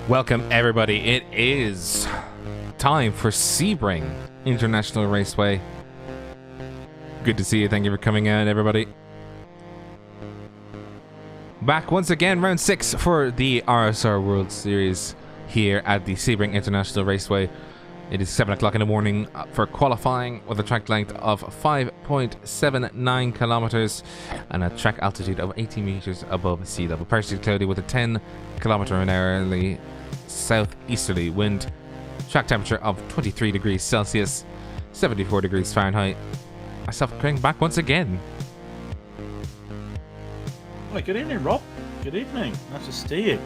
Welcome everybody, it is time for Sebring International Raceway. Good to see you, thank you for coming out everybody. Back once again, round 6 for the RSR World Series here at the Sebring International Raceway. It is 7 o'clock in the morning for qualifying with a track length of 5.79 kilometers and a track altitude of 80 meters above sea level. Partially cloudy with a 10 kilometer an hourly southeasterly wind. Track temperature of 23 degrees Celsius, 74 degrees Fahrenheit. Myself and Craig back once again. Well, good evening, Rob. Good evening. Nice to see you.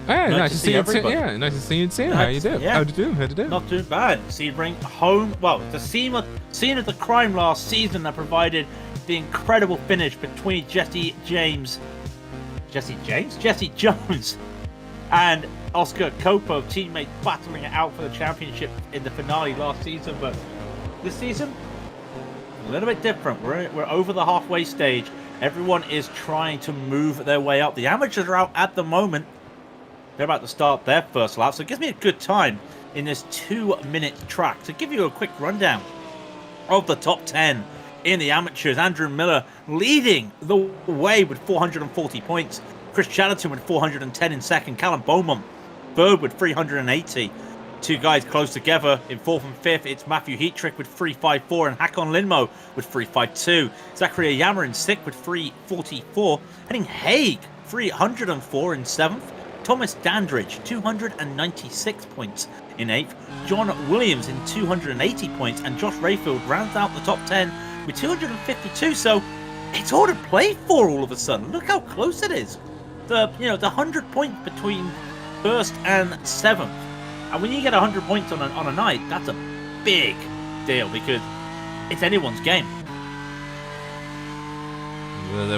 Hey, nice to see you too. Yeah, nice to see you too. How you doing? Yeah. How'd you do? Not too bad. Sebring home. Well, the scene of the crime last season that provided the incredible finish between Jesse Jones, and Oscar Copo, teammate battling it out for the championship in the finale last season. But this season, a little bit different. We're over the halfway stage. Everyone is trying to move their way up. The amateurs are out at the moment. They're about to start their first lap, so it gives me a good time in this 2-minute track to give you a quick rundown of the top 10 in the amateurs. Andrew Miller leading the way with 440 points. Chris Chatterton with 410 in second. Callum Beaumont third with 380. Two guys close together in fourth and fifth. It's Matthew Heatrick with 354 and Hakon Lindmo with 352. Zachary Ayama in sixth with 344. Henning Haig 304 in seventh. Thomas Dandridge, 296 points in 8th. John Williams in 280 points. And Josh Rayfield rounds out the top 10 with 252. So it's all to play for all of a sudden. Look how close it is. The 100 points between 1st and 7th. And when you get 100 points on a night, that's a big deal because it's anyone's game.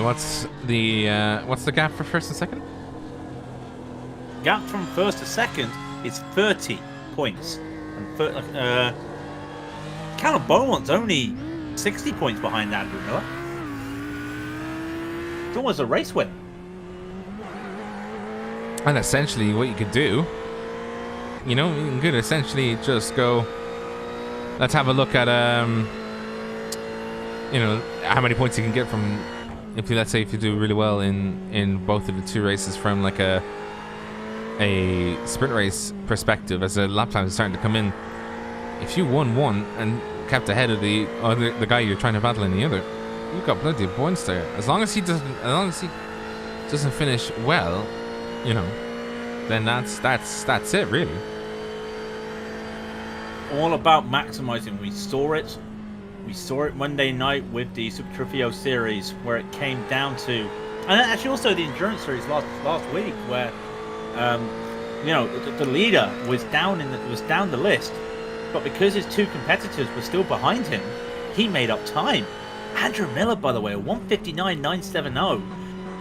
What's the gap for 1st and 2nd? Gap from 1st to 2nd is 30 points. And Callum Beaumont's only 60 points behind Andrew Miller. It's almost a race win. And essentially what you could do, you could essentially just go, let's have a look at how many points you can get from, let's say if you do really well in both of the two races from like a sprint race perspective, as a lap time is starting to come in. If you won one and kept ahead of the guy you're trying to battle in the other, you've got plenty of points there. As long as he doesn't finish well, then that's it really. All about maximizing. We saw it Monday night with the Super Trofeo series where it came down to, and actually also the endurance series last week where the leader was down the list, but because his two competitors were still behind him, he made up time. Andrew Miller, by the way, 159.970.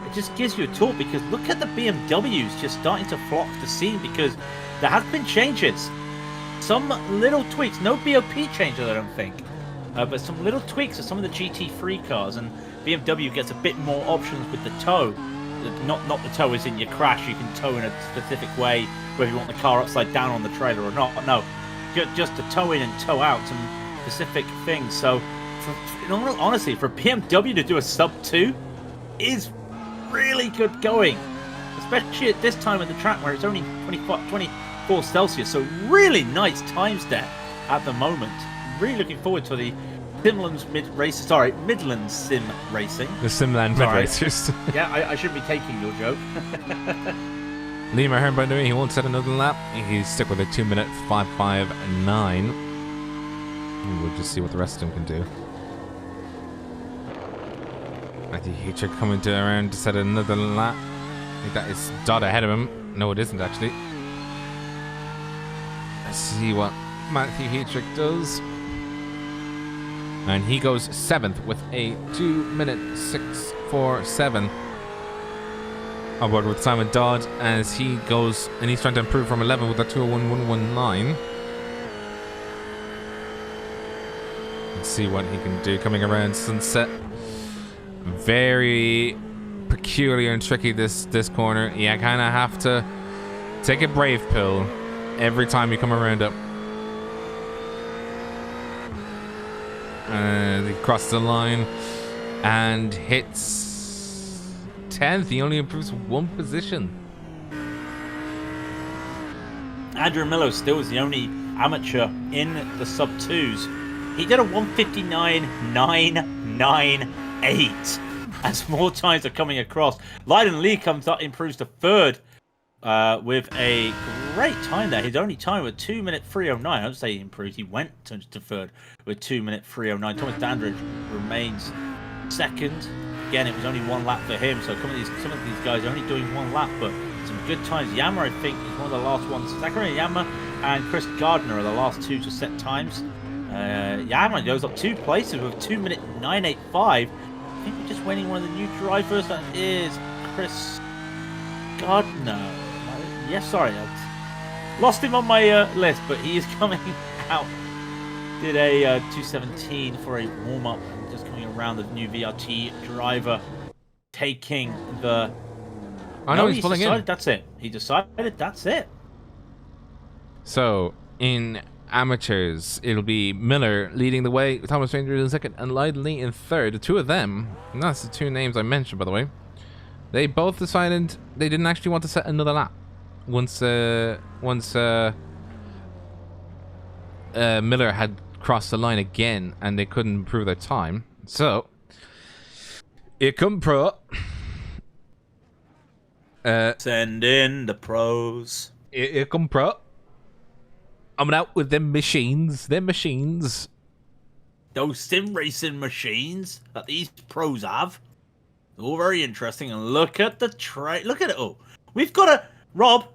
It just gives you a talk because look at the BMWs just starting to flock the scene because there have been changes, some little tweaks, no BOP changes I don't think, but some little tweaks of some of the GT3 cars, and BMW gets a bit more options with the tow. Not the tow is in your crash, you can tow in a specific way, whether you want the car upside down on the trailer or not. No, just to tow in and tow out some specific things. So, honestly, for BMW to do a sub 2 is really good going, especially at this time of the track where it's only 24 Celsius. So really nice times there at the moment. Really looking forward to the Midlands Sim Racing. The Simland Mid Racers. Yeah, I shouldn't be taking your joke. Liam Ahern, by the way, he won't set another lap. He's stuck with a 2-minute 5:59. We'll just see what the rest of them can do. I think Heatrick coming around to set another lap. I think that is Dodd ahead of him. No, it isn't actually. Let's see what Matthew Heatrick does. And he goes 7th with a 2-minute 6:47. On board with Simon Dodd as he goes, and he's trying to improve from 11 with a 2:01.119. Let's see what he can do coming around Sunset. Very peculiar and tricky this corner. You kind of have to Take a brave pill every time you come around it. And he crosses the line and hits 10th. He only improves 1 position. Andrew Miller still is the only amateur in the sub 2s. He did a 1:59.998 as more times are coming across. Lydon Lee improves to 3rd with a great time there. His only time with 2:03:09. I don't say he improved. He went to 3rd with 2:03:09. Thomas Dandridge remains 2nd. Again, it was only 1 lap for him. So some of these guys are only doing 1 lap, but some good times. Yama, I think, is one of the last ones. Zachary Yama and Chris Gardner are the last 2 to set times. Yama goes up 2 places with 2:09.85. I think we're just waiting one of the new drivers. That is Chris Gardner. Yes, sorry, I lost him on my list, but he is coming out. Did a 2:17 for a warm-up, just coming around the new VRT driver, taking the... I know he's pulling in. That's it. He decided that's it. So, in amateurs, it'll be Miller leading the way, Thomas Ranger in 2nd, and Lydon Lee in 3rd. The 2 of them, and that's the 2 names I mentioned, by the way, they both decided they didn't actually want to set another lap. Once Miller had crossed the line again and they couldn't improve their time. So, here come pro. Send in the pros. Here come pro. I'm out with them machines. Those sim racing machines that these pros have. All very interesting. And look at the look at it all. We've got a Rob,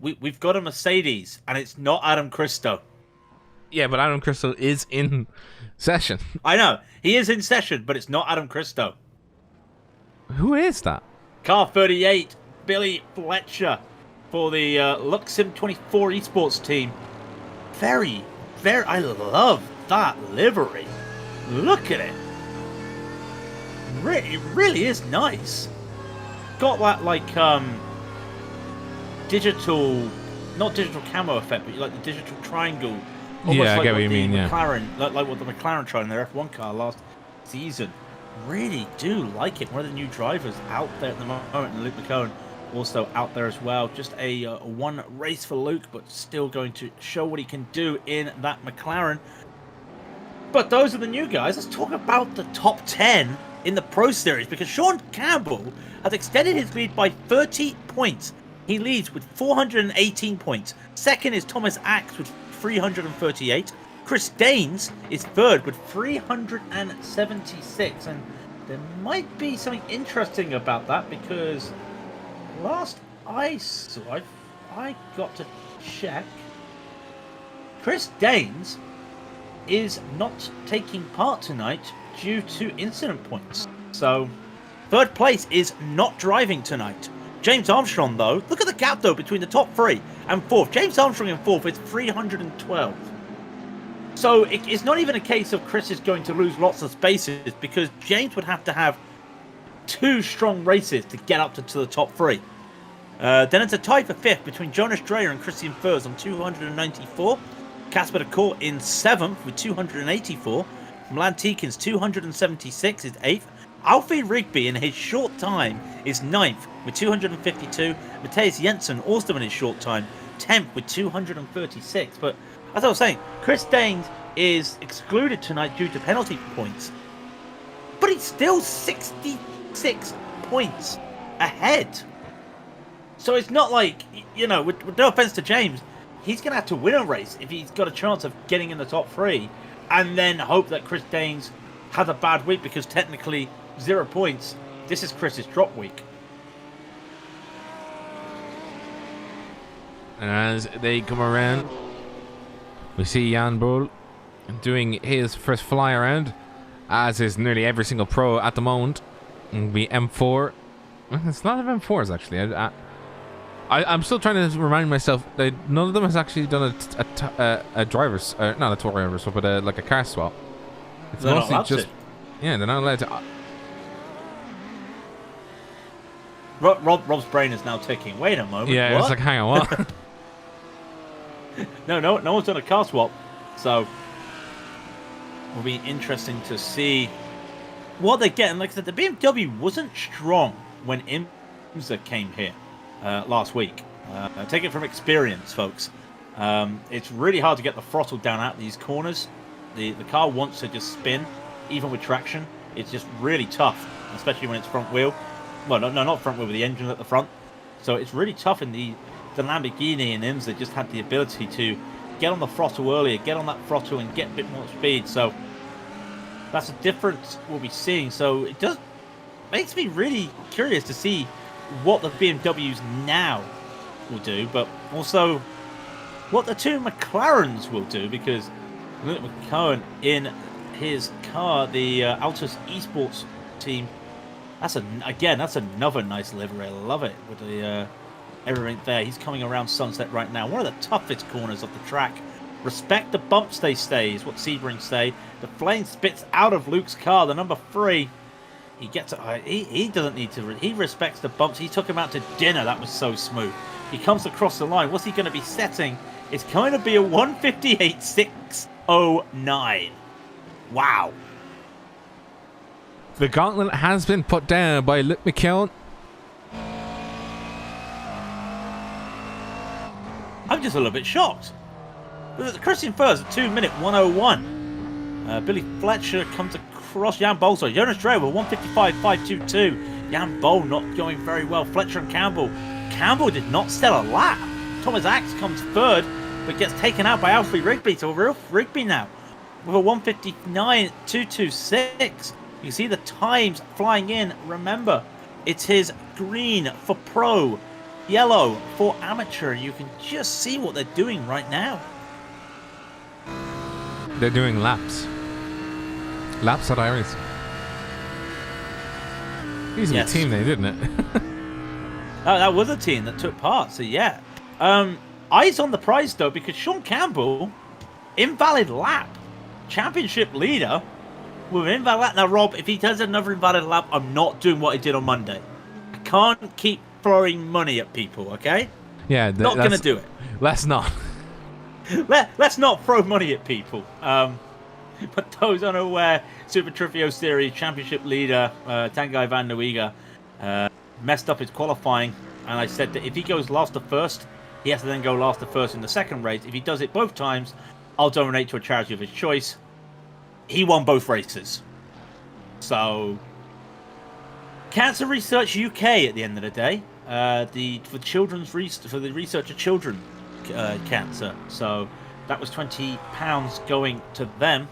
we've got a Mercedes, and it's not Adam Cristo. Yeah, but Adam Cristo is in session. I know. He is in session, but it's not Adam Cristo. Who is that? Car 38, Billy Fletcher for the Luxim 24 esports team. Very, I love that livery. Look at it. It really is nice. Got that, like, digital, not digital camo effect, but like the digital triangle. Yeah, I like get what you mean, McLaren, like what the McLaren tried in their F1 car last season. Really do like it. One of the new drivers out there at the moment, and Luke McCone also out there as well. Just a 1 race for Luke, but still going to show what he can do in that McLaren. But those are the new guys. Let's talk about the top 10 in the Pro Series, because Sean Campbell has extended his lead by 30 points. He leads with 418 points. Second is Thomas Axe with 338. Chris Daines is 3rd with 376. And there might be something interesting about that, because last I saw, I got to check, Chris Daines is not taking part tonight due to incident points. So 3rd place is not driving tonight. James Armstrong, though, look at the gap, though, between the top 3 and 4th. James Armstrong in 4th is 312. So it's not even a case of Chris is going to lose lots of spaces, because James would have to have 2 strong races to get up to the top 3. Then it's a tie for 5th between Jonas Dreyer and Christian Furs on 294. Casper de Court in 7th with 284. Milan Tikins 276 is 8th. Alfie Rigby in his short time is 9th with 252. Matthias Jensen also in his short time 10th with 236. But as I was saying, Chris Daines is excluded tonight due to penalty points. But he's still 66 points ahead. So it's not like, with no offense to James, he's going to have to win a race if he's got a chance of getting in the top 3, and then hope that Chris Daines has a bad week, because technically 0 points. This is Chris's drop week. And as they come around, we see Jan Bull doing his first fly around, as is nearly every single pro at the moment. It'll be M4. It's not M4s actually. I'm still trying to remind myself that none of them has actually done a driver's, not a tour driver's, but like a car swap. It's they're mostly not just, yeah, they're not allowed to. Rob's brain is now ticking. Wait a moment. Yeah, what? it's like, hang on, what? no one's done a car swap. So it'll be interesting to see what they get. And like I said, the BMW wasn't strong when IMSA came here last week. Take it from experience, folks. It's really hard to get the throttle down out these corners. The car wants to just spin, even with traction. It's just really tough, especially when it's front wheel. Well, no, not front wheel, with the engine at the front. So it's really tough. In the Lamborghini and IMSA just had the ability to get on the throttle earlier, get on that throttle and get a bit more speed. So that's a difference we'll be seeing. So it does makes me really curious to see what the BMWs now will do, but also what the two McLarens will do, because Luke McCowan in his car, the Altus Esports team, that's another nice livery. I love it with the everything there. He's coming around Sunset right now. One of the toughest corners of the track. Respect the bumps, they say, is what Sebring say. The flame spits out of Luke's car, the number 3. He gets it. He doesn't need to. He respects the bumps. He took him out to dinner. That was so smooth. He comes across the line. What's he going to be setting? It's going to be a 158.609. Wow. The gauntlet has been put down by Luke McKeown. I'm just a little bit shocked. Christian Furs at 2-minute 101. Billy Fletcher comes across Jan Bol. Sorry, Jonas Dreyer with 155.522. Jan Bol not going very well. Fletcher and Campbell. Campbell did not sell a lap. Thomas Axe comes third, but gets taken out by Alfie Rigby. So Ralph Rigby now with a 159.226. You see the times flying in. Remember, it's his green for pro, yellow for amateur. You can just see what they're doing right now. They're doing laps. Laps at Iris. Used to be a team name, didn't it? That was a team that took part, so yeah. Eyes on the prize, though, because Sean Campbell, invalid lap. Championship leader with an invalid lap. Now, Rob, if he does another invalid lap, I'm not doing what I did on Monday. I can't keep throwing money at people, okay? Yeah. Not going to do it. Let's not. Let's not throw money at people. But those unaware, Super Trofeo Series Championship leader, Tanguy van der Wiega, messed up his qualifying. And I said that if he goes last to first, he has to then go last to first in the second race. If he does it both times, I'll donate to a charity of his choice. He won both races. So, Cancer Research UK at the end of the day, for the research of children cancer. So that was £20 going to them.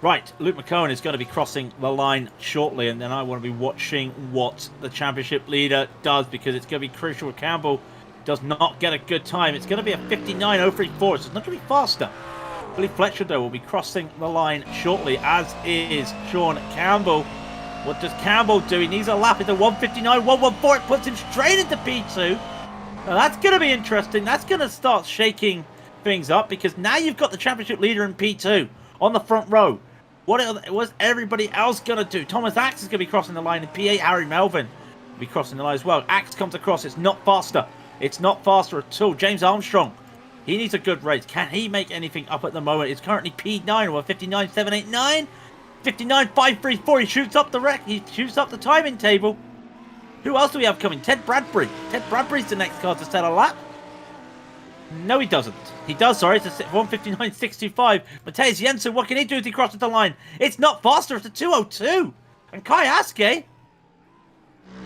Right, Luke McCowan is going to be crossing the line shortly, and then I want to be watching what the championship leader does, because it's going to be crucial. Campbell does not get a good time. It's going to be a 59.034, so it's not going to be faster. Billy Fletcher, though, will be crossing the line shortly, as is Sean Campbell. What does Campbell do? He needs a lap. It's a 159.114. It puts him straight into P2. Now, that's going to be interesting. That's going to start shaking things up, because now you've got the championship leader in P2 on the front row. What's everybody else going to do? Thomas Axe is going to be crossing the line in P8. Harry Melvin will be crossing the line as well. Axe comes across. It's not faster. It's not faster at all. James Armstrong, he needs a good race. Can he make anything up at the moment? It's currently P9 or 59.789. 59.534. He shoots up the wreck. He shoots up the timing table. Who else do we have coming? Ted Bradbury. Ted Bradbury's the next car to set a lap. No, he doesn't. He does, sorry. It's a 159.625. Matthias Jensen, what can he do as he crosses the line? It's not faster. It's a 202. And Kai Aske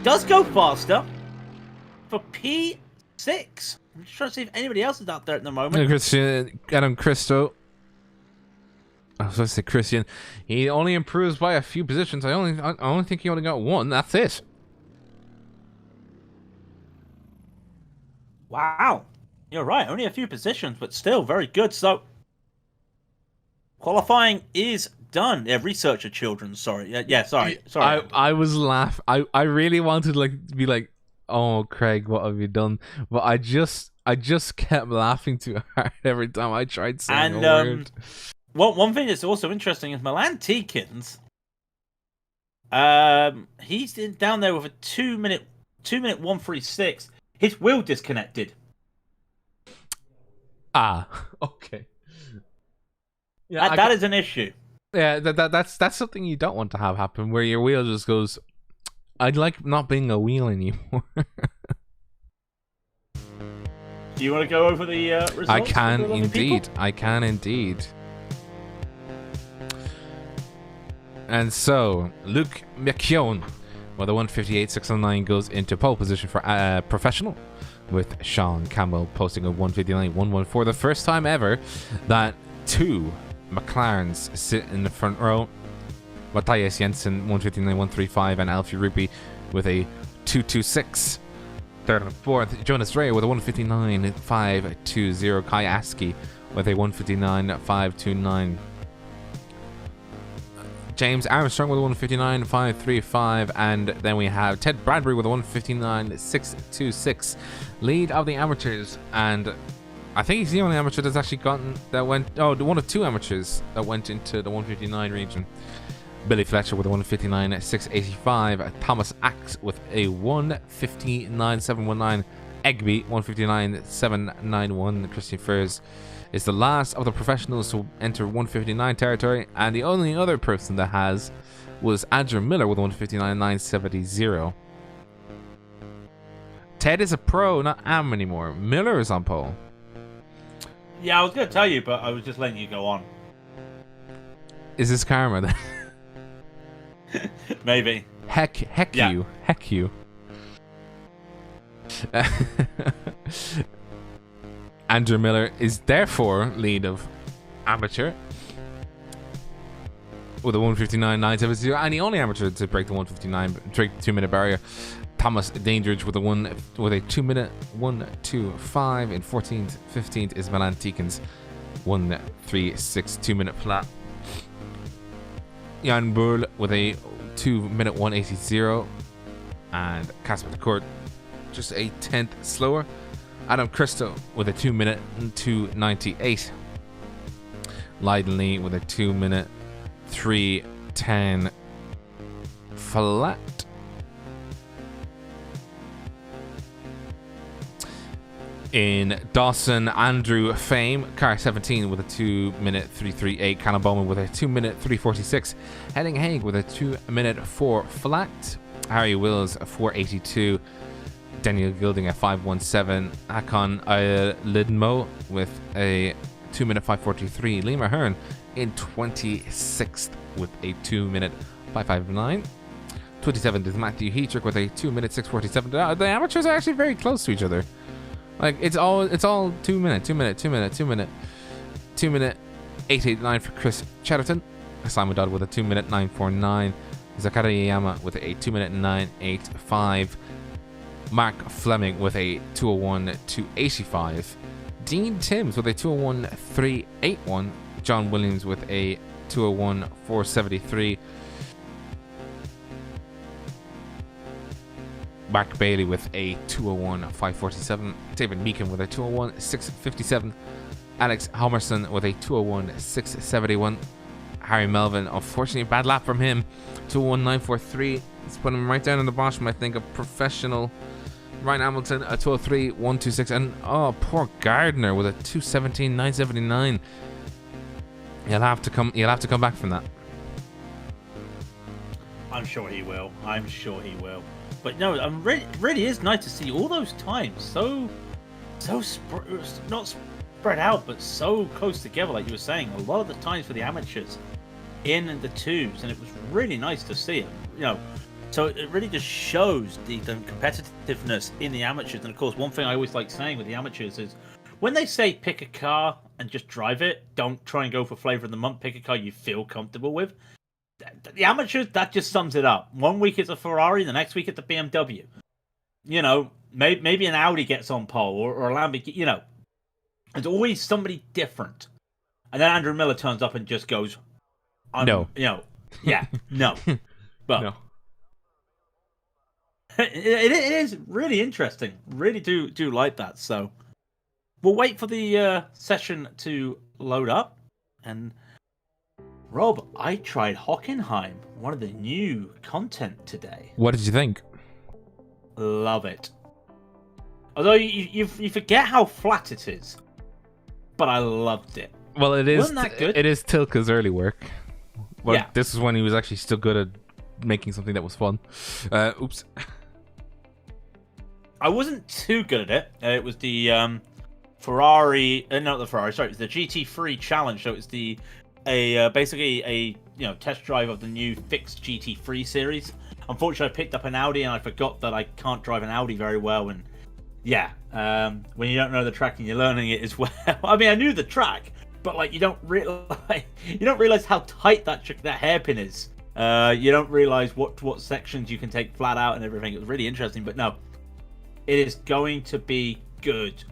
does go faster for P6. I'm just trying to see if anybody else is out there at the moment. Adam Christo. I was supposed to say Christian. He only improves by a few positions. I only think he only got one. That's it. Wow. You're right. Only a few positions, but still very good. So, qualifying is done. Yeah, research of children. Sorry. Sorry. I was laughing. I really wanted to be like, oh, Craig, what have you done? But I just kept laughing too hard every time I tried saying a word. One thing that's also interesting is Milan Tikins. He's down there with a 2-minute 136. His wheel disconnected. Ah, okay. Yeah, That is an issue. Yeah, that's something you don't want to have happen, where your wheel just goes, I'd like not being a wheel anymore. Do you want to go over the results? I can indeed. I can indeed. And so, Luke McKeown with a 158.609 goes into pole position for professional, with Sean Campbell posting a 159.114. The first time ever that two McLarens sit in the front row. Matthias Jensen 159.135 and Alfie Rupi with a 226. Third and fourth, Jonas Ray with a 159.520. Kai Askey with a 159.529. James Armstrong with a 159.535, and then we have Ted Bradbury with a 159.626. Lead of the amateurs, and I think he's the only amateur that's actually gotten that went. Oh, one of two amateurs that went into the 159 region. Billy Fletcher with a 159.685. Thomas Axe with a 159.719. Egby 159.791. Christian Furs is the last of the professionals to enter 159 territory, and the only other person that has was Andrew Miller with 159.970. Ted is a pro, not am anymore. Miller is on pole. Yeah, I was going to tell you, but I was just letting you go on. Is this karma then? Maybe. Heck yeah. you. Heck you. Andrew Miller is therefore lead of amateur with a 159.970, and the only amateur to break the 2-minute barrier. Thomas Dandridge with a 2-minute 125 in 14th. 15th is Milan Tikins 136 2-minute flat. Jan Burl with a 2-minute 180, and Casper de Court just a 10th slower. Adam Christo with a 2-minute 298. Leiden Lee with a 2-minute 310 flat. In Dawson, Andrew Fame, car 17 with a 2-minute 338. Callum Bowman with a 2-minute 346. Henning Haig with a 2-minute 4 flat. Harry Wills a 482. Daniel Gilding at 517. Akon Lidmo with a 2-minute 543. Lima Hearn in 26th with a 2-minute 559. 27th is Matthew Heatrick with a 2-minute 647. The amateurs are actually very close to each other. Like it's all 2-minute 889 for Chris Chatterton. Simon Dodd with a 2-minute 949. Zakaria Yama with a 2-minute 985. Mark Fleming with a 201 285. Dean Timms with a 201 381. John Williams with a 201 473. Mark Bailey with a 201 547. David Meekin with a 201 657. Alex Homerson with a 201 671. Harry Melvin, unfortunately, bad lap from him. 201 943. Let's put him right down in the bottom, I think, of professional. Ryan Hamilton, a 203 126. And oh, poor Gardner with a 217 979. You'll have to come back from that. I'm sure he will. But no, really is nice to see all those times not spread out, but so close together, like you were saying. A lot of the times for the amateurs in the twos, and it was really nice to see it. So it really just shows the competitiveness in the amateurs. And of course, one thing I always like saying with the amateurs is when they say pick a car and just drive it, don't try and go for flavor of the month. Pick a car you feel comfortable with. The amateurs, that just sums it up. One week it's a Ferrari, the next week it's a BMW. Maybe an Audi gets on pole or a Lamborghini. There's always somebody different. And then Andrew Miller turns up and just goes, no. No. But no. It is really interesting. Really do like that. So we'll wait for the session to load up. And Rob, I tried Hockenheim, one of the new content today. What did you think? Love it. Although you forget how flat it is. but I loved it. Well, it is. Wasn't that good? It is Tilke's early work. Well, Yeah. this is when he was actually still good at making something that was fun. Oops. I wasn't too good at it. It was the Ferrari, not the Ferrari. Sorry, it was the GT3 challenge. So it's basically a test drive of the new fixed GT3 series. Unfortunately, I picked up an Audi and I forgot that I can't drive an Audi very well. And yeah, when you don't know the track and you're learning it as well. I mean, I knew the track, but like you don't realize how tight that hairpin is. You don't realize what sections you can take flat out and everything. It was really interesting, but no, it is going to be good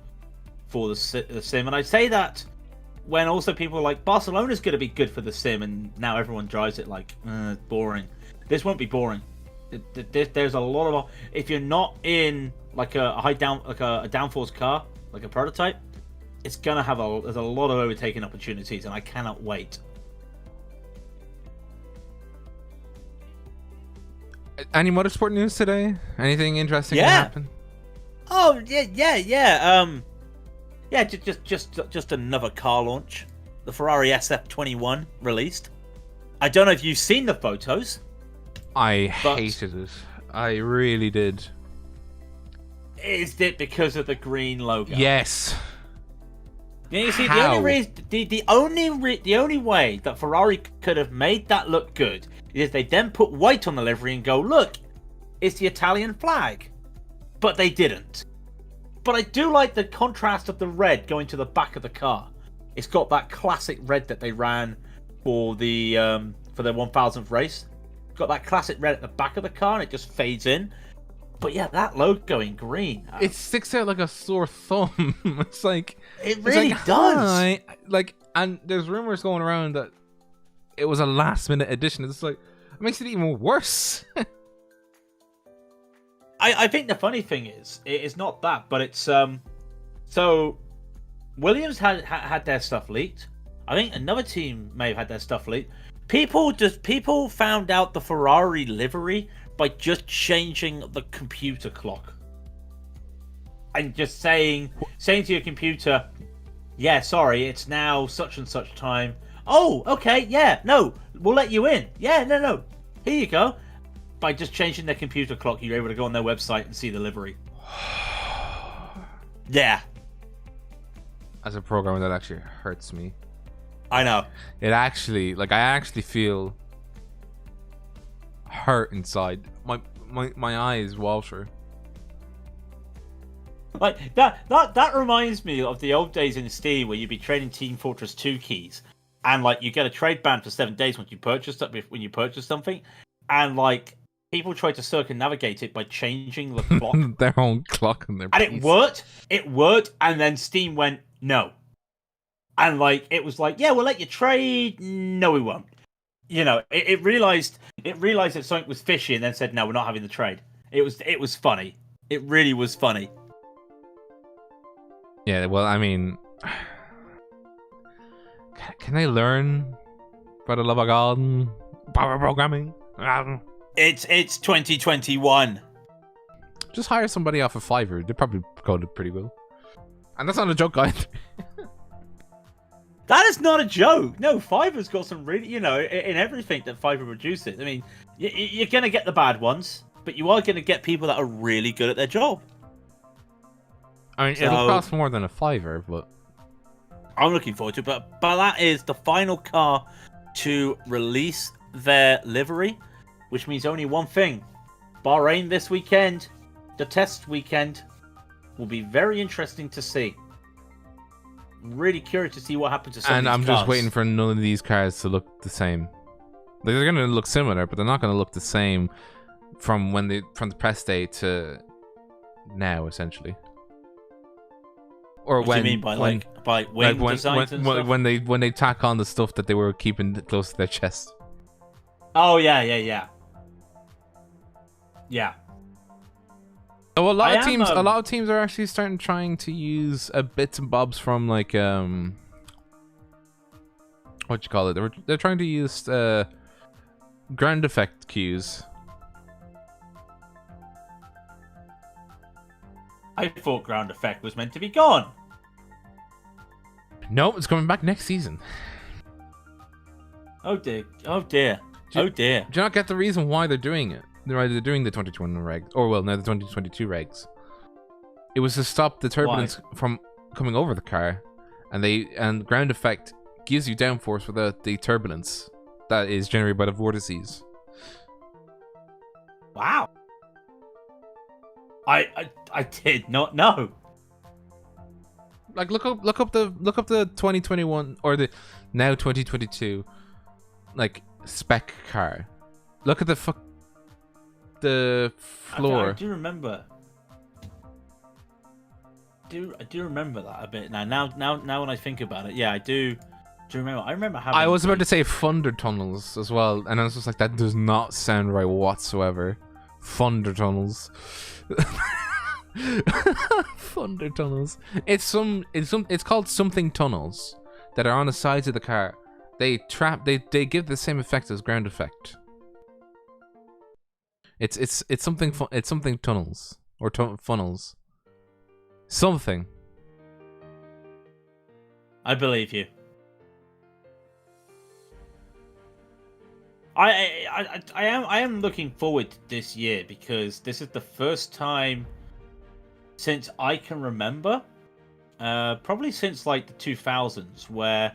for the sim. And I say that when also people are like, Barcelona's going to be good for the sim, and now everyone drives it like boring. This won't be boring. There's a lot of, if you're not in like a downforce car, like a prototype, it's gonna have there's a lot of overtaking opportunities, and I cannot wait. Any motorsport news today? Anything interesting happen? Oh yeah. Just another car launch. The Ferrari SF21 released. I don't know if you've seen the photos. I hated it. I really did. Is it because of the green logo? Yes. You see, How? the only way that Ferrari could have made that look good is they then put white on the livery and go, look, it's the Italian flag. But they didn't. But I do like the contrast of the red going to the back of the car. It's got that classic red that they ran for the 1000th race. It's got that classic red at the back of the car, and it just fades in. But yeah, that logo in green. It sticks out like a sore thumb. It's like it really does. Hi. Like, and there's rumors going around that it was a last-minute addition. It's like it makes it even worse. I think the funny thing is, it's not that, but it's so Williams had their stuff leaked. I think another team may have had their stuff leaked. People found out the Ferrari livery by just changing the computer clock and just saying to your computer, yeah, sorry, it's now such and such time. Oh, okay, yeah, no, we'll let you in. Yeah, no, here you go. By just changing their computer clock, you're able to go on their website and see the livery. Yeah. As a programmer, that actually hurts me. I know. It actually, I actually feel hurt inside. My eyes water. Like that reminds me of the old days in Steam where you'd be trading Team Fortress 2 keys, and like you get a trade ban for 7 days when you purchase something, and like people tried to circumnavigate it by changing the clock. Their own clock on their and piece. it worked, and then Steam went no. And like it was like, yeah, we'll let you trade. No, we won't. You know, it realized that something was fishy, and then said, no, we're not having the trade. It was funny. It really was funny. Yeah, well, I mean, can they learn for the love of God and power programming? It's 2021. Just hire somebody off of Fiverr. They probably coded pretty well. And that's not a joke either. That is not a joke. No, Fiverr's got some really, in everything that Fiverr produces. I mean, you're going to get the bad ones, but you are going to get people that are really good at their job. I mean, it'll cost more than a Fiverr, but I'm looking forward to it. But that is the final car to release their livery, which means only one thing. Bahrain this weekend, the test weekend, will be very interesting to see. Really curious to see what happens to some of these I'm cars. just waiting for none of these cars to look the same. They're going to look similar, but they're not going to look the same from the press day to now, essentially. Or what do you mean by wing designs and stuff? When they tack on the stuff that they were keeping close to their chest. Oh yeah. Oh, a lot of teams are actually trying to use bits and bobs from like what you call it? They're trying to use ground effect cues. I thought ground effect was meant to be gone. No, it's coming back next season. Oh dear. Oh dear. Oh dear. Do you not get the reason why they're doing it? They're doing the 2021 regs, or well, now the 2022 regs. It was to stop the turbulence from coming over the car, and ground effect gives you downforce without the turbulence that is generated by the vortices. Wow. I did not know. Like look up the 2021 or the now 2022 like spec car. Look at the floor. I do remember. I do remember that a bit now when I think about it. Yeah, I do remember. I remember having. I was about to say thunder tunnels as well, and I was just like, that does not sound right whatsoever. Thunder tunnels. Thunder tunnels. It's called something tunnels that are on the sides of the car. They give the same effect as ground effect. It's something tunnels or funnels. Something. I believe you. I am looking forward to this year because this is the first time since I can remember, probably since like the 2000s, where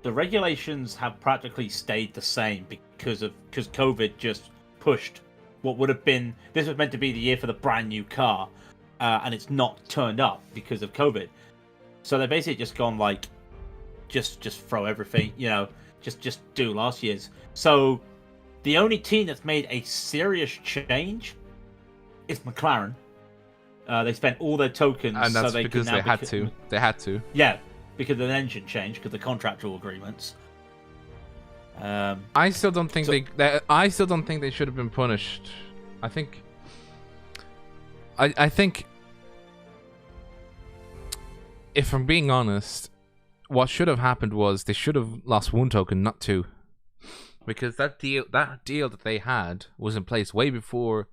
the regulations have practically stayed the same because COVID just pushed what would have been. This was meant to be the year for the brand new car, and it's not turned up because of COVID. So they're basically just gone like, just throw everything, just do last year's. So the only team that's made a serious change is McLaren. They spent all their tokens, and that's so they because could now they had to. They had to. Yeah, because of an engine change, because of the contractual agreements. I still don't think I still don't think they should have been punished. I think if I'm being honest, what should have happened was they should have lost one token, not two. Because that deal that they had was in place way before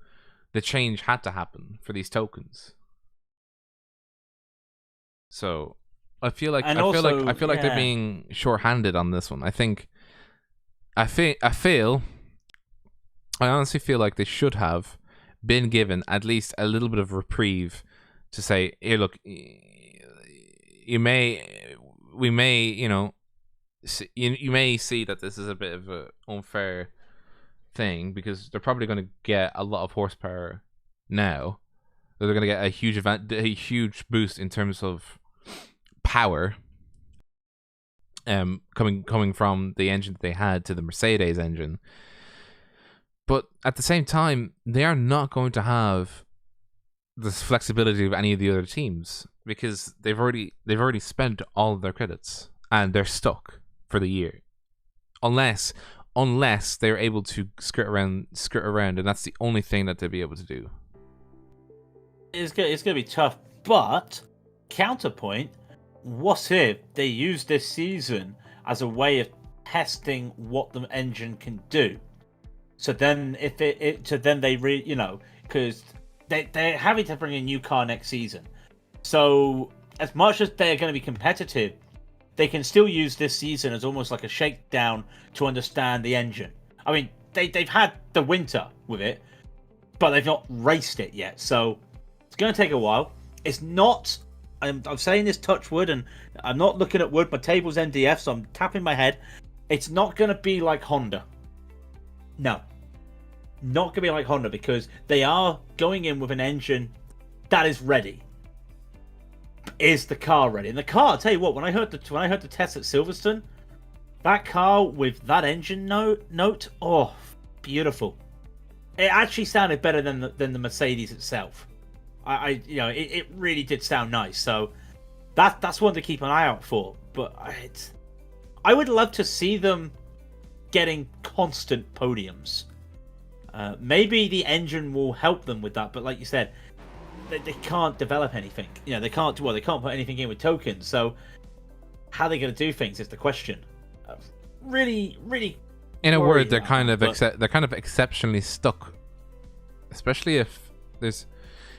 the change had to happen for these tokens. So I feel like they're being short-handed on this one. I honestly feel like they should have been given at least a little bit of reprieve to say, "Here, look, you may see that this is a bit of an unfair thing because they're probably going to get a lot of horsepower now. They're going to get a huge boost in terms of power, coming from the engine that they had to the Mercedes engine. But at the same time, they are not going to have this flexibility of any of the other teams because they've already spent all of their credits and they're stuck for the year, unless they're able to skirt around, and that's the only thing that they'll be able to do. It's gonna be tough, but counterpoint: what if they use this season as a way of testing what the engine can do? So then, because they're having to bring a new car next season, so as much as they're going to be competitive, they can still use this season as almost like a shakedown to understand the engine. I mean, they've had the winter with it, but they've not raced it yet, so it's going to take a while. It's not. I'm saying this touch wood, and I'm not looking at wood. My table's MDF, so I'm tapping my head. It's not going to be like Honda. No. Not going to be like Honda because they are going in with an engine that is ready. Is the car ready? And the car, I'll tell you what, when I heard the test at Silverstone, that car with that engine note, oh, beautiful. It actually sounded better than the Mercedes itself. It really did sound nice. So that's one to keep an eye out for. But I would love to see them getting constant podiums. Maybe the engine will help them with that, but like you said, they can't develop anything. They can't put anything in with tokens. So how are they going to do things is the question. Really, really. In a word, they're kind of exceptionally stuck, especially if there's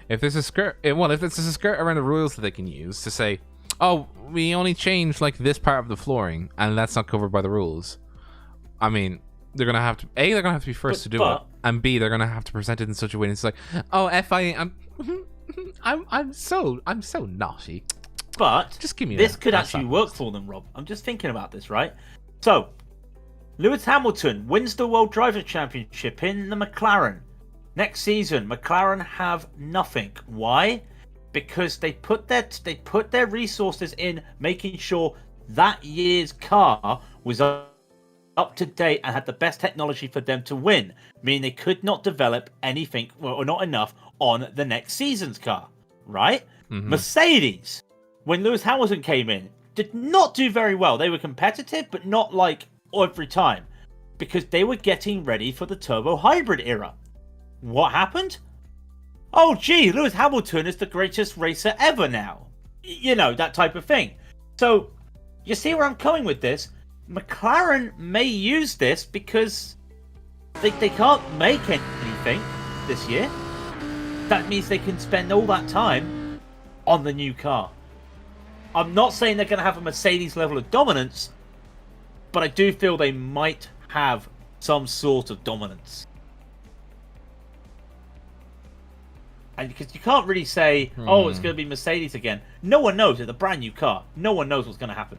a skirt. Well, if there's a skirt around the rules that they can use to say, oh, we only changed like this part of the flooring, and that's not covered by the rules. I mean, they're gonna have to they're gonna have to be first to do it, and B, they're gonna have to present it in such a way. And it's like, oh, I'm so naughty. But just give me this could actually work for them, Rob. I'm just thinking about this, right? So, Lewis Hamilton wins the World Driver Championship in the McLaren. Next season, McLaren have nothing. Why? Because they put their resources in making sure that year's car was up to date and had the best technology for them to win, meaning they could not develop anything or not enough on the next season's car, right? Mm-hmm. Mercedes, when Lewis Hamilton came in, did not do very well. They were competitive, but not like every time, because they were getting ready for the turbo hybrid era. What happened? Oh, gee, Lewis Hamilton is the greatest racer ever now. You know, that type of thing. So, you see where I'm coming with this? McLaren may use this because they can't make anything this year. That means they can spend all that time on the new car. I'm not saying they're going to have a Mercedes level of dominance, but I do feel they might have some sort of dominance. And because you can't really say, oh, it's going to be Mercedes again. No one knows. It's a brand new car. No one knows what's going to happen.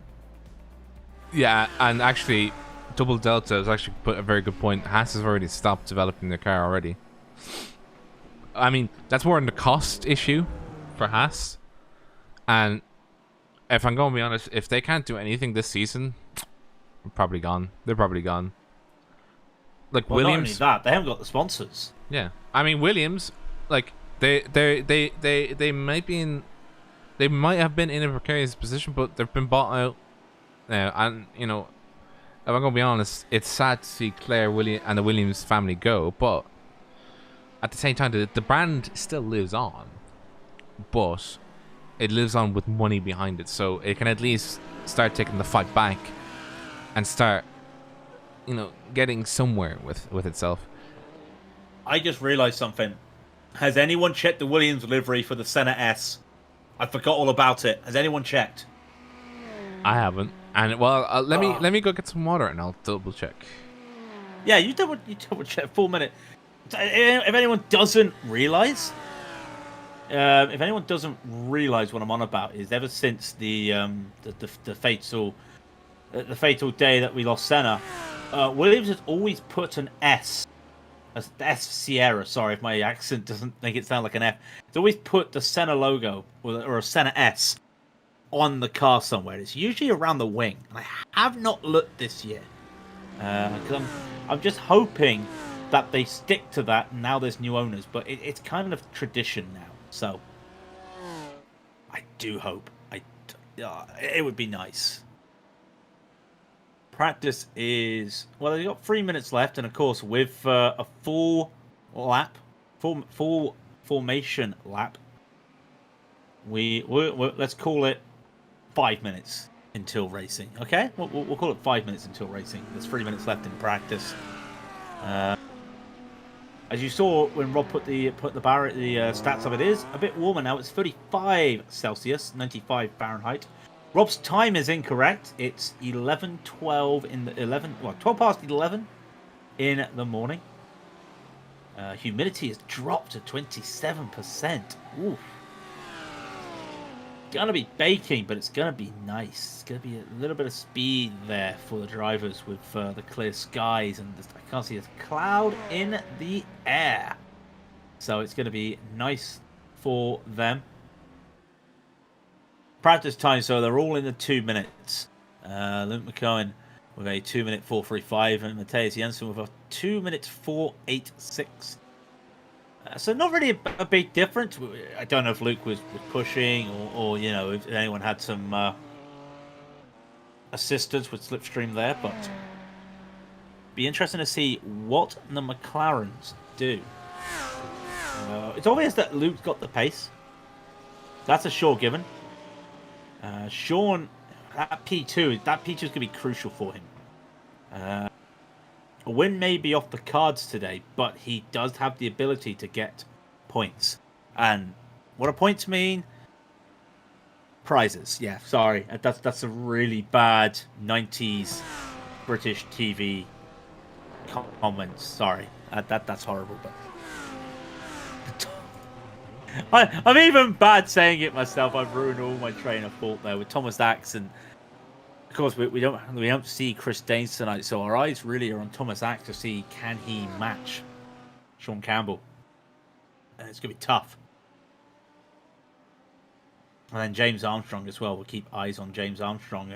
Yeah, and actually, Double Delta has actually put a very good point. Haas has already stopped developing their car already. I mean, that's more in the cost issue for Haas. And if I'm going to be honest, if they can't do anything this season, they're probably gone. They're probably gone. Like Williams, not only that, they haven't got the sponsors. Yeah, I mean Williams, like they might be in, they might have been in a precarious position, but they've been bought out now. And you know, if I'm going to be honest, it's sad to see Claire and the Williams family go, but at the same time, the brand still lives on, but it lives on with money behind it, so it can at least start taking the fight back and start, you know, getting somewhere with itself. I just realised something. Has anyone checked the Williams livery for the Senna S? I forgot all about it. Has anyone checked? I haven't. And well, let me go get some water and I'll double check. Yeah, you double check. 4 minutes. If anyone doesn't realise, what I'm on about is ever since the fatal day that we lost Senna, Williams has always put an S, S Sierra. Sorry if my accent doesn't make it sound like an F. It's always put the Senna logo or a Senna S on the car somewhere. It's usually around the wing, and I have not looked this year because I'm just hoping that they stick to that. Now there's new owners, but it's kind of tradition now. So I do hope. It would be nice. Practice is, well, they've got 3 minutes left, and of course with a full formation lap, we let's call it 5 minutes until racing. Okay, we'll call it 5 minutes until racing. There's 3 minutes left in practice. As you saw when Rob put the stats of it, is a bit warmer now. It's 35 Celsius, 95 Fahrenheit. Rob's time is incorrect. It's 12 past 11 in the morning. Humidity has dropped to 27%. Oof. Gonna be baking, but it's gonna be nice. It's gonna be a little bit of speed there for the drivers with the clear skies, and I can't see a cloud in the air, so it's gonna be nice for them. Practice time, so they're all in the 2 minutes. Luke McCohen with a 2-minute 4:35, and Matthias Jensen with a 2-minute 4:86. So not really a big difference. I don't know if Luke was pushing or you know, if anyone had some assistance with slipstream there, but be interesting to see what the McLarens do. It's obvious that Luke's got the pace. That's a sure given. Sean, that P2 is going to be crucial for him. A win may be off the cards today, but he does have the ability to get points. And what do points mean? Prizes, yeah. Sorry, that's a really bad 90s British TV comment. Sorry, that's horrible. But I'm even bad saying it myself. I've ruined all my train of thought there with Thomas Axe, and of course we don't see Chris Danes tonight, so our eyes really are on Thomas Axe to see can he match Sean Campbell, and it's gonna be tough. And then James Armstrong as well. We'll keep eyes on James Armstrong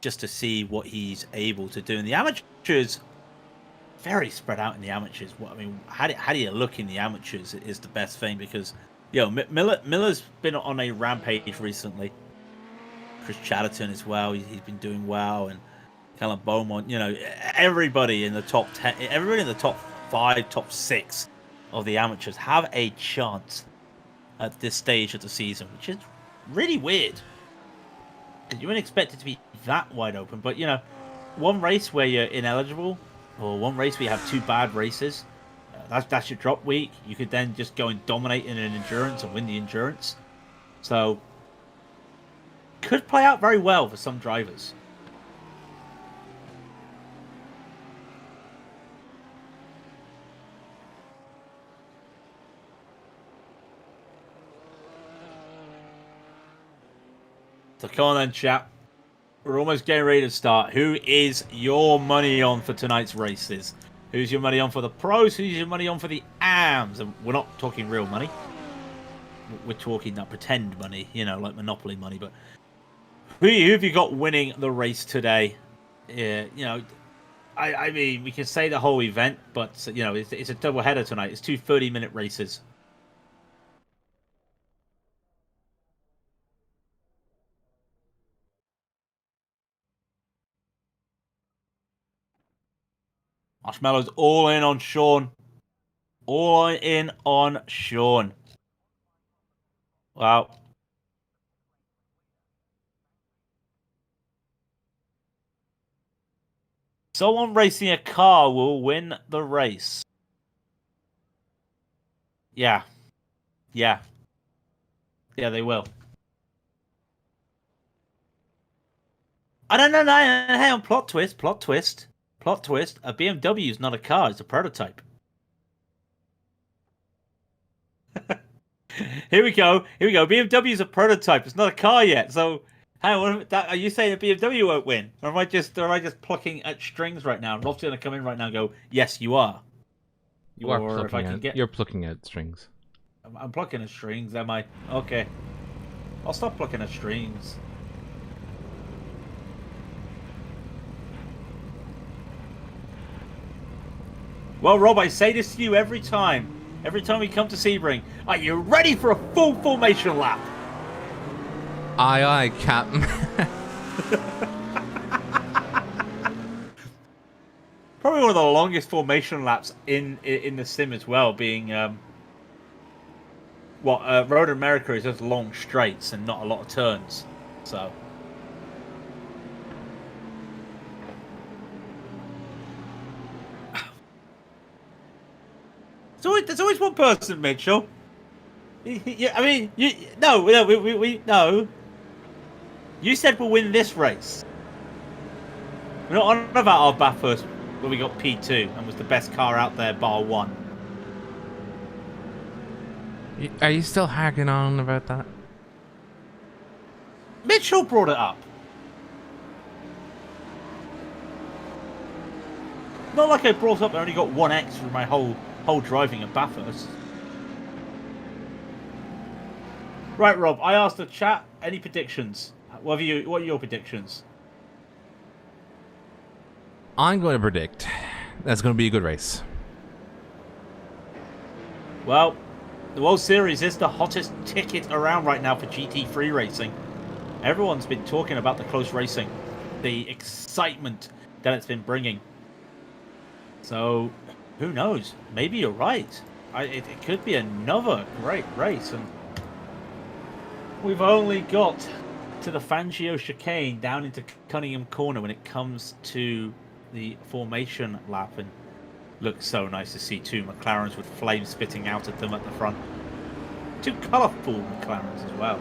just to see what he's able to do. In the amateurs, very spread out in the amateurs. I mean, how do you look in the amateurs is the best thing, because Miller's been on a rampage recently. Chris Chatterton as well. He's been doing well, and Callum Beaumont. Everybody in the top 10, everybody in the top 5, top 6 of the amateurs have a chance at this stage of the season, which is really weird. You wouldn't expect it to be that wide open, but one race where you're ineligible, or one race where you have 2 bad races, that's your drop week. You could then just go and dominate in an endurance and win the endurance. So could play out very well for some drivers. So come on then, chat. We're almost getting ready to start. Who is your money on for tonight's races? Who's your money on for the pros? Who's your money on for the AMs? And we're not talking real money. We're talking that pretend money, like Monopoly money. But who have you got winning the race today? Yeah, I mean, we can say the whole event, but it's a double header tonight. It's 2 30-minute races. Marshmallow's all in on Sean. All in on Sean. Wow. Someone racing a car will win the race. Yeah. Yeah. Yeah, they will. I don't know. Hang on. Plot twist. A BMW is not a car. It's a prototype. Here we go. BMW is a prototype. It's not a car yet. So, hang on. Are you saying a BMW won't win? Or am I just plucking at strings right now? Rob's going to come in right now and go, yes, you are. You're plucking at strings. I'm plucking at strings, am I? Okay. I'll stop plucking at strings. Well, Rob, I say this to you every time. Every time we come to Sebring. Are you ready for a full formation lap? Aye, aye, Captain. Probably one of the longest formation laps in the sim as well, being Road America is just long straights and not a lot of turns. So there's always one person, Mitchell. Yeah, I mean, no. You said we'll win this race. We're not on about our Bathurst where we got P2 and was the best car out there, bar one. Are you still hacking on about that? Mitchell brought it up. Not like I brought up I only got 1x for my whole driving at Bathurst. Right, Rob, I asked the chat, any predictions? What are your predictions? I'm going to predict that's going to be a good race. Well, the World Series is the hottest ticket around right now for GT3 racing. Everyone's been talking about the close racing, the excitement that it's been bringing. So, who knows? Maybe you're right. It could be another great race. And we've only got to the Fangio chicane down into Cunningham Corner when it comes to the formation lap. And looks so nice to see 2 McLarens with flames spitting out at them at the front. 2 colourful McLarens as well.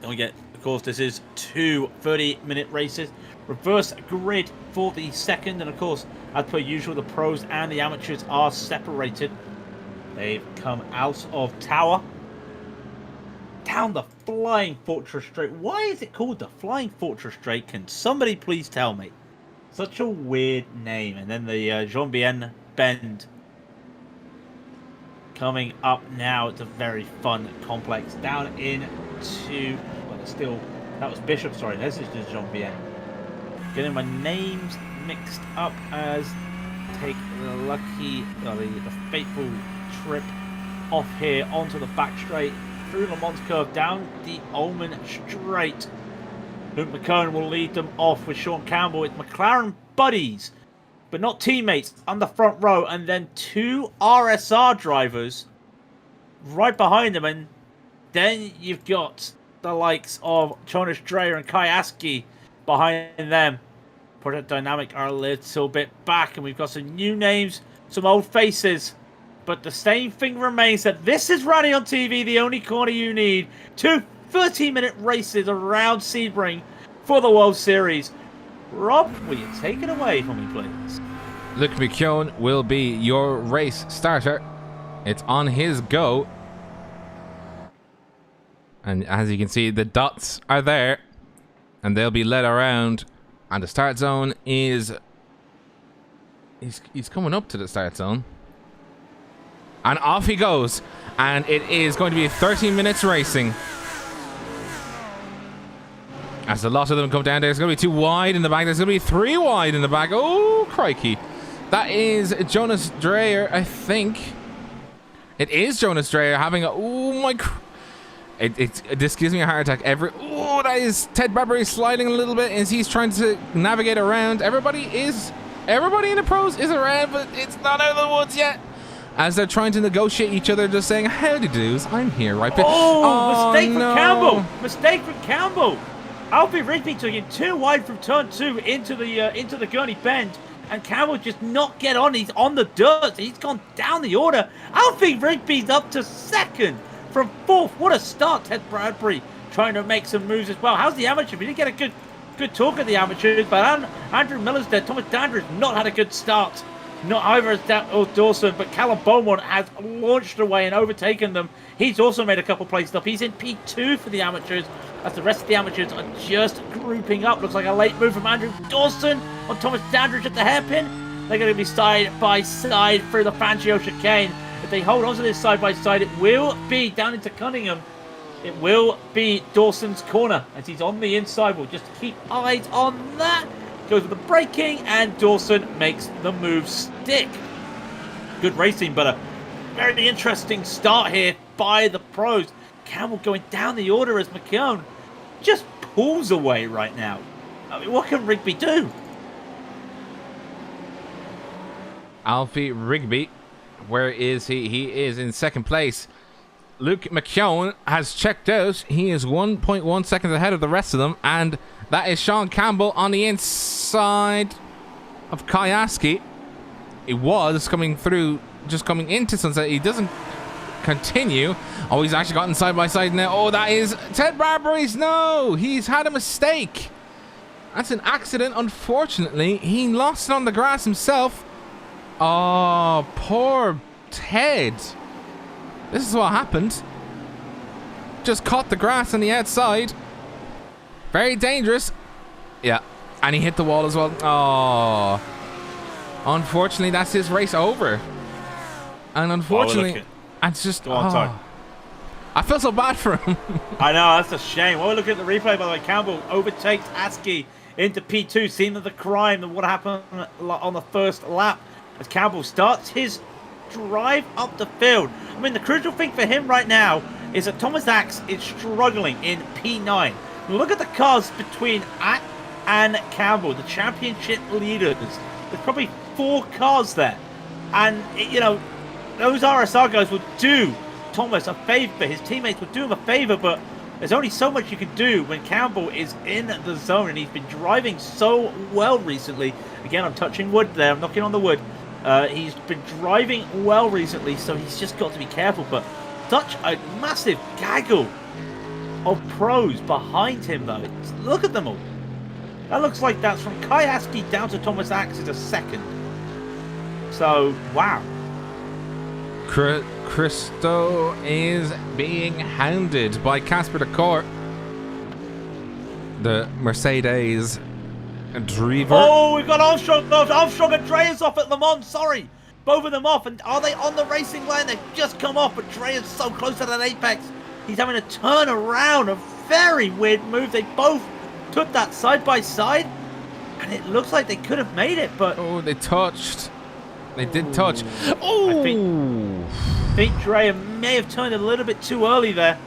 Don't forget, of course, this is 2 30-minute races. Reverse grid for the second. And, of course, as per usual, the pros and the amateurs are separated. They've come out of Tower. Down the Flying Fortress Straight. Why is it called the Flying Fortress Straight? Can somebody please tell me? Such a weird name. And then the Jean-Bien Bend. Coming up now, it's a very fun complex. Down into, well, it's still, that was Bishop, sorry, this is just Jean-Bien. Getting my names mixed up as take the lucky, the fateful trip off here onto the back straight, through Le Mans curve, down the Ulman straight. Luke McCone will lead them off with Sean Campbell. It's McLaren buddies, but not teammates, on the front row, and then 2 RSR drivers right behind them, and then you've got the likes of Jonas Dreyer and Kai Aski behind them. Project Dynamic are a little bit back, and we've got some new names, some old faces, but the same thing remains, that this is Raidillon TV, the only corner you need. 2 30-minute races around Sebring for the World Series. Rob, will you take it away from me, please? Luke McKeown will be your race starter. It's on his go. And as you can see, the dots are there. And they'll be led around. And the start zone is... He's coming up to the start zone. And off he goes. And it is going to be 30 minutes racing. As a lot of them come down there, it's going to be 2 wide in the back. There's going to be 3 wide in the back. Oh, crikey. That is Jonas Dreyer, I think. It is Jonas Dreyer having a... Oh, my... This gives me a heart attack. Oh, that is Ted Bradbury sliding a little bit as he's trying to navigate around. Everybody in the pros is around, but it's not out of the woods yet. As they're trying to negotiate each other, just saying, howdy doos, I'm here, right? Mistake from Campbell. Mistake from Campbell. Alfie Rigby took it 2 wide from turn 2 into the Gurney Bend. And Campbell just not get on. He's on the dirt. He's gone down the order. Alfie Rigby's up to 2nd from 4th. What a start. Ted Bradbury trying to make some moves as well. How's the amateur? We didn't get a good talk at the amateurs, but Andrew Miller's there. Thomas Dandridge not had a good start. Not either as Dawson, but Callum Beaumont has launched away and overtaken them. He's also made a couple places up. He's in P2 for the amateurs, as the rest of the amateurs are just grouping up. Looks like a late move from Andrew Dawson on Thomas Dandridge at the hairpin. They're going to be side by side through the Fangio chicane. If they hold on to this side by side, it will be down into Cunningham. It will be Dawson's corner as he's on the inside. We'll just keep eyes on that. Goes with the braking, and Dawson makes the move stick. Good racing, but a very interesting start here by the pros. Campbell going down the order as McKeown just pulls away right now. I mean, what can Rigby do? Alfie Rigby, where is he? He is in 2nd place. Luke McKeown has checked out. He is 1.1 seconds ahead of the rest of them, and that is Sean Campbell on the inside of Kayaski. He was coming through, just coming into Sunset. He doesn't continue. Oh, he's actually gotten side by side now. Oh, that is Ted Bradbury's. No, he's had a mistake. That's an accident, unfortunately. He lost it on the grass himself. Oh, poor Ted. This is what happened. Just caught the grass on the outside. Very dangerous. Yeah. And he hit the wall as well. Oh. Unfortunately, that's his race over. And unfortunately, it's just... Go on, sorry. I feel so bad for him. I know, that's a shame. Well, we're looking at the replay, by the way. Campbell overtakes Askey into P2. Scene of the crime and what happened on the first lap as Campbell starts his drive up the field. I mean, the crucial thing for him right now is that Thomas Axe is struggling in P9. Look at the cars between Axe and Campbell, the championship leaders. There's probably 4 cars there. And, you know, those RSR guys would do Thomas a favour. His teammates would do him a favour, but there's only so much you can do when Campbell is in the zone, and he's been driving so well recently. Again, I'm touching wood there. I'm knocking on the wood. He's been driving well recently, so he's just got to be careful. But such a massive gaggle of pros behind him, though. Look at them all. That looks like that's from Kayaski down to Thomas Axe is a second. So, wow. Christo is being hounded by Casper de Court. The Mercedes driver. Oh, we've got Armstrong and Drea's off at Le Mans. Sorry. Both of them off. And are they on the racing line? They've just come off, but Drea's so close to that apex. He's having to turn around. A very weird move. They both took that side by side. And it looks like they could have made it, but... Oh, they touched. They did touch. Oh! I think Drea may have turned a little bit too early there.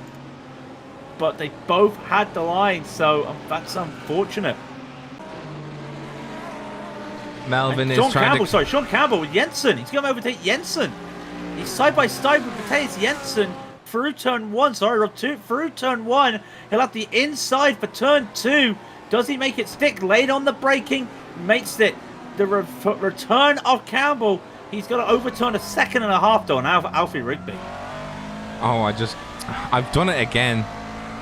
But they both had the line, so that's unfortunate. Melvin and is trying to... Sean Campbell with Jensen. He's going to overtake Jensen. He's side by side with Matthias Jensen through turn 1. Sorry, through turn 1. He'll have the inside for turn 2. Does he make it stick? Late on the braking. Makes it. The return of Campbell. He's got to overturn a second and a half though on Alfie Rigby. Oh, I've done it again.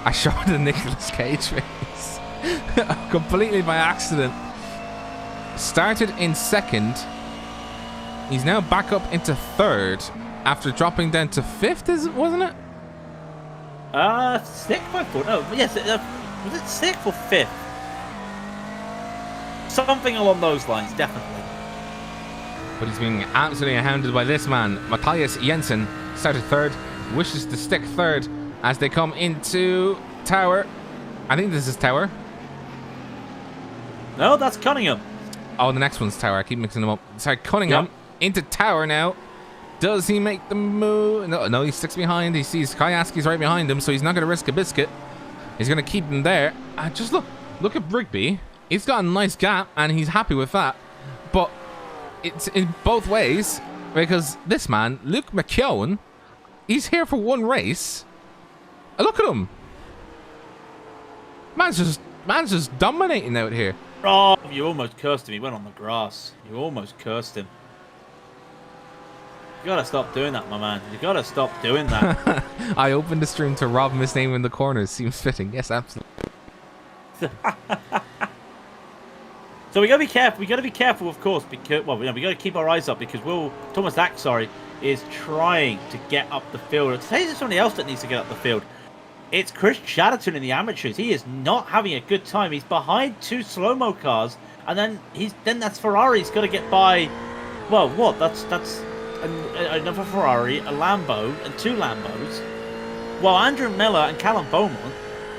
I showed the Nicolas Cage face. Completely by accident. Started in second. He's now back up into third after dropping down to fifth, wasn't it? Sixth, I thought. No, yes. Was it sixth or fifth? Something along those lines, definitely. But he's being absolutely hounded by this man. Matthias Jensen started third, wishes to stick third as they come into Tower. I think this is Tower. No, that's Cunningham. Oh, the next one's Tower. I keep mixing them up. Sorry, Cunningham into Tower now. Does he make the move? No, he sticks behind. He sees Kayaski's right behind him, so he's not going to risk a biscuit. He's going to keep him there. Just look at Rigby. He's got a nice gap, and he's happy with that. But it's in both ways, because this man, Luke McKeown, he's here for one race. Look at him. Man's just dominating out here. Oh, you almost cursed him. He went on the grass. You almost cursed him. You gotta stop doing that, my man. You gotta stop doing that. I opened the stream to rob misnaming the corners. Seems fitting. Yes, absolutely. So we gotta be careful. We gotta be careful, of course, because we gotta keep our eyes up because Thomas Axe, is trying to get up the field. I'd say there's somebody else that needs to get up the field. It's Chris Chatterton in the amateurs. He is not having a good time. He's behind two slow-mo cars, and then that's Ferrari. He's got to get by. Well, what? That's another Ferrari, a Lambo, and two Lambos. While Andrew Miller and Callum Beaumont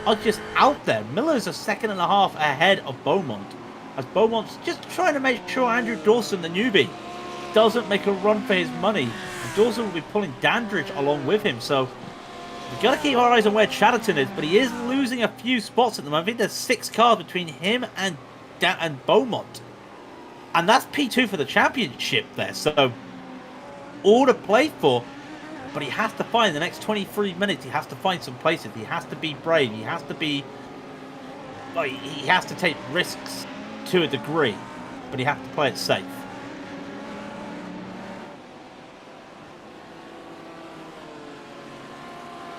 are just out there. Miller's a second and a half ahead of Beaumont, as Beaumont's just trying to make sure Andrew Dawson, the newbie, doesn't make a run for his money. And Dawson will be pulling Dandridge along with him, so we've got to keep our eyes on where Chatterton is, but he is losing a few spots at the moment. I think there's 6 cars between him and Beaumont. And that's P2 for the championship there, so all to play for. But he has to find the next 23 minutes. He has to find some places. He has to be brave. He has to be... Well, he has to take risks to a degree, but he has to play it safe.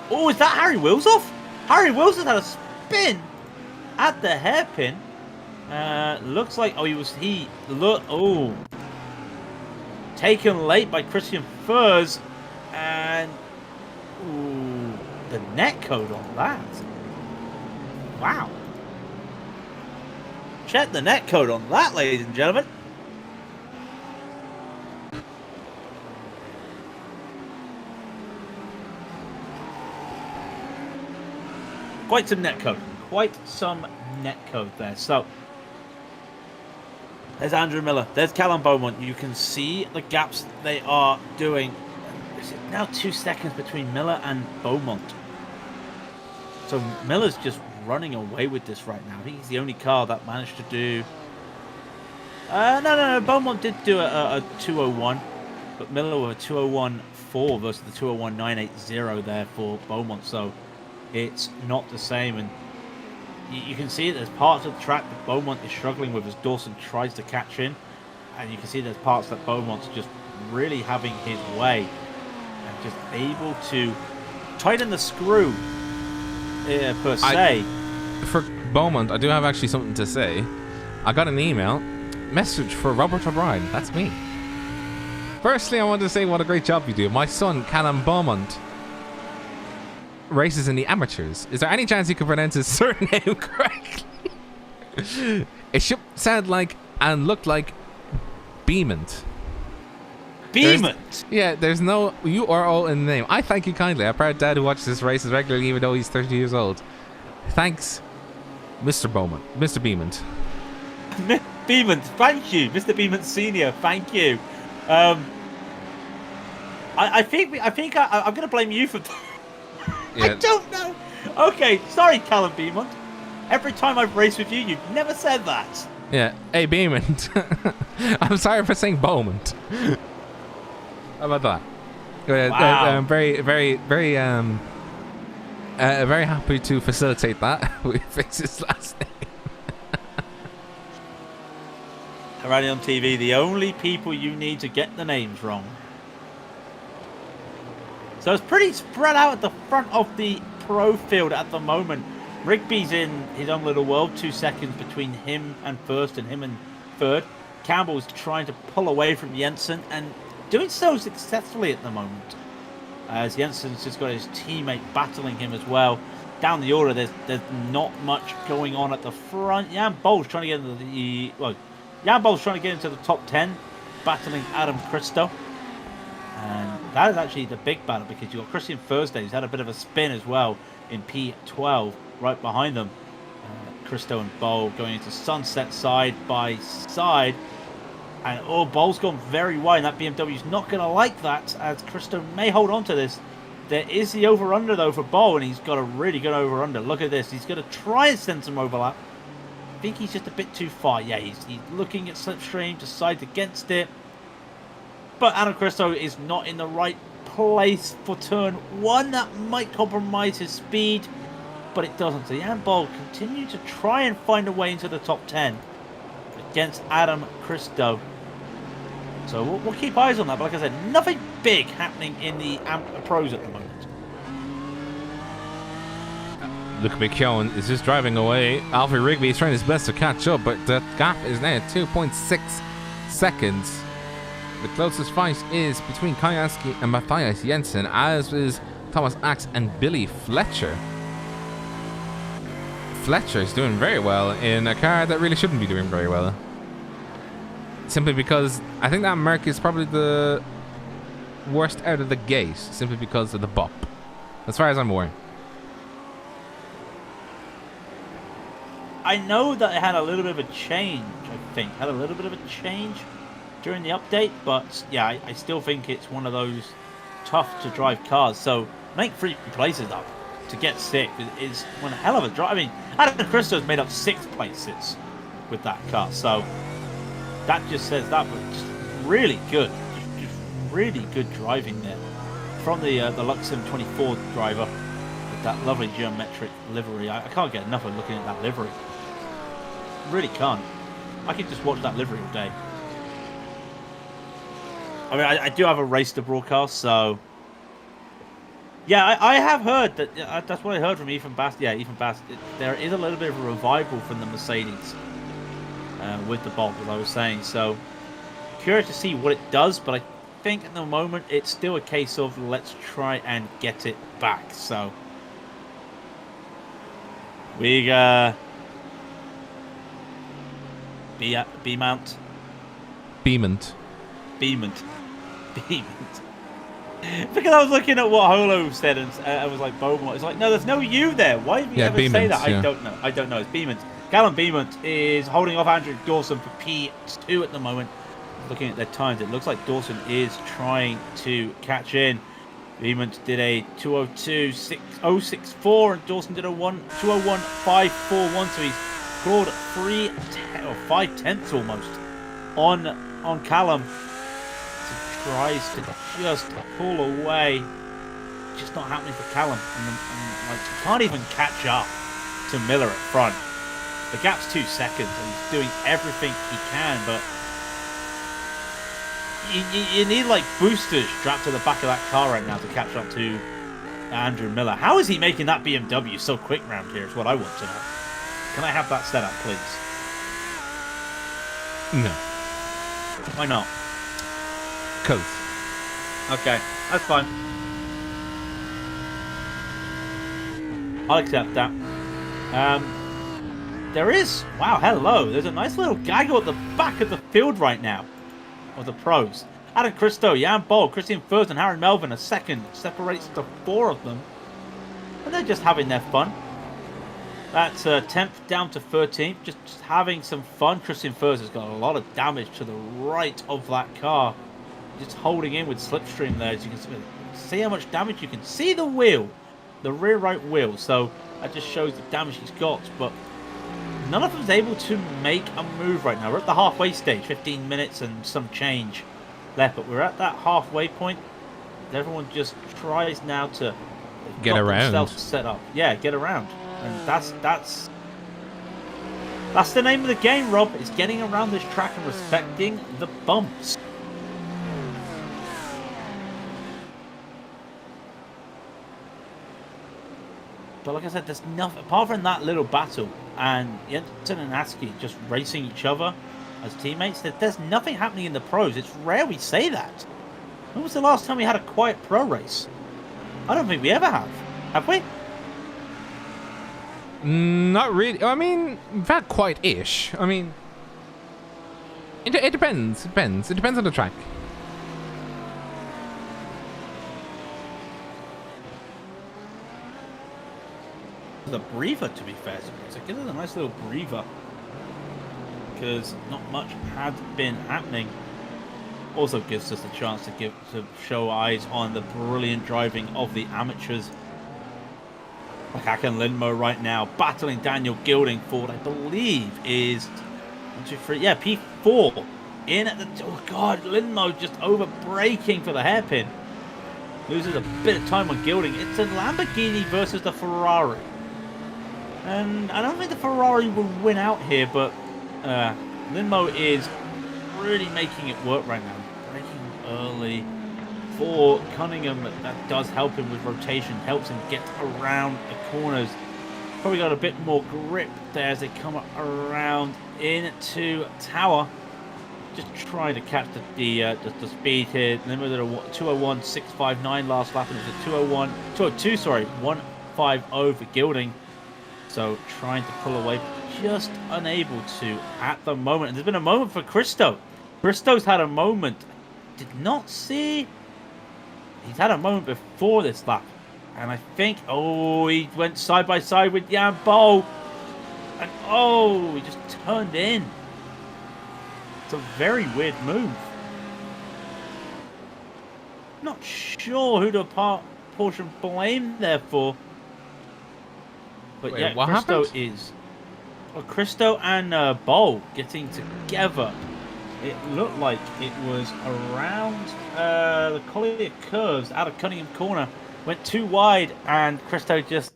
Oh, is that Harry Wilsoff? Harry Wilson had a spin at the hairpin. Looks like taken late by Christian Furs, and the net code on that. Wow. Check the net code on that, ladies and gentlemen. Quite some net code. Quite some net code there. So, there's Andrew Miller. There's Callum Beaumont. You can see the gaps they are doing. Is now 2 seconds between Miller and Beaumont. So, Miller's just running away with this right now. I think he's the only car that managed to do... No. Beaumont did do a 201. But Miller with a 201.4 versus the 201.980 there for Beaumont. So, it's not the same, and you can see there's parts of the track that Beaumont is struggling with as Dawson tries to catch in, and you can see there's parts that Beaumont's just really having his way and just able to tighten the screw per se. For Beaumont, I do have actually something to say. I got an email message for Robert O'Brien. That's me. Firstly, I want to say what a great job you do. My son, Callum Beaumont, races in the amateurs. Is there any chance you could pronounce his surname correctly? It should sound like and look like Beamont. Beamont? Yeah, there's no URO in the name. I thank you kindly. I'm a proud dad who watches this races regularly even though he's 30 years old. Thanks, Mr. Beaumont. Mr. Beamont. Beamont, thank you. Mr. Beamont Senior, thank you. I think I'm going to blame you for Yeah. I don't know. Okay, sorry, Callum Beamont. Every time I've raced with you, you've never said that. Yeah. Hey, Beamont. I'm sorry for saying Beaumont. How about that? Wow. I'm very happy to facilitate that. We fix his last name. Raidillon TV, the only people you need to get the names wrong. So it's pretty spread out at the front of the pro field at the moment. Rigby's in his own little world, 2 seconds between him and first and him and third. Campbell's trying to pull away from Jensen and doing so successfully at the moment. As Jensen's just got his teammate battling him as well. Down the order, there's not much going on at the front. Jan Bol's trying to get into the top 10, battling Adam Christo. And that is actually the big battle because you've got Christian Thursday, who's had a bit of a spin as well in P12 right behind them. Christo and Bol going into sunset side by side. And Bol's gone very wide, and that BMW's not going to like that as Christo may hold on to this. There is the over-under though for Bol, and he's got a really good over-under. Look at this. He's going to try and send some overlap. I think he's just a bit too far. Yeah, he's looking at slipstream, decides against it. But Adam Christo is not in the right place for turn 1. That might compromise his speed, but it doesn't. So Jan Bol continue to try and find a way into the top 10 against Adam Christo. So we'll keep eyes on that. But like I said, nothing big happening in the pros at the moment. Luke McKeown is just driving away. Alfie Rigby is trying his best to catch up, but the gap is now 2.6 seconds. The closest fight is between Kajanski and Matthias Jensen, as is Thomas Axe and Billy Fletcher. Fletcher is doing very well in a car that really shouldn't be doing very well. Simply because I think that Merc is probably the worst out of the gate, simply because of the bop. As far as I'm aware. I know that it had a little bit of a change, during the update, but yeah, I still think it's one of those tough to drive cars. So make 3 places up to get 6 is one hell of a drive. I mean, Adam Christo's made up 6 places with that car, so that just says that. But just really good, just really good driving there from the Luxem 24 driver with that lovely geometric livery. I can't get enough of looking at that livery. Really can't. I could just watch that livery all day. I mean, I do have a race to broadcast, so yeah, I have heard that. That's what I heard from Ethan Bass. Yeah, Ethan Bass. There is a little bit of a revival from the Mercedes with the Bolt, as I was saying. So curious to see what it does, but I think at the moment it's still a case of let's try and get it back. So we Beamont. Because I was looking at what Holo said and I was like, Beaumont. It's like, no, there's no U there. Why did you ever say that? Yeah. I don't know. It's Beamont. Callum Beamont is holding off Andrew Dawson for P2 at the moment. Looking at their times, it looks like Dawson is trying to catch in. Beamont did a 2:02.604 and Dawson did a 2:01.541. So he's clawed 5 tenths almost on Callum. Tries to just pull away, just not happening for Callum, and like can't even catch up to Miller at front. The gap's 2 seconds, and he's doing everything he can, but you need like boosters strapped to the back of that car right now to catch up to Andrew Miller. How is he making that BMW so quick round here is what I want to know. Can I have that set up, please? No. Why not? Because. Okay, that's fine. I'll accept that. There is... Wow, hello. There's a nice little gaggle at the back of the field right now. Of the pros. Adam Christo, Jan Boll, Christian Furs and Harry Melvin are second. Separates the 4 of them. And they're just having their fun. That's 10th down to 13th. Just having some fun. Christian Furs has got a lot of damage to the right of that car. Just holding in with slipstream there. As you can see how much damage you can see the wheel. The rear right wheel. So that just shows the damage he's got. But none of them's able to make a move right now. We're at the halfway stage. 15 minutes and some change left. But we're at that halfway point. Everyone just tries now to get around. Set up. Yeah, get around. And that's the name of the game, Rob. It's getting around this track and respecting the bumps. But like I said, there's nothing apart from that little battle and Jensen and Askey just racing each other as teammates. There's nothing happening in the pros. It's rare we say that. When was the last time we had a quiet pro race? I don't think we ever have. Have we? Not really. I mean, that quite-ish. I mean, it depends. It depends. It depends on the track. The breather, to be fair, so give it a nice little breather because not much had been happening. Also gives us a chance to show eyes on the brilliant driving of the amateurs. Like Hakan Lindmo right now battling Daniel Gilding for what I believe is 1, 2, 3, yeah, P4 in at the oh god, Lindmo just over braking for the hairpin. Loses a bit of time on Gilding. It's a Lamborghini versus the Ferrari. And I don't think the Ferrari will win out here, but Lindmo is really making it work right now. Braking early for Cunningham. That does help him with rotation, helps him get around the corners. Probably got a bit more grip there as they come around into Tower. Just trying to catch the speed here. Lindmo did a 201.659 last lap, and it was a 202, sorry, 150 for Gilding. So trying to pull away, just unable to at the moment. And there's been a moment for Christo. Christo's had a moment. Did not see. He's had a moment before this lap. And I think, oh, he went side by side with Jan Boll. And oh, he just turned in. It's a very weird move. Not sure who to portion blame there for. But wait, yeah, what Christo happened? is. Well, Christo and Boll getting together. It looked like it was around the Collier curves out of Cunningham corner. Went too wide, and Christo just.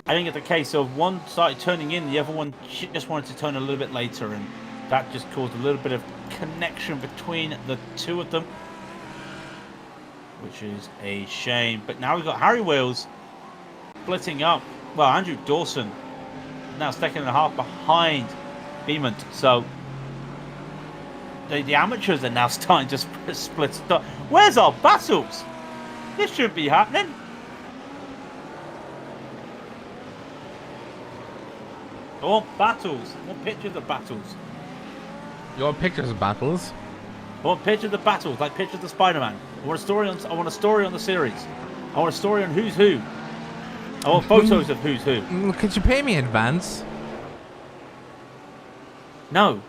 I think it's the case of one started turning in, the other one just wanted to turn a little bit later, and that just caused a little bit of connection between the two of them, which is a shame. But now we've got Harry Wheels splitting up. Well, Andrew Dawson now 2.5 behind Beamont. So the amateurs are now starting to split stuff. Where's our battles? This should be happening. I want battles. I want pictures of battles. You want pictures of battles? I want pictures of battles, like pictures of Spider-Man. I want a story on the series. I want a story on who's who. I want photos of who's who. Could you pay me in advance? No.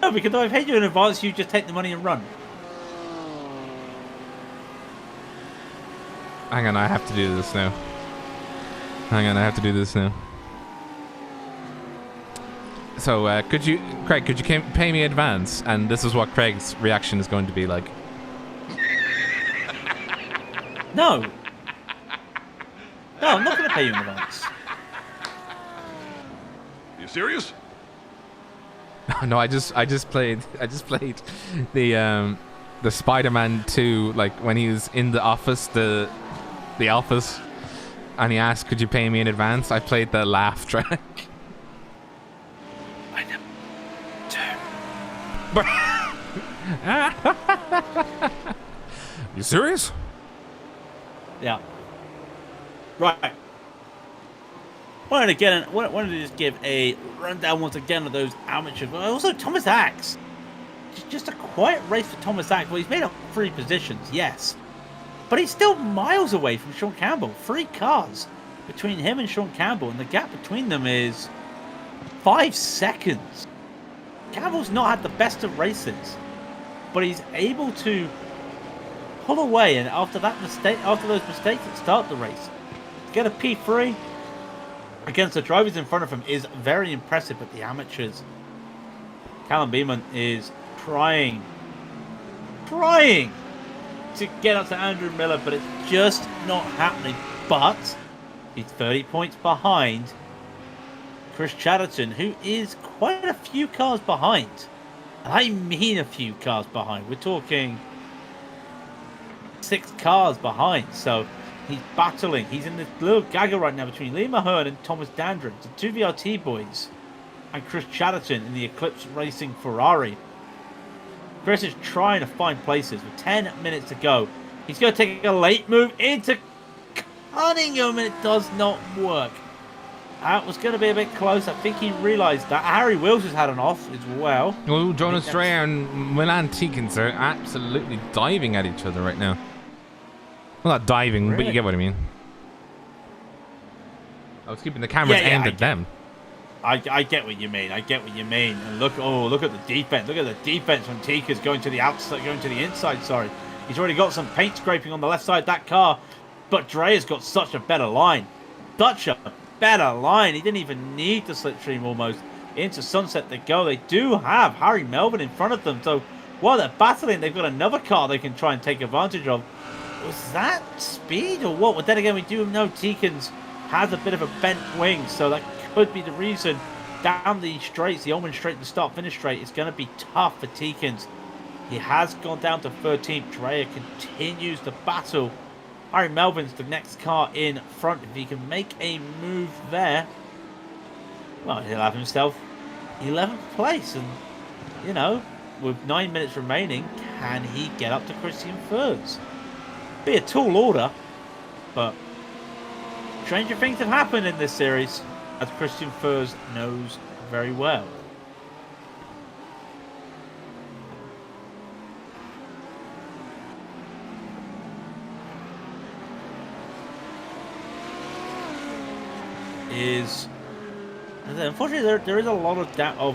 No, because if I paid you in advance, you just take the money and run. Hang on, I have to do this now. Hang on, I have to do this now. So, Craig, could you pay me in advance? And this is what Craig's reaction is going to be like. No. No, I'm not going to pay you in advance. You serious? No, I just played the Spider-Man 2, like when he was in the office, the office, and he asked, "Could you pay me in advance?" I played the laugh track. I know. You serious? Yeah. Right. Wanted to just give a rundown once again of those amateurs. But also Thomas Axe. Just a quiet race for Thomas Axe. Well, he's made up 3 positions, yes. But he's still miles away from Sean Campbell. 3 cars between him and Sean Campbell. And the gap between them is 5 seconds. Campbell's not had the best of races. But he's able to pull away. And after those mistakes at start the race, get a P3 against the drivers in front of him is very impressive. But the amateurs, Callum Beeman is trying to get up to Andrew Miller, but it's just not happening. But he's 30 points behind Chris Chatterton, who is quite a few cars behind. And I mean a few cars behind. We're talking 6 cars behind. So he's battling. He's in this little gaggle right now between Lee Mahern and Thomas Dandridge, the 2 VRT boys, and Chris Chatterton in the Eclipse Racing Ferrari. Chris is trying to find places with 10 minutes to go. He's going to take a late move into Cunningham, and it does not work. That was going to be a bit close. I think he realised that. Harry Wills has had an off as well. Well, Jonas Dreyer and Milan Tikins are absolutely diving at each other right now. Well, not diving, really? But you get what I mean. I was keeping the cameras aimed at them. I get what you mean. And look at the defense. Look at the defense when Tika's going to the inside. Sorry, he's already got some paint scraping on the left side of that car, but Dreyer's got such a better line. He didn't even need the slipstream almost into Sunset to go. They do have Harry Melvin in front of them, so while they're battling, they've got another car they can try and take advantage of. Was that speed or what? Well, then again, we do know Tikins has a bit of a bent wing, so that could be the reason. Down the straights, the Ullman straight, the start-finish straight, is going to be tough for Tikins. He has gone down to 13th. Dreyer continues the battle. Harry Melvin's the next car in front. If he can make a move there, well, he'll have himself 11th place. And, you know, with 9 minutes remaining, can he get up to Christian Furs? Be a tall order, but stranger things have happened in this series, as Christian Furs knows very well. Unfortunately, there is a lot of not a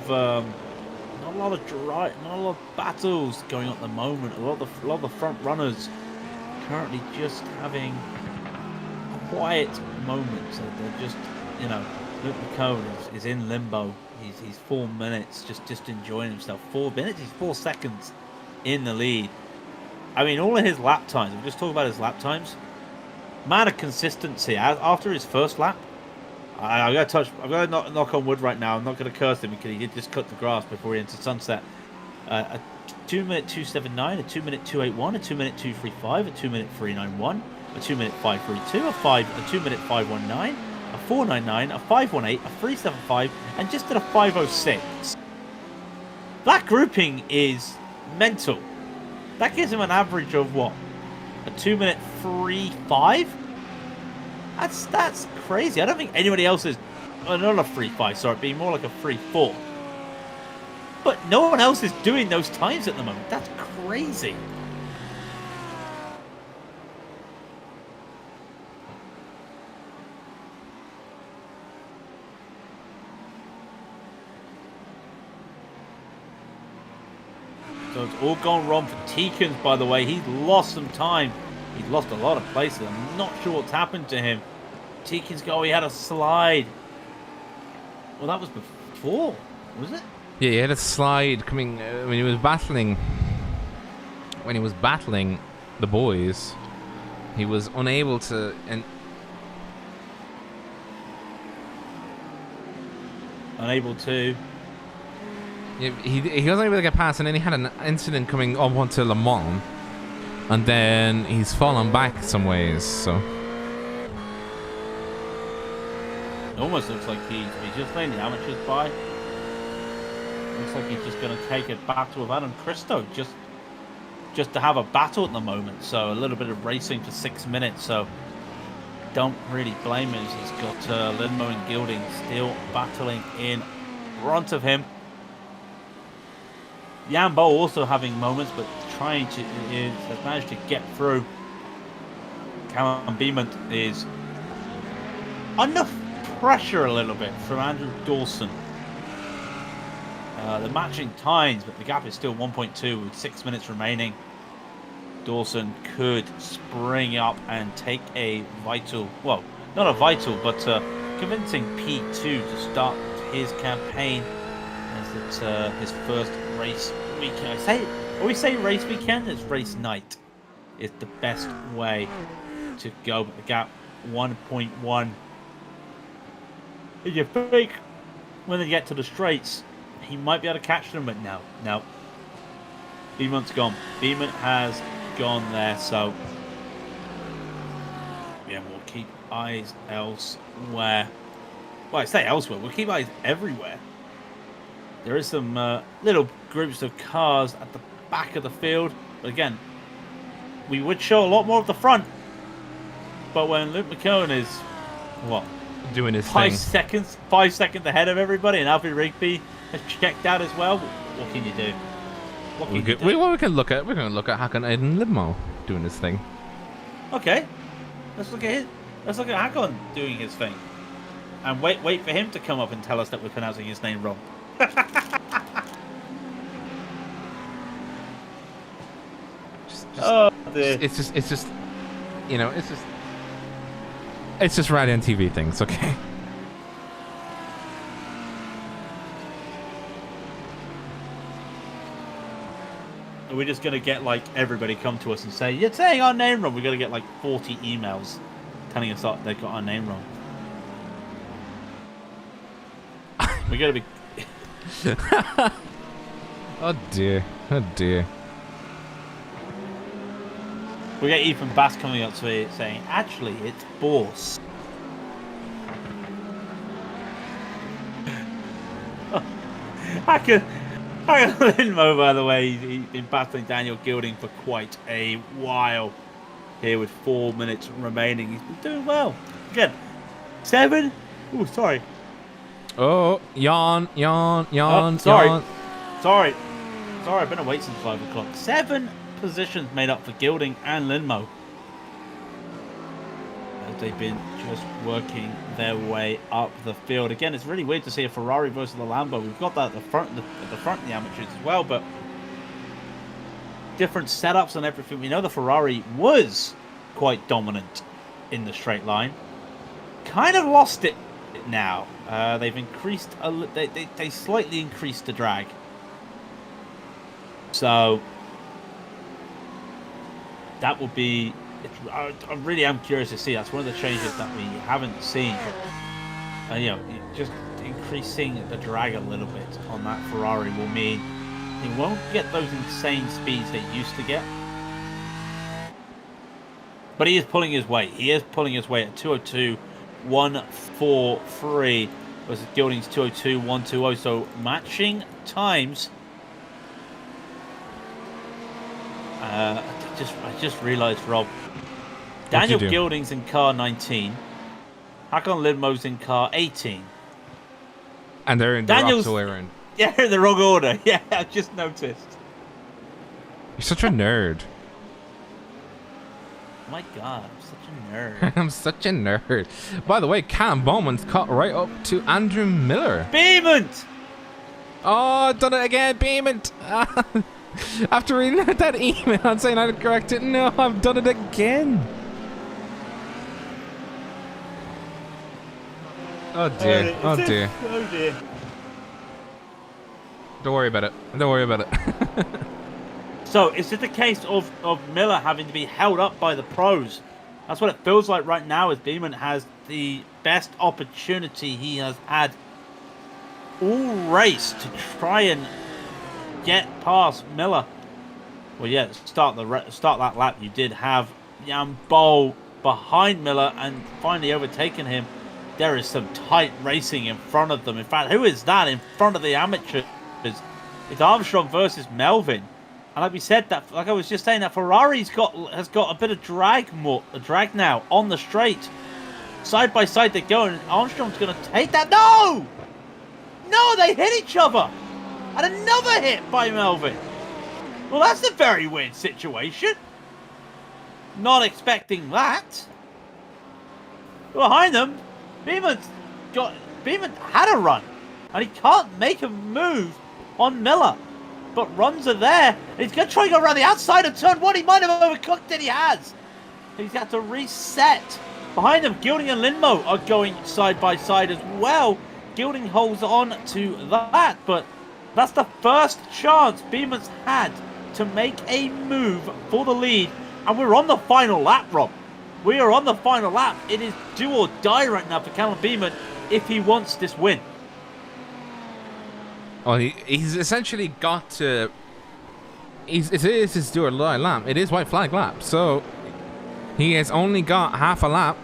lot of battles going on at the moment. A lot of the front runners currently just having quiet moments. They're just, you know, Luke McCone is in limbo. He's 4 minutes, just enjoying himself. 4 minutes, he's 4 seconds in the lead. I mean, all of his lap times. We'll just talk about his lap times. Man of consistency. After his first lap, I'm going to knock on wood right now. I'm not going to curse him because he did just cut the grass before he entered Sunset. A 2-minute 279, a 2-minute 281, a 2-minute 235, a 2-minute 391, a 2-minute 532, a 2-minute 519, a 499, a 518, a 375, and just at a 506. That grouping is mental. That gives him an average of what? A 2-minute 35? That's crazy. I don't think anybody else is not a 3.5, sorry, it'd be more like a 3.4. But no one else is doing those times at the moment. That's crazy. So it's all gone wrong for Tikins, by the way. He's lost some time. He's lost a lot of places. I'm not sure what's happened to him. Tikins go, he had a slide. Well, that was before, was it? Yeah, he had a slide coming when he was battling. When he was battling the boys, he was unable to. He wasn't able to get past, and then he had an incident coming up onto Le Mans, and then he's fallen back some ways. So it almost looks like he's just letting the amateurs by. Looks like he's just going to take a battle with Adam Cristo, just to have a battle at the moment. So a little bit of racing for 6 minutes. So don't really blame him. He's got Lindmo and Gilding still battling in front of him. Jan Bo also having moments, but has managed to get through. Callum Beament is under pressure a little bit from Andrew Dawson. They're matching times, but the gap is still 1.2 with 6 minutes remaining. Dawson could spring up and take a vital, well, not a vital, but convincing P2 to start his campaign as it's his first race weekend. I always say race weekend, it's race night is the best way to go, but the gap 1.1. You think when they get to the straights he might be able to catch them, but no. Beemont's gone. Beemont has gone there, so yeah, we'll keep eyes elsewhere. Well, I say elsewhere, we'll keep eyes everywhere. There is some little groups of cars at the back of the field, but again, we would show a lot more of the front, but when Luke McKeown is what, doing his 5 thing. seconds ahead of everybody, and Alfie Rigby has checked out as well, what can you do? We can look at Hakan Aiden Lidmo doing his thing. Okay, let's look at Hakon doing his thing, and wait for him to come up and tell us that we're pronouncing his name wrong. It's just you know, it's just Raidillon TV things, okay? We're just going to get, like, everybody come to us and say, you're saying our name wrong. We're going to get, like, 40 emails telling us that they've got our name wrong. We're going to be... Oh, dear. Oh, dear. We get Ethan Bass coming up to it saying, actually, it's Bourse. Lindmo, by the way, he's been battling Daniel Gilding for quite a while here with 4 minutes remaining. He's been doing well. Again, 7. Oh, sorry. Oh, yawn. Sorry. I've been awake since 5 o'clock. 7 positions made up for Gilding and Lindmo. As they've been just working their way up the field. Again, it's really weird to see a Ferrari versus the Lambo. We've got that at the front of the amateurs as well, but different setups and everything. We know the Ferrari was quite dominant in the straight line. Kind of lost it now. They've increased they slightly increased the drag. So that will be. I really am curious to see. That's one of the changes that we haven't seen. You know, just increasing the drag a little bit on that Ferrari will mean they won't get those insane speeds they used to get. But he is pulling his weight. He is pulling his weight at 202.143 versus Gilding's 202.120. So matching times. I just realised, Rob. Daniel Gilding's in car 19. Hakon Lidmo's in car 18. And they're in the opposite way around. Yeah, in the wrong order. Yeah, I just noticed. You're such a nerd. Oh my God, I'm such a nerd. I'm such a nerd. By the way, Cam Bowman's caught right up to Andrew Miller. Beement! Oh, done it again, Beement. After reading that email and saying I had to correct it, no, I've done it again. Oh dear. Oh dear. Oh dear. Don't worry about it. Don't worry about it. So, is it the case of Miller having to be held up by the pros? That's what it feels like right now, as Beeman has the best opportunity he has had all race to try and get past Miller. Well, yeah, start that lap. You did have Jan Bol behind Miller and finally overtaken him. There is some tight racing in front of them. In fact, who is that in front of the amateurs? It's Armstrong versus Melvin. And like we said, that like I was just saying, that Ferrari's has got a bit of drag now on the straight. Side by side they're going. Armstrong's going to take that. No! No, they hit each other. And another hit by Melvin. Well, that's a very weird situation. Not expecting that. Behind them, Beeman had a run. And he can't make a move on Miller. But runs are there. He's going to try and go around the outside of turn one. He might have overcooked it. He has. He's got to reset. Behind him, Gilding and Lindmo are going side by side as well. Gilding holds on to that. But that's the first chance Beeman's had to make a move for the lead. And we're on the final lap, Rob. We are on the final lap. It is do or die right now for Callum Beeman if he wants this win. Well, he's essentially got to... It is his do or die lap. It is white flag lap. So he has only got half a lap,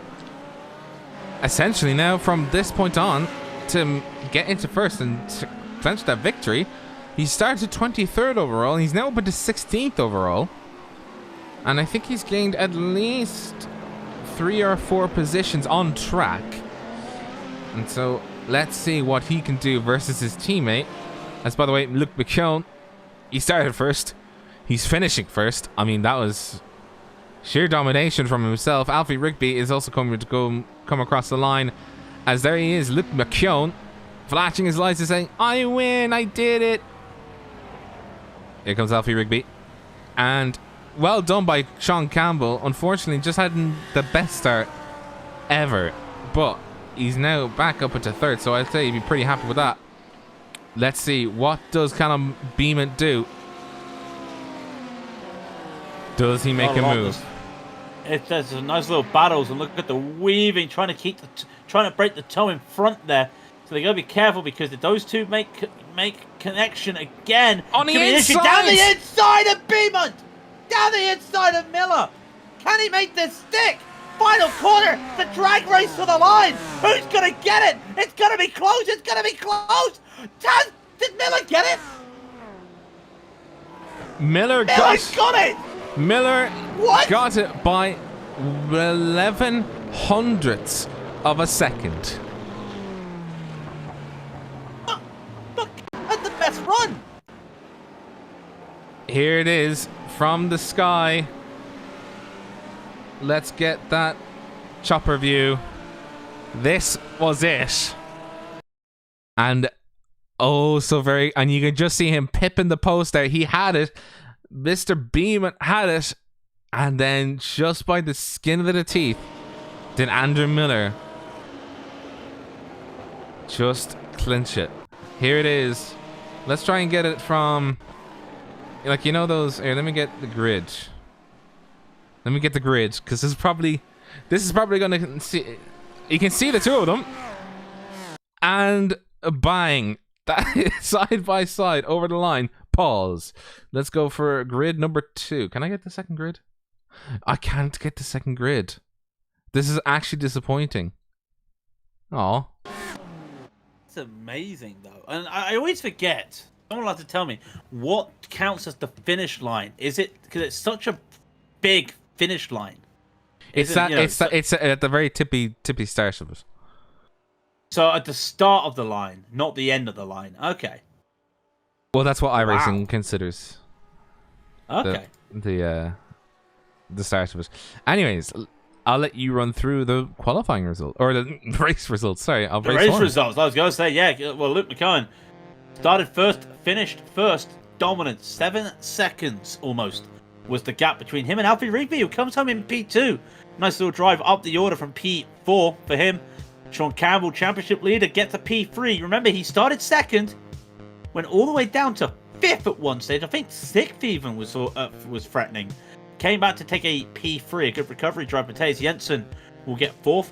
essentially, now from this point on to get into first and to clinch that victory. He started 23rd overall. He's now up to 16th overall. And I think he's gained at least 3 or 4 positions on track. And so let's see what he can do versus his teammate. As by the way, Luke McKeown, he started first. He's finishing first. I mean, that was sheer domination from himself. Alfie Rigby is also coming to come across the line. As there he is, Luke McKeown, flashing his lights and saying, I win, I did it. Here comes Alfie Rigby. And well done by Sean Campbell. Unfortunately, just hadn't the best start ever. But he's now back up into third, so I'd say he'd be pretty happy with that. Let's see, what does Callum Beeman do? Does he make a move? There's some nice little battles, and look at the weaving, trying to break the toe in front there. So they gotta be careful because if those two make connection again, on the inside, down the inside of Beeman, down the inside of Miller. Can he make this stick? Final corner, the drag race to the line. Who's gonna get it? It's gonna be close. It's gonna be close. Did Miller get it? Miller got it. Miller what? got it by 11 hundredths of a second. Look at the best run. Here it is from the sky. Let's get that chopper view. This was it. And oh, so very, and you can just see him pipping the post there. He had it. Mr. Beeman had it. And then just by the skin of the teeth did Andrew Miller just clinch it. Here it is. Let's try and get it from, like, you know those, here, let me get the grid. Let me get the grid, because this is probably going to see, you can see the two of them. And bang, that is side by side over the line. Pause. Let's go for grid number 2. Can I get the second grid? I can't get the second grid. This is actually disappointing. Aw. It's amazing though, and I always forget. Someone will have to tell me what counts as the finish line. Is it because it's such a big finish line? It's at the very tippy start of it. So at the start of the line, not the end of the line. Okay. Well, that's what iRacing considers. Okay. The start of it. Anyways, I'll let you run through the qualifying result or the race results. Sorry, the race results. I was going to say, yeah. Well, Luke McKeown started first, finished first, dominant. 7 seconds almost was the gap between him and Alfie Rigby, who comes home in P2. Nice little drive up the order from P4 for him. Sean Campbell, championship leader, gets a P3. Remember, he started second, went all the way down to 5th at one stage. I think 6th even was threatening. Came back to take a P3, a good recovery drive. Matthias Jensen will get 4th.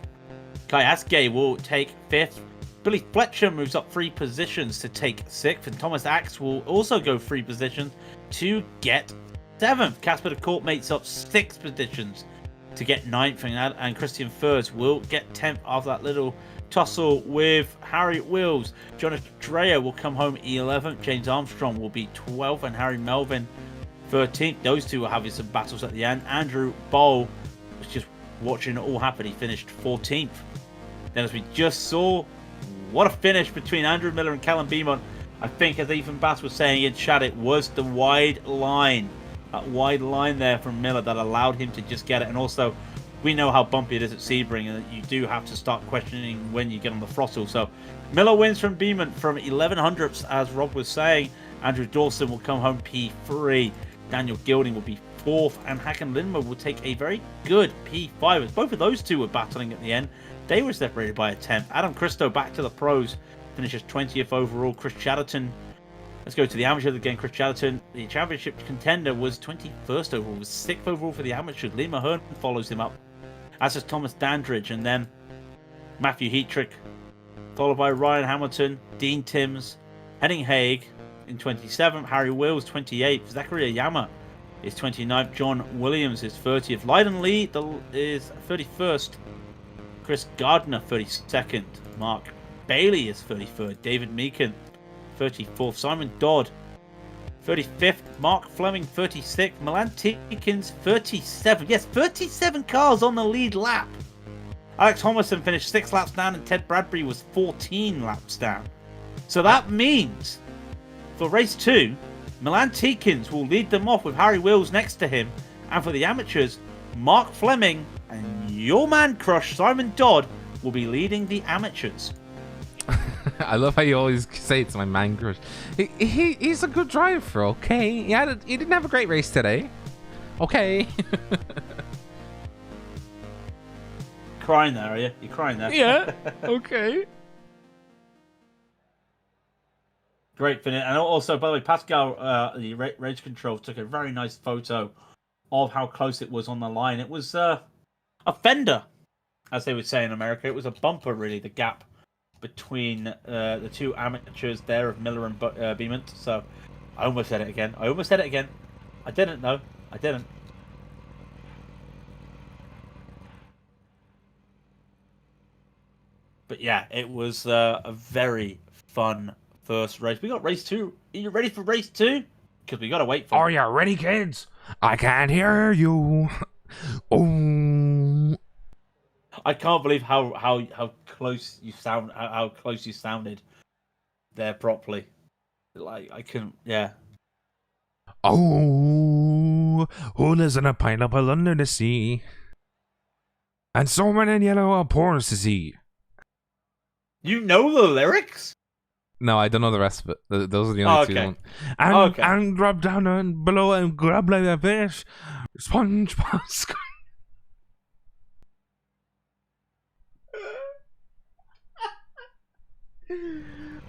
Kai Aske will take 5th. Billy Fletcher moves up 3 positions to take 6th, and Thomas Axe will also go 3 positions to get 7th. Casper de Court makes up 6 positions to get 9th, and Christian Furs will get 10th after that little tussle with Harry Wills. Jonathan Dreyer will come home 11th. James Armstrong will be 12th, and Harry Melvin 13th. Those two will have some battles at the end. Andrew Boll was just watching it all happen. He finished 14th. Then, as we just saw, what a finish between Andrew Miller and Callum Beaumont. I think, as Ethan Bass was saying in chat, it was the wide line. That wide line there from Miller that allowed him to just get it. And also, we know how bumpy it is at Sebring, and that you do have to start questioning when you get on the throttle. So Miller wins from Beaumont from 1100ths, as Rob was saying. Andrew Dawson will come home P3. Daniel Gilding will be 4th, and Hakan Lindmer will take a very good P5. As both of those two were battling at the end, they were separated by a 10th. Adam Christo back to the pros, finishes 20th overall. Chris Chatterton, let's go to the amateurs again. Chris Chatterton, the championship contender, was 21st overall, was 6th overall for the amateurs. Lee Mahern follows him up, as does Thomas Dandridge, and then Matthew Heatrick, followed by Ryan Hamilton, Dean Timms, Henning Haig in 27th, Harry Wills 28th, Zachary Ayama is 29th, John Williams is 30th, Lyden Lee is 31st, Chris Gardner 32nd, Mark Bailey is 33rd, David Meakin 34th, Simon Dodd 35th, Mark Fleming 36th, Milan Tikins 37th. Yes, 37 cars on the lead lap. Alex Homerson finished 6 laps down, and Ted Bradbury was 14 laps down. So that means for race 2, Milan Tikins will lead them off with Harry Wills next to him, and for the amateurs, Mark Fleming and your man crush Simon Dodd will be leading the amateurs. I love how you always say it's my man crush. He's a good driver, okay? He didn't have a great race today. Okay. Crying there, are you? You're crying there. Yeah, okay. Great finish. And also, by the way, Pascal, the Rage Control, took a very nice photo of how close it was on the line. It was a fender, as they would say in America. It was a bumper, really, the gap between the two amateurs there of Miller and Beaumont. So I almost said it again. I didn't, though. I didn't. But yeah, it was a very fun first race. We got race 2. Are you ready for race 2? Because we got to wait for Are you ready, kids? I can't hear you. Oh. I can't believe how close you sound. How close you sounded there properly. Like I couldn't. Yeah. Oh, who lives in a pineapple under the sea? And so many yellow are porous to see. You know the lyrics? No, I don't know the rest of it. Those are the only two. And drop down and below and grab like a fish. SpongeBob.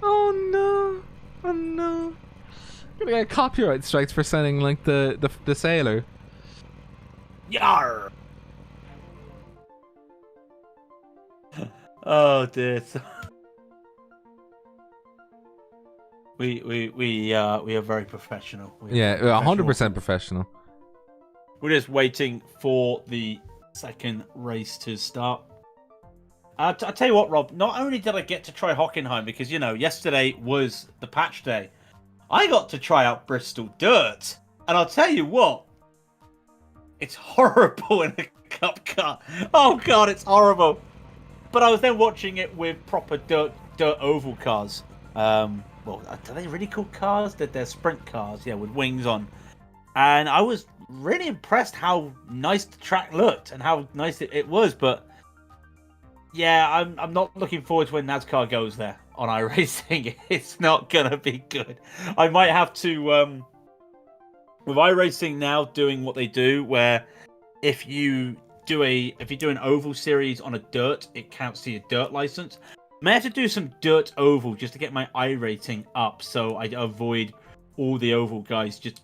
Oh no! Oh no! Gonna get copyright strikes for sounding like the sailor. Yar! Oh dear. We are very professional. Yeah, 100% professional. We're just waiting for the second race to start. I'll tell you what, Rob. Not only did I get to try Hockenheim, because yesterday was the patch day, I got to try out Bristol Dirt, and I'll tell you what, it's horrible in a cup car. Oh god, it's horrible. But I was then watching it with proper dirt oval cars. Well, are they really called cars? They're sprint cars, yeah, with wings on. And I was really impressed how nice the track looked and how nice it was. But yeah, I'm not looking forward to when NASCAR goes there on iRacing. It's not gonna be good. I might have to with iRacing now doing what they do, where if you do an oval series on a dirt, it counts to your dirt license. May have to do some dirt oval just to get my I rating up, so I avoid all the oval guys just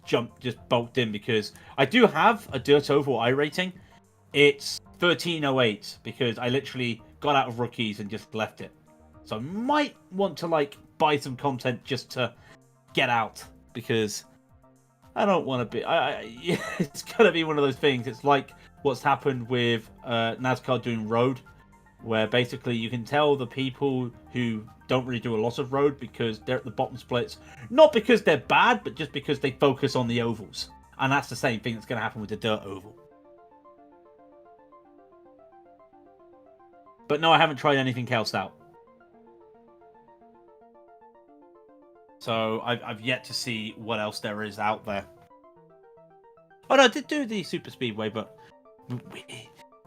bulked in, because I do have a dirt oval I rating. It's 1308 because I literally got out of rookies and just left it. So I might want to like buy some content just to get out, because I don't want to be. It's gonna be one of those things. It's like what's happened with NASCAR doing road, where basically you can tell the people who don't really do a lot of road because they're at the bottom splits, not because they're bad, but just because they focus on the ovals. And that's the same thing that's going to happen with the dirt oval. But no, I haven't tried anything else out. So I've yet to see what else there is out there. Oh no, I did do the super speedway, but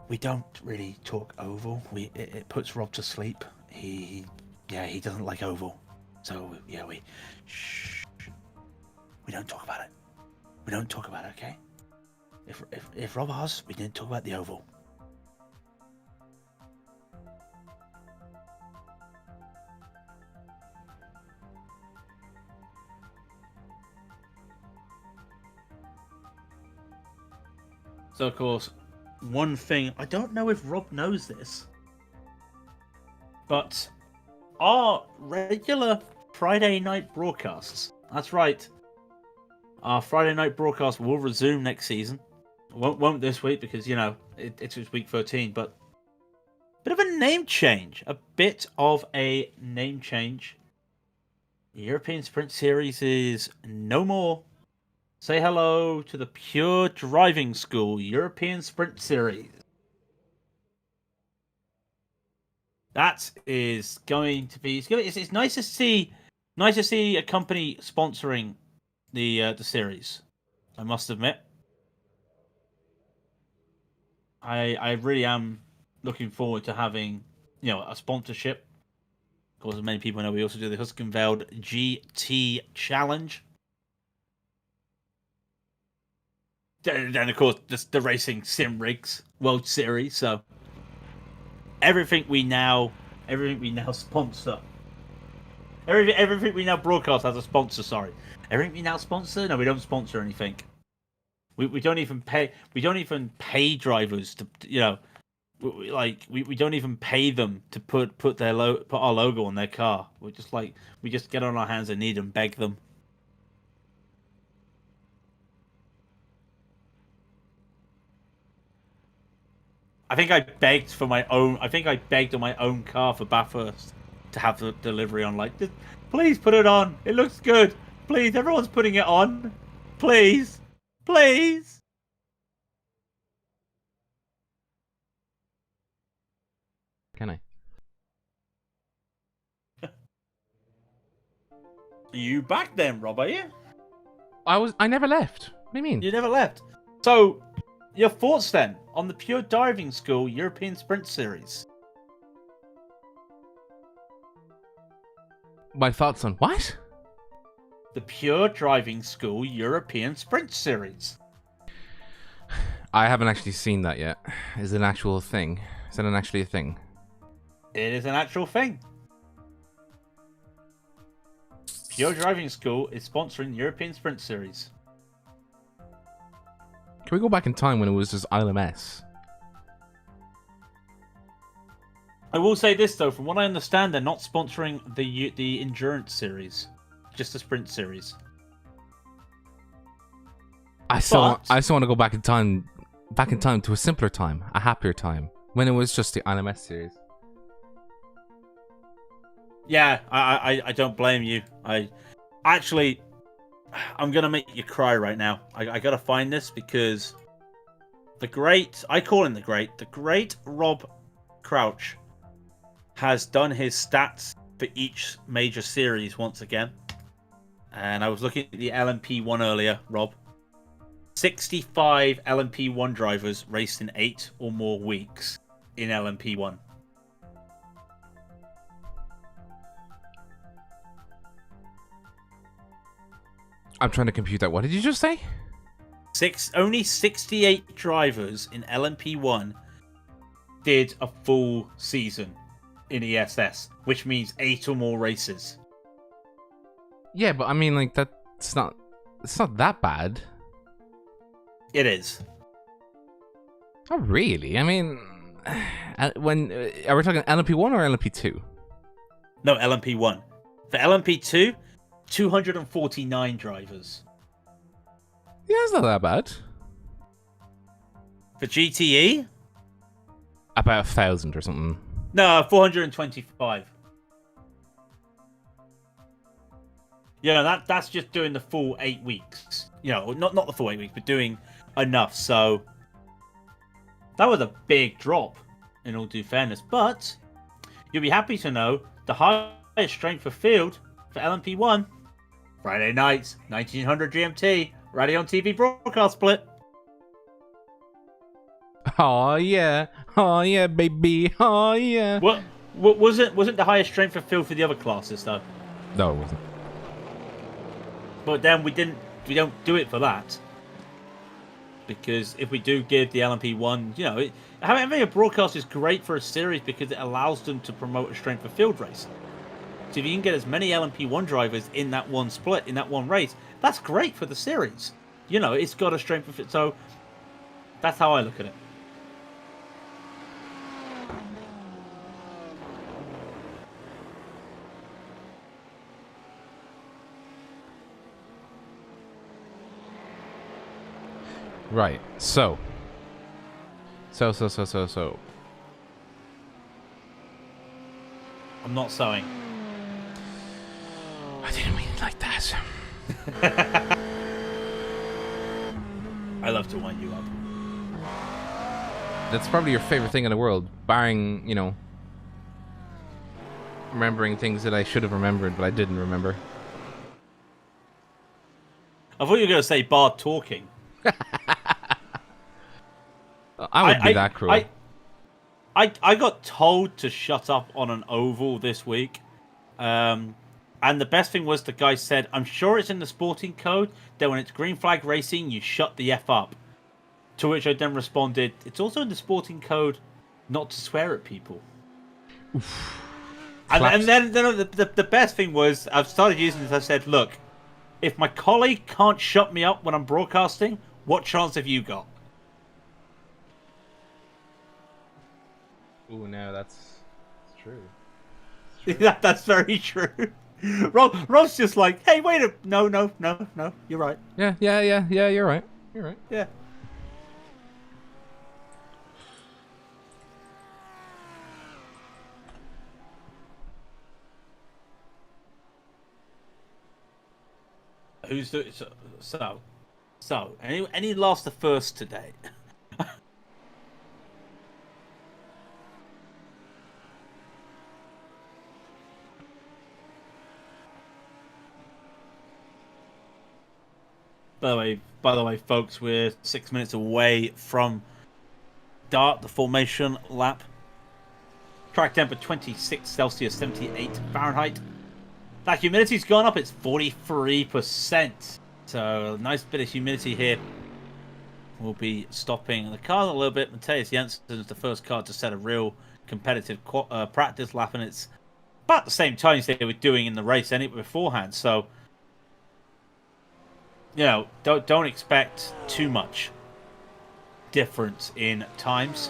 we don't really talk oval. It puts Rob to sleep. He doesn't like oval. So yeah, we don't talk about it. We don't talk about it, okay? If Rob asks, we didn't talk about the oval. So of course, one thing, I don't know if Rob knows this, but our regular Friday night broadcasts, that's right, our Friday night broadcast will resume next season. Won't this week because, you know, it's week 13, but bit of a name change. The European Sprint Series is no more. Say hello to the Pure Driving School European Sprint Series. That is going to be. It's nice to see. Nice to see a company sponsoring the series. I must admit. I really am looking forward to having, you know, a sponsorship. Of course, as many people know, we also do the Huskenveld GT Challenge. Then, of course, the RacingSimRigs World Series. So everything we now sponsor, everything we now broadcast as a sponsor. Sorry, everything we now sponsor. No, we don't sponsor anything. We don't even pay. We don't even pay drivers to, you know, we don't even pay them to put our logo on their car. We just get on our hands and knees and beg them. I think I begged on my own car for Bathurst to have the delivery on. Like, please put it on. It looks good. Please, everyone's putting it on. Please, please. Can I? Are you back then, Rob? Are you? I never left. What do you mean? You never left. So, your thoughts then on the Pure Driving School European Sprint Series? My thoughts on what? The Pure Driving School European Sprint Series. I haven't actually seen that yet. Is it an actual thing? Is that actually a thing? It is an actual thing. Pure Driving School is sponsoring the European Sprint Series. Can we go back in time when it was just ILMS? I will say this though, from what I understand, they're not sponsoring the endurance series, just the sprint series. I still want to go back in time to a simpler time, a happier time, when it was just the ILMS series. Yeah, I don't blame you. I'm gonna make you cry right now. I gotta find this because the great Rob Crouch has done his stats for each major series once again. And I was looking at the LMP1 earlier, Rob. 65 LMP1 drivers raced in 8 or more weeks in LMP1. I'm trying to compute that. What did you just say? Only 68 drivers in LMP1 did a full season in ESS, which means 8 or more races. Yeah, but I mean, like, it's not that bad. It is. Not really. I mean, when are we talking LMP1 or LMP2? No, LMP1. For LMP2, 249 drivers. Yeah, it's not that bad. For GTE? About 1,000 or something. No, 425. Yeah, that's just doing the full 8 weeks. You know, not the full 8 weeks, but doing enough. So that was a big drop, in all due fairness. But you'll be happy to know the highest strength of field for LMP1, Friday nights, 1900 GMT, Raidillon TV broadcast split. Oh yeah, baby, oh yeah. What wasn't the highest strength of field for the other classes though? No, it wasn't. But then we don't do it for that. Because if we do give the LMP1, you know, having a broadcast is great for a series because it allows them to promote a strength of field race. So if you can get as many LMP1 drivers in that one split, in that one race, that's great for the series. You know, it's got a strength of field. So that's how I look at it. Right. So. I'm not sewing. I didn't mean it like that. I love to wind you up. That's probably your favorite thing in the world, barring, you know, remembering things that I should have remembered, but I didn't remember. I thought you were going to say bar talking. I wouldn't be that cruel. I got told to shut up on an oval this week. And the best thing was the guy said, I'm sure it's in the sporting code that when it's green flag racing, you shut the F up. To which I then responded, it's also in the sporting code not to swear at people. And then the best thing was, I've started using this, I said, look, if my colleague can't shut me up when I'm broadcasting, what chance have you got? Ooh, no, that's true. That's very true. Rob's just like, hey, wait a... No, you're right. Yeah, you're right. You're right. Yeah. Who's the... So, any last the first today? By the way, folks, we're 6 minutes away from DART, the formation lap. Track temper 26 Celsius, 78 Fahrenheit. That humidity's gone up, it's 43%. So, nice bit of humidity here. We'll be stopping the car a little bit. Matthias Jensen is the first car to set a real competitive practice lap, and it's about the same times they were doing in the race anyway beforehand. So, you know, don't expect too much difference in times.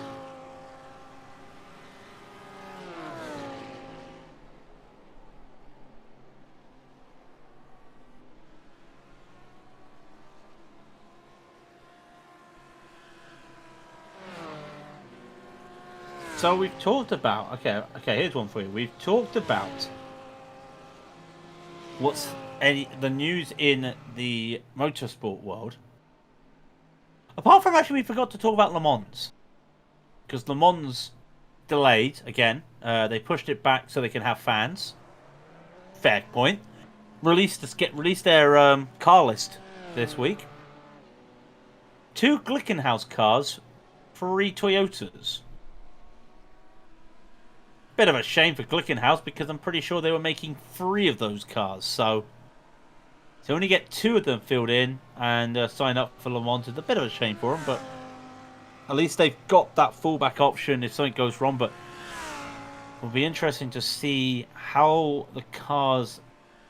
So we've talked about... Okay, here's one for you. We've talked about what's the news in the motorsport world. Apart from, actually, we forgot to talk about Le Mans. Because Le Mans delayed, again. They pushed it back so they can have fans. Fair point. Released their car list this week. 2 Glickenhaus cars, 3 Toyotas. Bit of a shame for Glickenhaus because I'm pretty sure they were making 3 of those cars. So to only get 2 of them filled in and sign up for Le Mans is a bit of a shame for them. But at least they've got that fallback option if something goes wrong. But it'll be interesting to see how the cars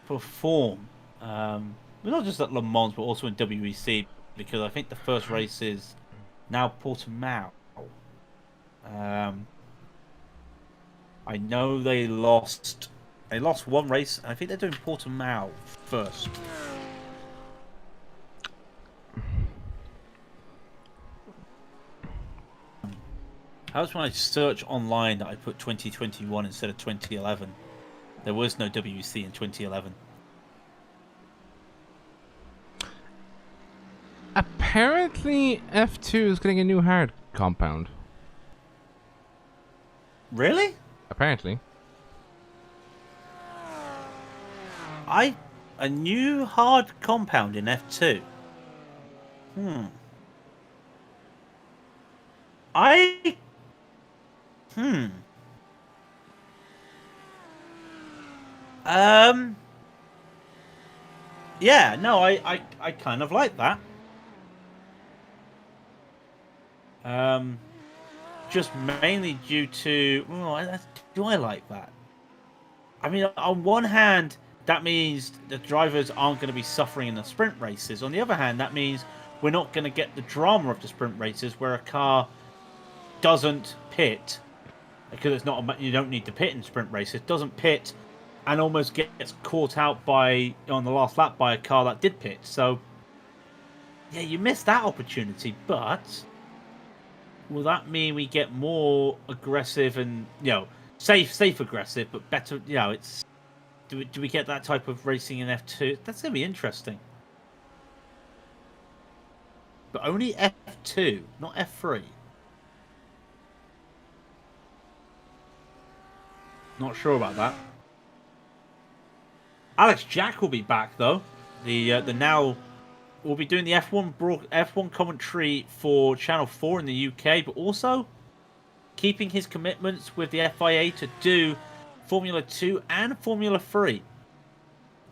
perform. Not just at Le Mans, but also in WEC. Because I think the first race is now Portimao. I know they lost They lost one race. I think they're doing Portimao first. How was when I search online that I put 2021 instead of 2011? There was no WC in 2011. Apparently, F2 is getting a new hard compound. Really? Apparently. A new hard compound in F2. Yeah, no, I kind of like that. Just mainly due to, do I like that? I mean, on one hand, that means the drivers aren't going to be suffering in the sprint races. On the other hand, that means we're not going to get the drama of the sprint races where a car doesn't pit because it's not you don't need to pit in sprint races. Doesn't pit and almost gets caught out on the last lap by a car that did pit. So yeah, you missed that opportunity, but will that mean we get more aggressive and safe aggressive, but better? It's do we get that type of racing in F2? That's gonna be interesting. But only F2, not F3. Not sure about that. Alex Jack will be back though. The now will be doing the F1 commentary for Channel 4 in the UK, but also keeping his commitments with the FIA to do Formula 2 and Formula 3.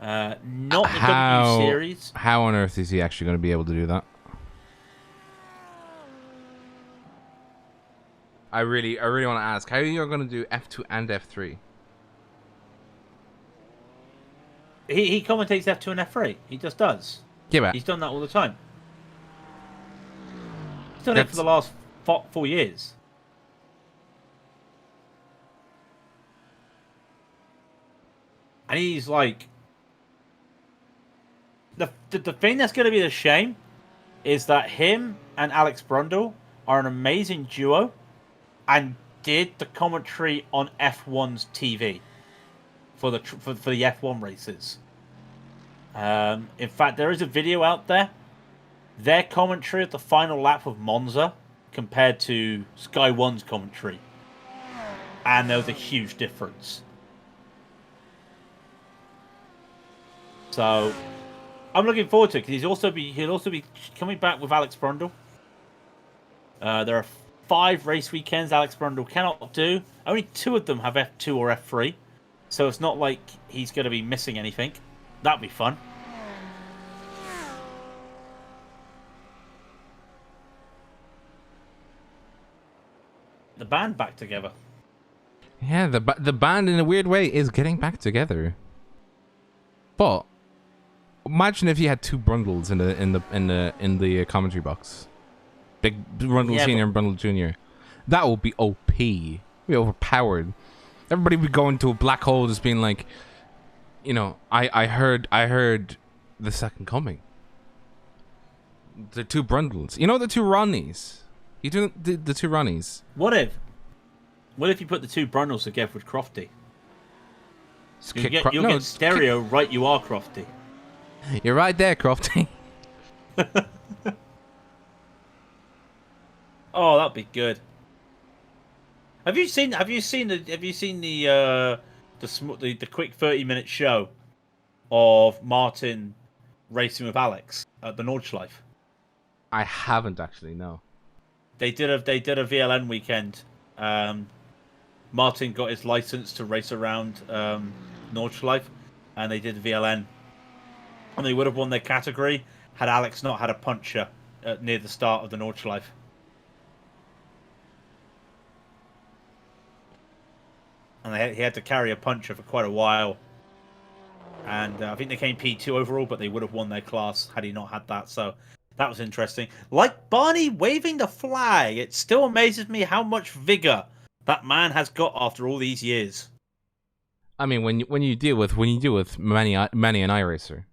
Not the W Series. How on earth is he actually going to be able to do that? I really want to ask how you're going to do F2 and F3. He commentates F2 and F3. He just does. Yeah, but he's done that all the time. He's done it for the last 4 years. And he's like, the thing that's going to be the shame is that him and Alex Brundle are an amazing duo and did the commentary on F1's TV for the F1 races. In fact, there is a video out there. Their commentary at the final lap of Monza compared to Sky One's commentary. And there was a huge difference. So I'm looking forward to it because he'll also be coming back with Alex Brundle. There are 5 race weekends Alex Brundle cannot do. Only 2 of them have F2 or F3. So it's not like he's going to be missing anything. That'd be fun. The band back together. Yeah, the band in a weird way is getting back together. But imagine if you had 2 Brundles in the commentary box. Big Brundle Senior and Brundle Junior. That would be OP. Be overpowered. Everybody would go into a black hole just being like, I heard the second coming. The 2 Brundles. The 2 Ronnies. You do the 2 Ronnies. What if you put the 2 Brundles together with Crofty? You'll get stereo right. You are Crofty. You're right there, Crofty. Oh, that'd be good. Have you seen the quick 30-minute show of Martin racing with Alex at the Nordschleife? I haven't actually, no. They did a VLN weekend. Martin got his license to race around Nordschleife, and they did VLN. And they would have won their category had Alex not had a puncher near the start of the Nordschleife. And he had to carry a puncher for quite a while. And I think they came P2 overall, but they would have won their class had he not had that. So that was interesting. Like Barney waving the flag, it still amazes me how much vigor that man has got after all these years. I mean, when you deal with many an iRacer,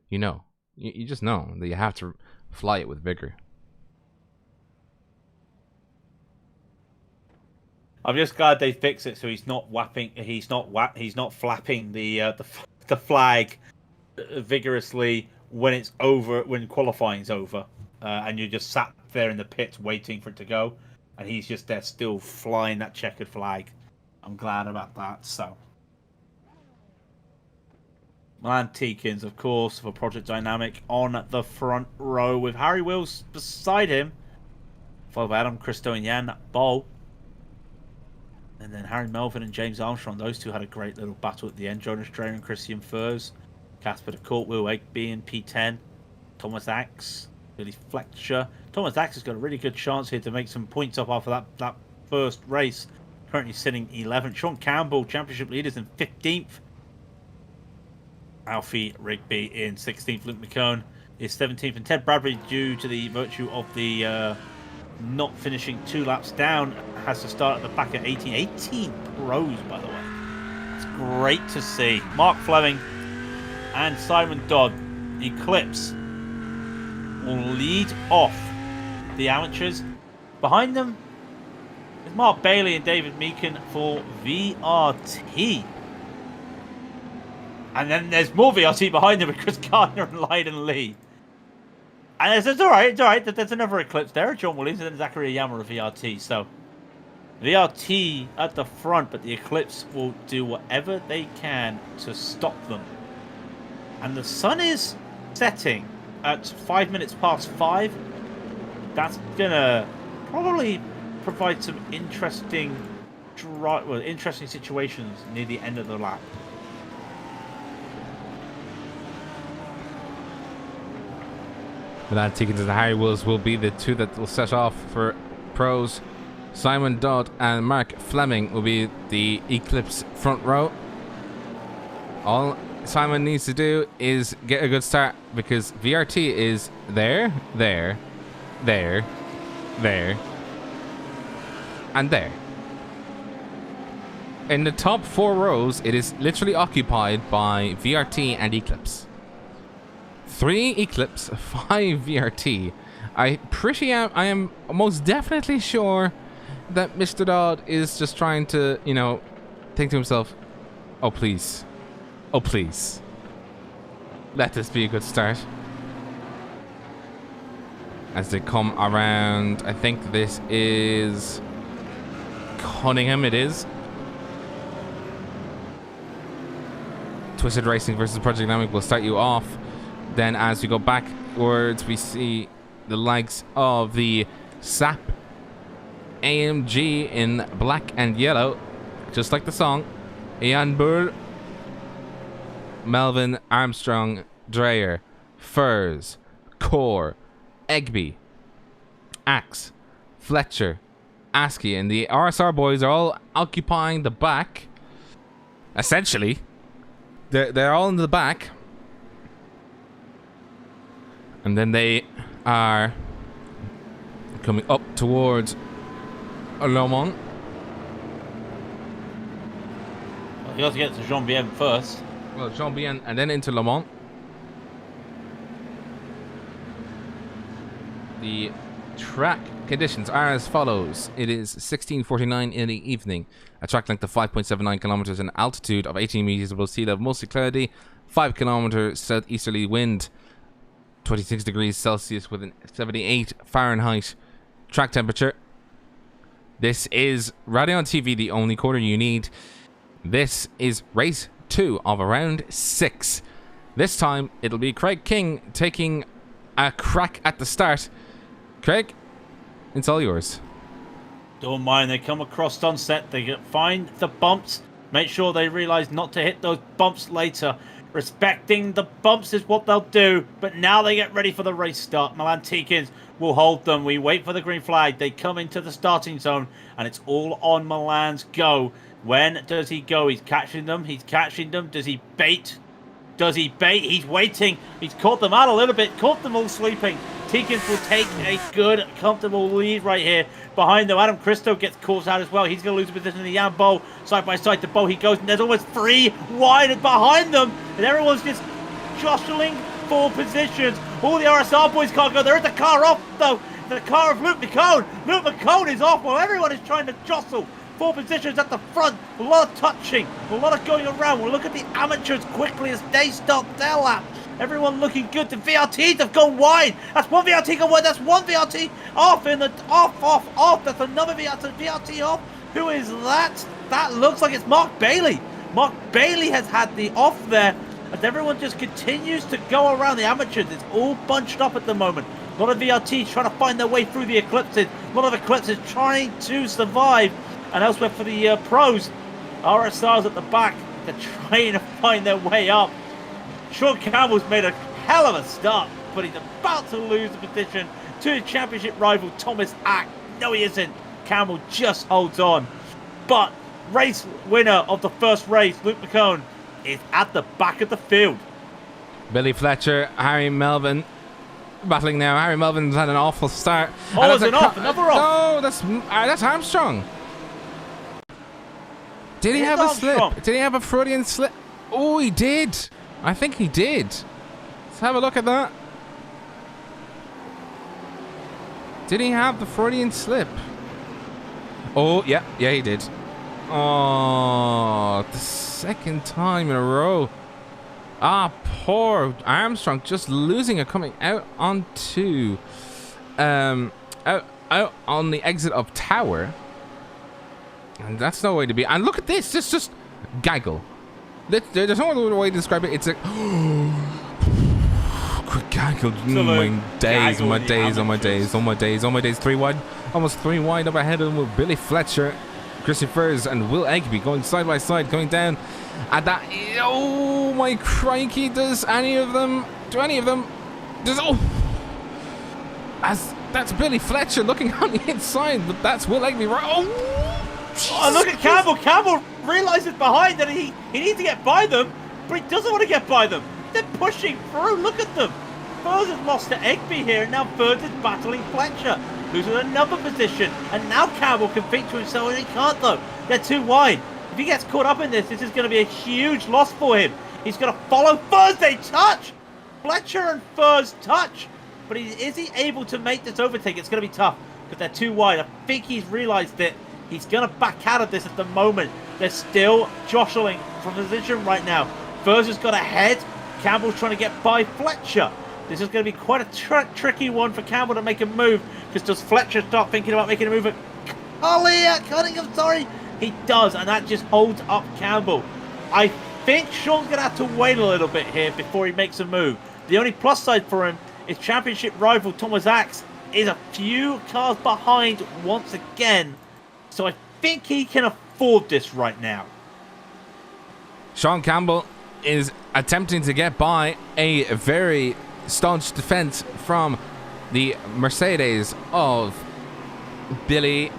you know, you just know that you have to fly it with vigor. I'm just glad they fixed it so he's not flapping the flag vigorously when it's over, when qualifying's over, and you're just sat there in the pits waiting for it to go, and he's just there still flying that checkered flag. I'm glad about that. So, Milan Tikins, of course, for Project Dynamic on the front row with Harry Wills beside him, followed by Adam Christo and Jan Boll. And then Harry Melvin and James Armstrong, those two had a great little battle at the end. Jonas Dreyer and Christian Furs, Casper de Court, Will Egby in P10, Thomas Axe, Billy Fletcher. Thomas Axe has got a really good chance here to make some points up after that first race. Currently sitting 11th. Sean Campbell, championship leaders, in 15th. Alfie Rigby in 16th. Luke McCone is 17th. And Ted Bradbury, due to the virtue of the not finishing 2 laps down, has to start at the back at 18. 18 pros, by the way. It's great to see. Mark Fleming and Simon Dodd, Eclipse, will lead off the amateurs. Behind them is Mark Bailey and David Meakin for VRT. And then there's more VRT behind them with Chris Gardner and Lydon Lee. And it's all right. There's another Eclipse there, John Williams, and then Zachary Yama of VRT. So VRT at the front, but the Eclipse will do whatever they can to stop them. And the sun is setting at 5 minutes past 5. That's gonna probably provide some interesting situations near the end of the lap. Milan Tikins and Harry Wills will be the two that will set off for pros. Simon Dodd and Mark Fleming will be the Eclipse front row. All Simon needs to do is get a good start, because VRT is there, and there. In the top 4 rows, it is literally occupied by VRT and Eclipse. 3 Eclipse, 5 VRT. I am most definitely sure that Mr. Dodd is just trying to, think to himself, oh please, let this be a good start. As they come around, I think this is Cunningham, it is. Twisted Racing versus Project Dynamic will start you off. Then as we go backwards, we see the likes of the SAP AMG in black and yellow, just like the song. Ian Bull, Melvin, Armstrong, Dreyer, Furs, Core, Egby, Axe, Fletcher, Askey, and the RSR boys are all occupying the back. Essentially, they're all in the back. And then they are coming up towards Le Mans. Well, you have to get to Jean-Bien first. Well, Jean-Bien and then into Le Mans. The track conditions are as follows. It is 16:49 in the evening. A track length of 5.79 kilometers, an altitude of 18 meters above sea level, mostly cloudy, 5 kilometer southeasterly wind, 26 degrees Celsius with an 78 Fahrenheit track temperature. This is Raidillon TV, the only quarter you need. This is race 2 of round 6. This time it'll be Craig King taking a crack at the start. Craig, it's all yours. Don't mind, they come across on set, they find the bumps, make sure they realise not to hit those bumps later. Respecting the bumps is what they'll do, but now they get ready for the race start. Milan Tikins will hold them. We wait for the green flag. They come into the starting zone, and it's all on Milan's go. When does he go? He's catching them. Does he bait Does he bait? He's waiting. He's caught them out a little bit. Caught them all sleeping. Tikins will take a good, comfortable lead right here behind them. Adam Christo gets caught out as well. He's going to lose a position in the Jan Bowl. Side by side to Bowl he goes, and there's almost 3 wide behind them. And everyone's just jostling for positions. All the RSR boys can't go. There is a car off, though. The car of Luke McCone. Luke McCone is off while everyone is trying to jostle. 4 positions at the front. A lot of touching. A lot of going around. We'll look at the amateurs quickly as they start their lap. Everyone looking good. The VRTs have gone wide. That's one VRT gone wide. That's one VRT off in the off. That's another VRT off. Who is that? That looks like it's Mark Bailey. Mark Bailey has had the off there. As everyone just continues to go around the amateurs. It's all bunched up at the moment. A lot of VRTs trying to find their way through the eclipses. A lot of eclipses trying to survive. And elsewhere for the pros, RSRs at the back. They're trying to find their way up. Sean Campbell's made a hell of a start, but he's about to lose the position to his championship rival, Thomas Ack. No, he isn't. Campbell just holds on. But race winner of the first race, Luke McCone, is at the back of the field. Billy Fletcher, Harry Melvin battling now. Harry Melvin's had an awful start. Oh, it's another off. No, that's Armstrong. Did he have a slip? Did he have a Freudian slip? Oh, he did. I think he did. Let's have a look at that. Did he have the Freudian slip? Oh, yeah, he did. Oh, the second time in a row. Ah, poor Armstrong, just losing it, coming out onto, out on the exit of Tower. And that's no way to be. And look at this, it's just gaggle. There's no other way to describe it. It's a quick gaggle. My days. 3 wide, almost 3 wide up ahead of them with Billy Fletcher, Christian Furs, and Will Egby going side by side, going down. And that, oh my crikey! Does any of them? That's Billy Fletcher looking on the inside, but that's Will Egby right. Oh, look at Campbell. Campbell realizes behind that he needs to get by them, but he doesn't want to get by them. They're pushing through. Look at them. Furs has lost to Egby here, and now Furs is battling Fletcher, who's in another position. And now Campbell can think to himself, and he can't though. They're too wide. If he gets caught up in this, this is going to be a huge loss for him. He's going to follow Furs. They touch. Fletcher and Furs touch. But is he able to make this overtake? It's going to be tough because they're too wide. I think he's realized it. He's going to back out of this at the moment. They're still jostling from position right now. Furs has got ahead. Campbell's trying to get by Fletcher. This is going to be quite a tricky one for Campbell to make a move. Because does Fletcher start thinking about making a move at Cunningham? Sorry. He does, and that just holds up Campbell. I think Sean's going to have to wait a little bit here before he makes a move. The only plus side for him is championship rival Thomas Axe is a few cars behind once again. So I think he can afford this right now. Sean Campbell is attempting to get by a very staunch defense from the Mercedes of Billy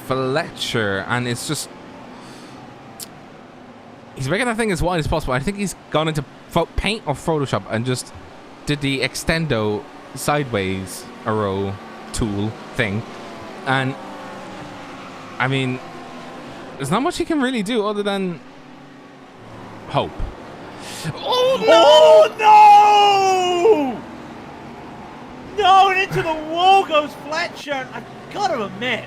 Fletcher, and it's just he's making that thing as wide as possible. I think he's gone into paint or Photoshop and just did the extendo sideways arrow tool thing, and I mean, there's not much he can really do other than hope. Oh no! No, and into the wall goes Fletcher. And I gotta admit,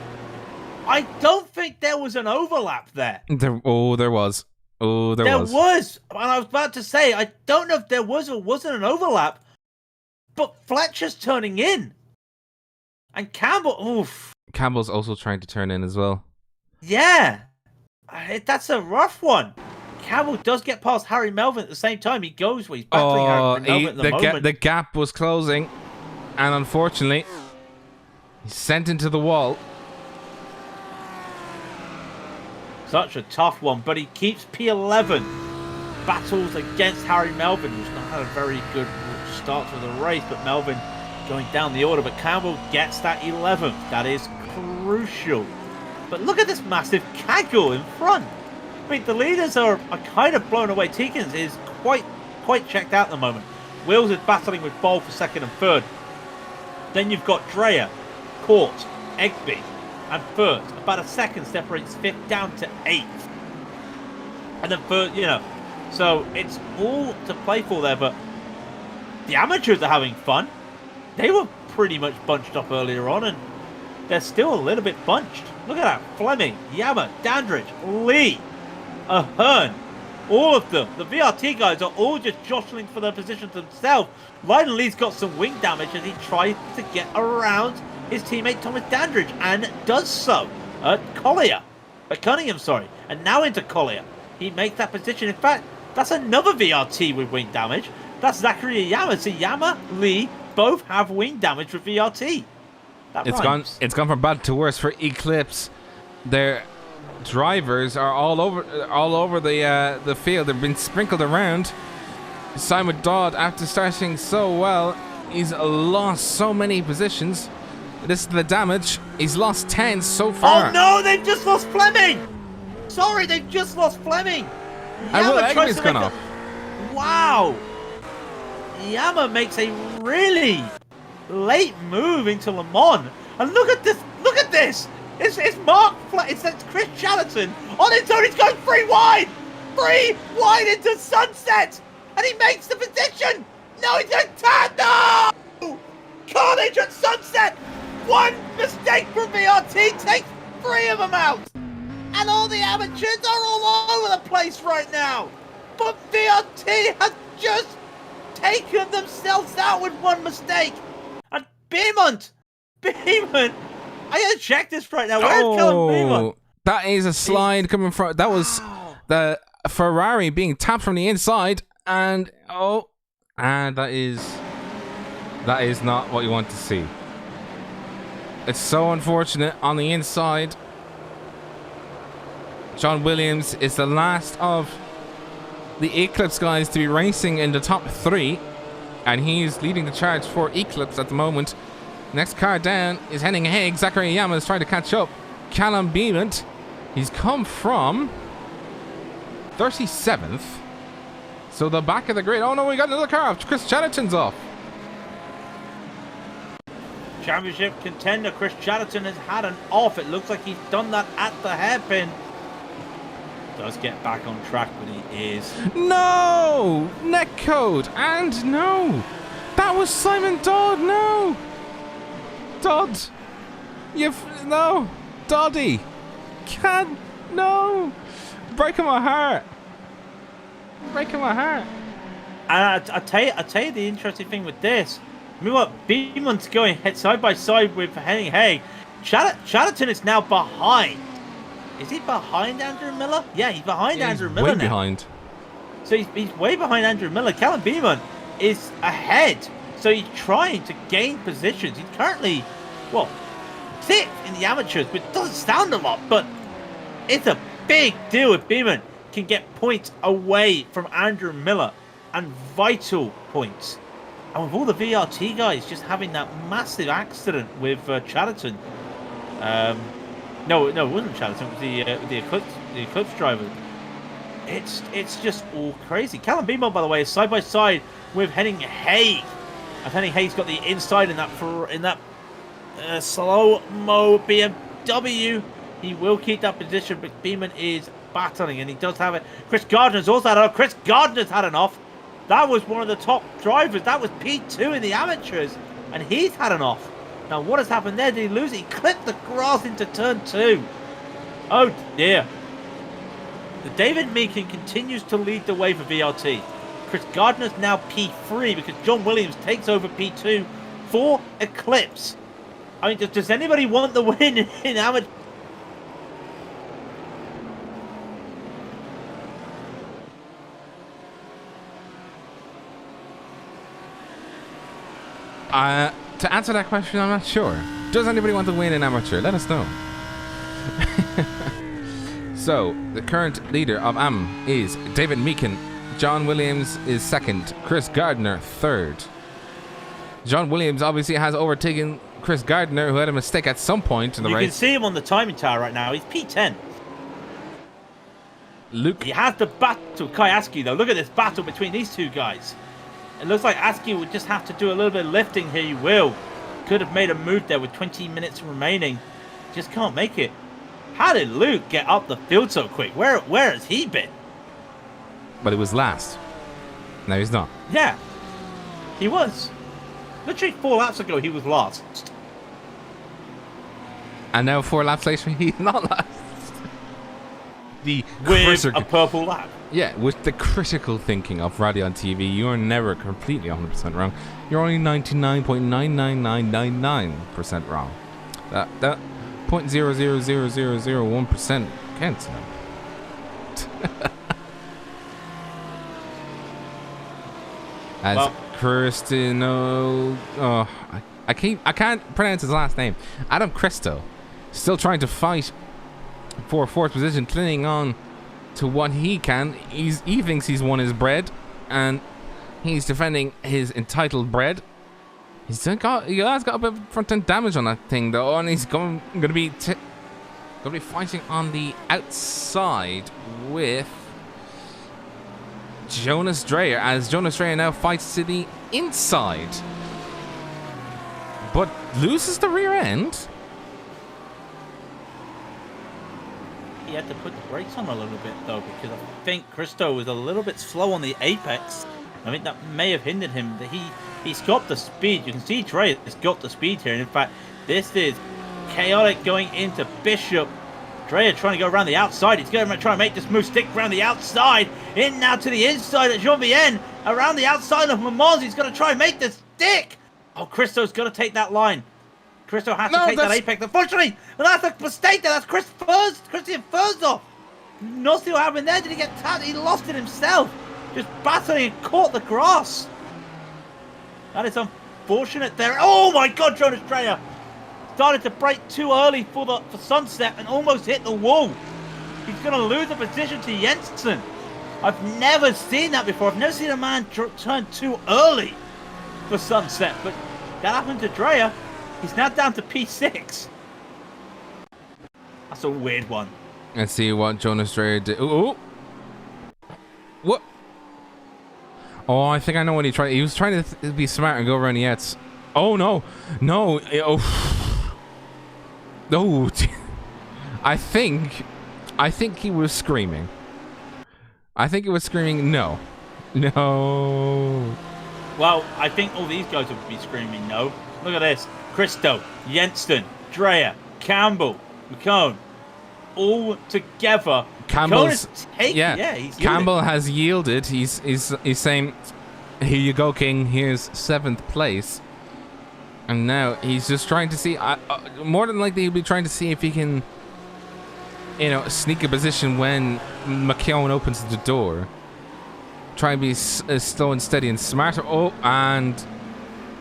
I don't think there was an overlap there. There was. There was. And I was about to say, I don't know if there was or wasn't an overlap, but Fletcher's turning in. And Campbell, oof. Campbell's also trying to turn in as well. Yeah. That's a rough one. Campbell does get past Harry Melvin at the same time. He goes where he's battling Harry Melvin at the moment. The gap was closing, and unfortunately, he's sent into the wall. Such a tough one, but he keeps P11. Battles against Harry Melvin, who's not had a very good start to the race, but Melvin going down the order. But Campbell gets that 11th. That is crucial. But look at this massive gaggle in front. I mean, the leaders are kind of blown away. Tikins is quite checked out at the moment. Wills is battling with Ball for second and third. Then you've got Dreyer, Court, Egby, and first. About a second separates fifth down to eighth. And then third, so it's all to play for there, but the amateurs are having fun. They were pretty much bunched up earlier on, and they're still a little bit bunched. Look at that. Fleming, Yama, Dandridge, Lee, Ahern, all of them. The VRT guys are all just jostling for their positions themselves. Lydon Lee's got some wing damage as he tries to get around his teammate Thomas Dandridge, and does so at Cunningham, and now into Collier. He makes that position. In fact, that's another VRT with wing damage. That's Zachary Yama. So Yama, Lee, both have wing damage with VRT. It's gone from bad to worse for Eclipse. Their drivers are all over the field. They've been sprinkled around. Simon Dodd, after starting so well, he's lost so many positions. This is the damage. He's lost 10 so far. Oh no, they've just lost Fleming. Sorry, they've just lost Fleming. And Will Egby's gone off. Wow. Yama makes a really late move into Le Mans. And look at this. Look at this. It's Mark. It's Chris Chatterton on his own. He's going 3 wide. 3 wide into Sunset. And he makes the position. No, he's going to turn. No. Carnage at Sunset. One mistake from VRT takes 3 of them out. And all the amateurs are all over the place right now. But VRT has just taken themselves out with 1 mistake. And Beaumont, I gotta check this right now. Where's Callum Beaumont? That is a slide coming from. That was the Ferrari being tapped from the inside, and that is not what you want to see. It's so unfortunate on the inside. John Williams is the last of the Eclipse guys to be racing in the top 3, and he's leading the charge for Eclipse at the moment. Next car down is Henning Haig. Zachary Yama is trying to catch up. Callum Beaumont, he's come from 37th, so the back of the grid. Oh no, we got another car off. Chris Chatterton's off. Championship contender Chris Chatterton has had an off. It looks like he's done that at the hairpin. Does get back on track, but he is. No! Neck code! And no! That was Simon Dodd! No! Dodd! No! Doddy! No! Breaking my heart! Breaking my heart! And I tell you the interesting thing with this. I mean, what? Beaumont's going side by side with Henning Haig. Chatterton is now behind. Is he behind Andrew Miller? Yeah, he's behind Andrew Miller now. Way behind. So he's way behind Andrew Miller. Callum Beaumont is ahead. So he's trying to gain positions. He's currently, 6th in the amateurs, which doesn't sound a lot, but it's a big deal if Beaumont can get points away from Andrew Miller, and vital points. And with all the VRT guys just having that massive accident with Chatterton. No, it wasn't Chatterton. It was the Eclipse driver. It's just all crazy. Callum Beaumont, by the way, is side by side with Henning Haig. And Henning Haig's got the inside in that slow-mo BMW. He will keep that position, but Beaumont is battling, and he does have it. Chris Gardner's also had an off. Chris Gardner's had an off. That was one of the top drivers. That was P2 in the amateurs, and he's had an off. Now, what has happened there? Did he lose it? He clipped the grass into turn 2. Oh, dear. The David Meakin continues to lead the way for VRT. Chris Gardner's now P3 because John Williams takes over P2 for Eclipse. I mean, does anybody want the win in amateur? To answer that question, I'm not sure. Does anybody want to win in amateur? Let us know. So, the current leader of AM is David Meakin. John Williams is 2nd. Chris Gardner 3rd. John Williams obviously has overtaken Chris Gardner, who had a mistake at some point in the race. You can see him on the timing tower right now. He's P10. Luke. He has to battle Kai Aski, though. Look at this battle between these two guys. It looks like Aski would just have to do a little bit of lifting here. He will. Could have made a move there with 20 minutes remaining. Just can't make it. How did Luke get up the field so quick? Where has he been? But it was last. No, he's not. Yeah, he was. Literally 4 laps ago, he was last. And now 4 laps later, he's not last. With a purple lap. Yeah, with the critical thinking of Raidillon TV, you're never completely 100% wrong. You're only 99.999999% wrong. That 0.000001% counts now. As well, Cristino, I can't pronounce his last name. Adam Cristo, still trying to fight for 4th position, clinging on to what he can. He thinks he's won his bread, and he's defending his entitled bread. He has got a bit of front end damage on that thing though, and he's going to be fighting on the outside with Jonas Dreyer, as Jonas Dreyer now fights to the inside, but loses the rear end. He had to put the brakes on a little bit though, because I think Cristo was a little bit slow on the apex. I think that may have hindered him. He's got the speed. You can see Dreyer has got the speed here, and in fact, this is chaotic going into Bishop. Dreyer trying to go around the outside. He's going to try and make this move stick around the outside. In now to the inside at Jean-Vienne. Around the outside of Mimans. He's going to try and make this stick. Oh, Cristo's got to take that line. Cristo has to take that apex. Unfortunately, that's a mistake there. That's Christian Furzov. Not see what happened there. Did he get tapped? He lost it himself. Just battling and caught the grass. That is unfortunate there. Oh my God, Jonas Dreyer started to brake too early for Sunset and almost hit the wall. He's going to lose the position to Jensen. I've never seen that before. I've never seen a man turn too early for Sunset, but that happened to Dreyer. He's now down to P6. That's a weird one. Let's see what Jonas Dreyer did. Ooh. What? Oh, I think I know what he tried. He was trying to be smart and go around the outs. Oh, no. No. Oh. No. I think he was screaming. I think he was screaming, no. No. Well, I think all these guys would be screaming no. Look at this. Cristo, Jensen, Dreyer, Campbell, McCone, all together. Campbell's, he's Campbell has yielded. He's saying, here you go, King. Here's 7th place. And now he's just trying to see, more than likely he'll be trying to see if he can, sneak a position when McKeown opens the door. Try and be slow and steady and smarter. Oh, and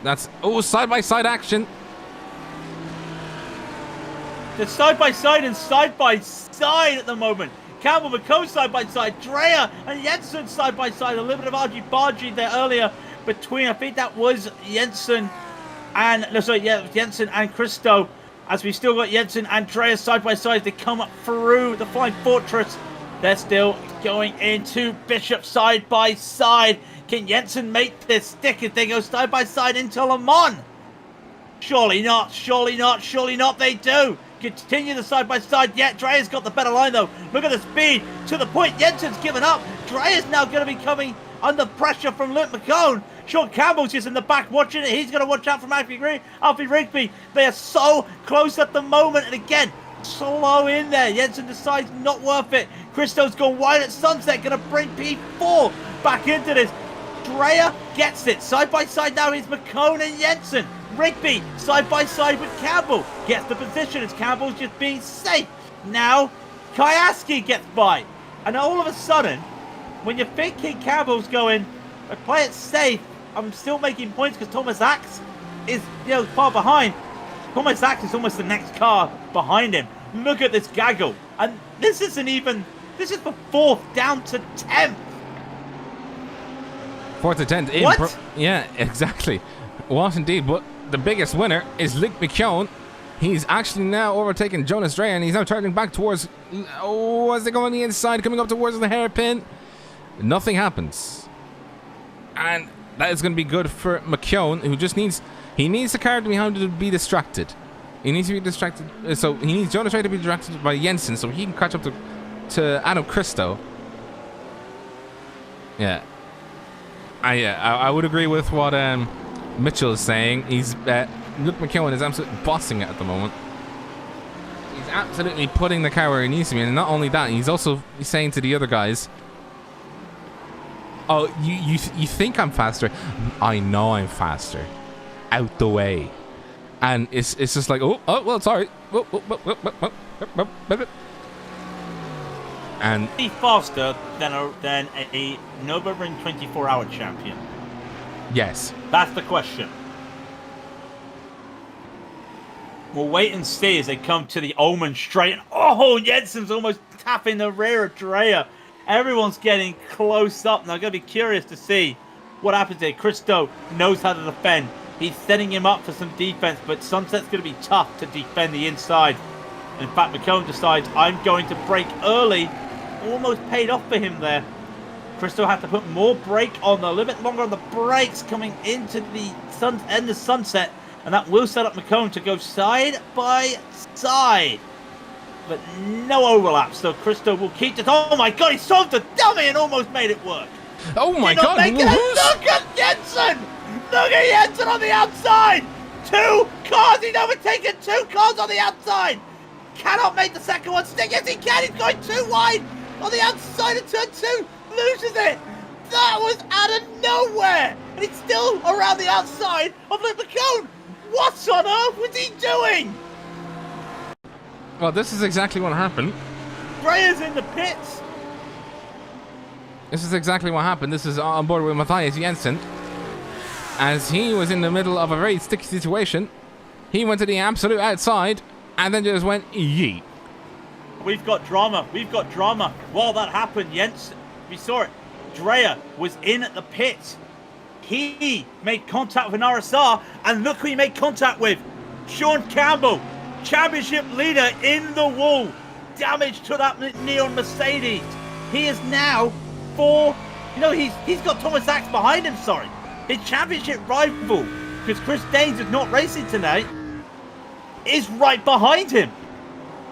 that's, side-by-side action. They're side-by-side and side-by-side at the moment. Campbell, McCone side-by-side. Dreyer and Jensen side-by-side. A little bit of argy-bargy there earlier between, I think that was Jensen and, Jensen and Cristo. As we still got Jensen and Dreyer side-by-side. They come up through the Flying Fortress. They're still going into Bishop side-by-side. Can Jensen make this stick if they go side-by-side into Le Mans? Surely not, surely not, surely not. They do. Continue the side-by-side. Yeah, Dreyer's got the better line, though. Look at the speed. To the point, Jensen's given up. Dreyer's now going to be coming under pressure from Luke McCone. Sean Campbell's just in the back watching it. He's going to watch out from Alfie Rigby. They are so close at the moment. And again, slow in there. Jensen decides not worth it. Cristo's gone wide at Sunset. Going to bring P4 back into this. Dreyer gets it. Side-by-side now is McCone and Jensen. Rigby side-by-side with Campbell. Gets the position as Campbell's just being safe. Now, Kayaski gets by. And all of a sudden, when you're thinking Campbell's going, I play it safe, I'm still making points because Thomas Axe is, far behind. Thomas Axe is almost the next car behind him. Look at this gaggle. And this isn't even, this is for 4th down to 10th. 4th to 10th. What? Yeah, exactly. What indeed, but the biggest winner is Luke McKeown. He's actually now overtaken Jonas Dreyer, and he's now turning back towards... Oh, as they go on the inside, coming up towards the hairpin. Nothing happens. And that is going to be good for McKeown, who just needs... He needs the car behind him to be distracted. He needs to be distracted. So he needs Jonas Dreyer to be distracted by Jensen, so he can catch up to Adam Christo. Yeah. I would agree with what Mitchell is saying. He's Luke McKeown is absolutely bossing it at the moment. He's absolutely putting the car where he needs to be, and not only that, he's also saying to the other guys, "Oh, you think I'm faster? I know I'm faster. Out the way." And it's just like, oh well, sorry. And be faster than a Nürburgring 24-hour champion. Yes, that's the question. We'll wait and see as they come to the Omen straight. And, oh, Jensen's almost tapping the rear of Dreyer. Everyone's getting close up. Now, I'm going to be curious to see what happens here. Christo knows how to defend. He's setting him up for some defense, but Sunset's going to be tough to defend the inside. In fact, McKeown decides, I'm going to brake early. Almost paid off for him there. Christo had to put more brake on, a little bit longer on the brakes coming into the sunset. And that will set up McKeown to go side by side. But no overlap, so Christo will keep this. Oh my god, he solved the dummy and almost made it work. Oh my god, look at Jensen! Look at Jensen on the outside! 2 cars, he's overtaken 2 cars on the outside! Cannot make the second one stick. Yes, he can, he's going too wide on the outside of turn 2. Loses it! That was out of nowhere! And he's still around the outside of Luke McKeown! What on earth was he doing? Well, this is exactly what happened. Dreyer's in the pits. This is exactly what happened. This is on board with Matthias Jensen. As he was in the middle of a very sticky situation, he went to the absolute outside and then just went yeet. We've got drama. We've got drama. While that happened, Jensen, we saw it. Dreyer was in at the pits. He made contact with an RSR, and look who he made contact with. Sean Campbell, championship leader in the wall. Damage to that neon Mercedes. He is now he's got Thomas Sachs behind him, sorry. His championship rival, because Chris Daines is not racing tonight, is right behind him.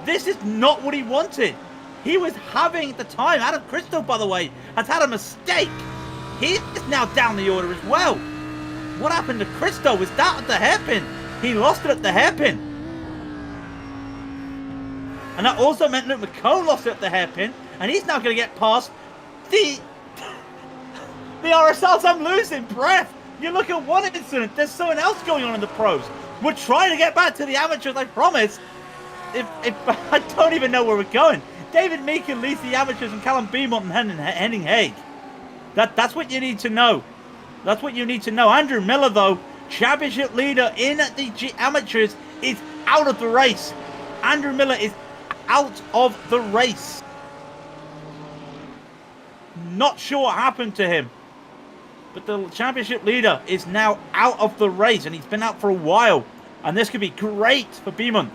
This is not what he wanted. He was having the time. Adam Christo, by the way, has had a mistake. He is now down the order as well. What happened to Christo? Was that at the hairpin? He lost it at the hairpin. And that also meant Luke McKeown lost it at the hairpin. And he's now going to get past the RSLs. I'm losing breath. You look at one incident, there's something else going on in the pros. We're trying to get back to the amateurs, I promise. If I don't even know where we're going. David Meekin leads the amateurs and Callum Beaumont and Henning Haig. That's what you need to know. That's what you need to know. Andrew Miller, though, championship leader in the amateurs, is out of the race. Andrew Miller is out of the race. Not sure what happened to him. But the championship leader is now out of the race, and he's been out for a while. And this could be great for Beaumont.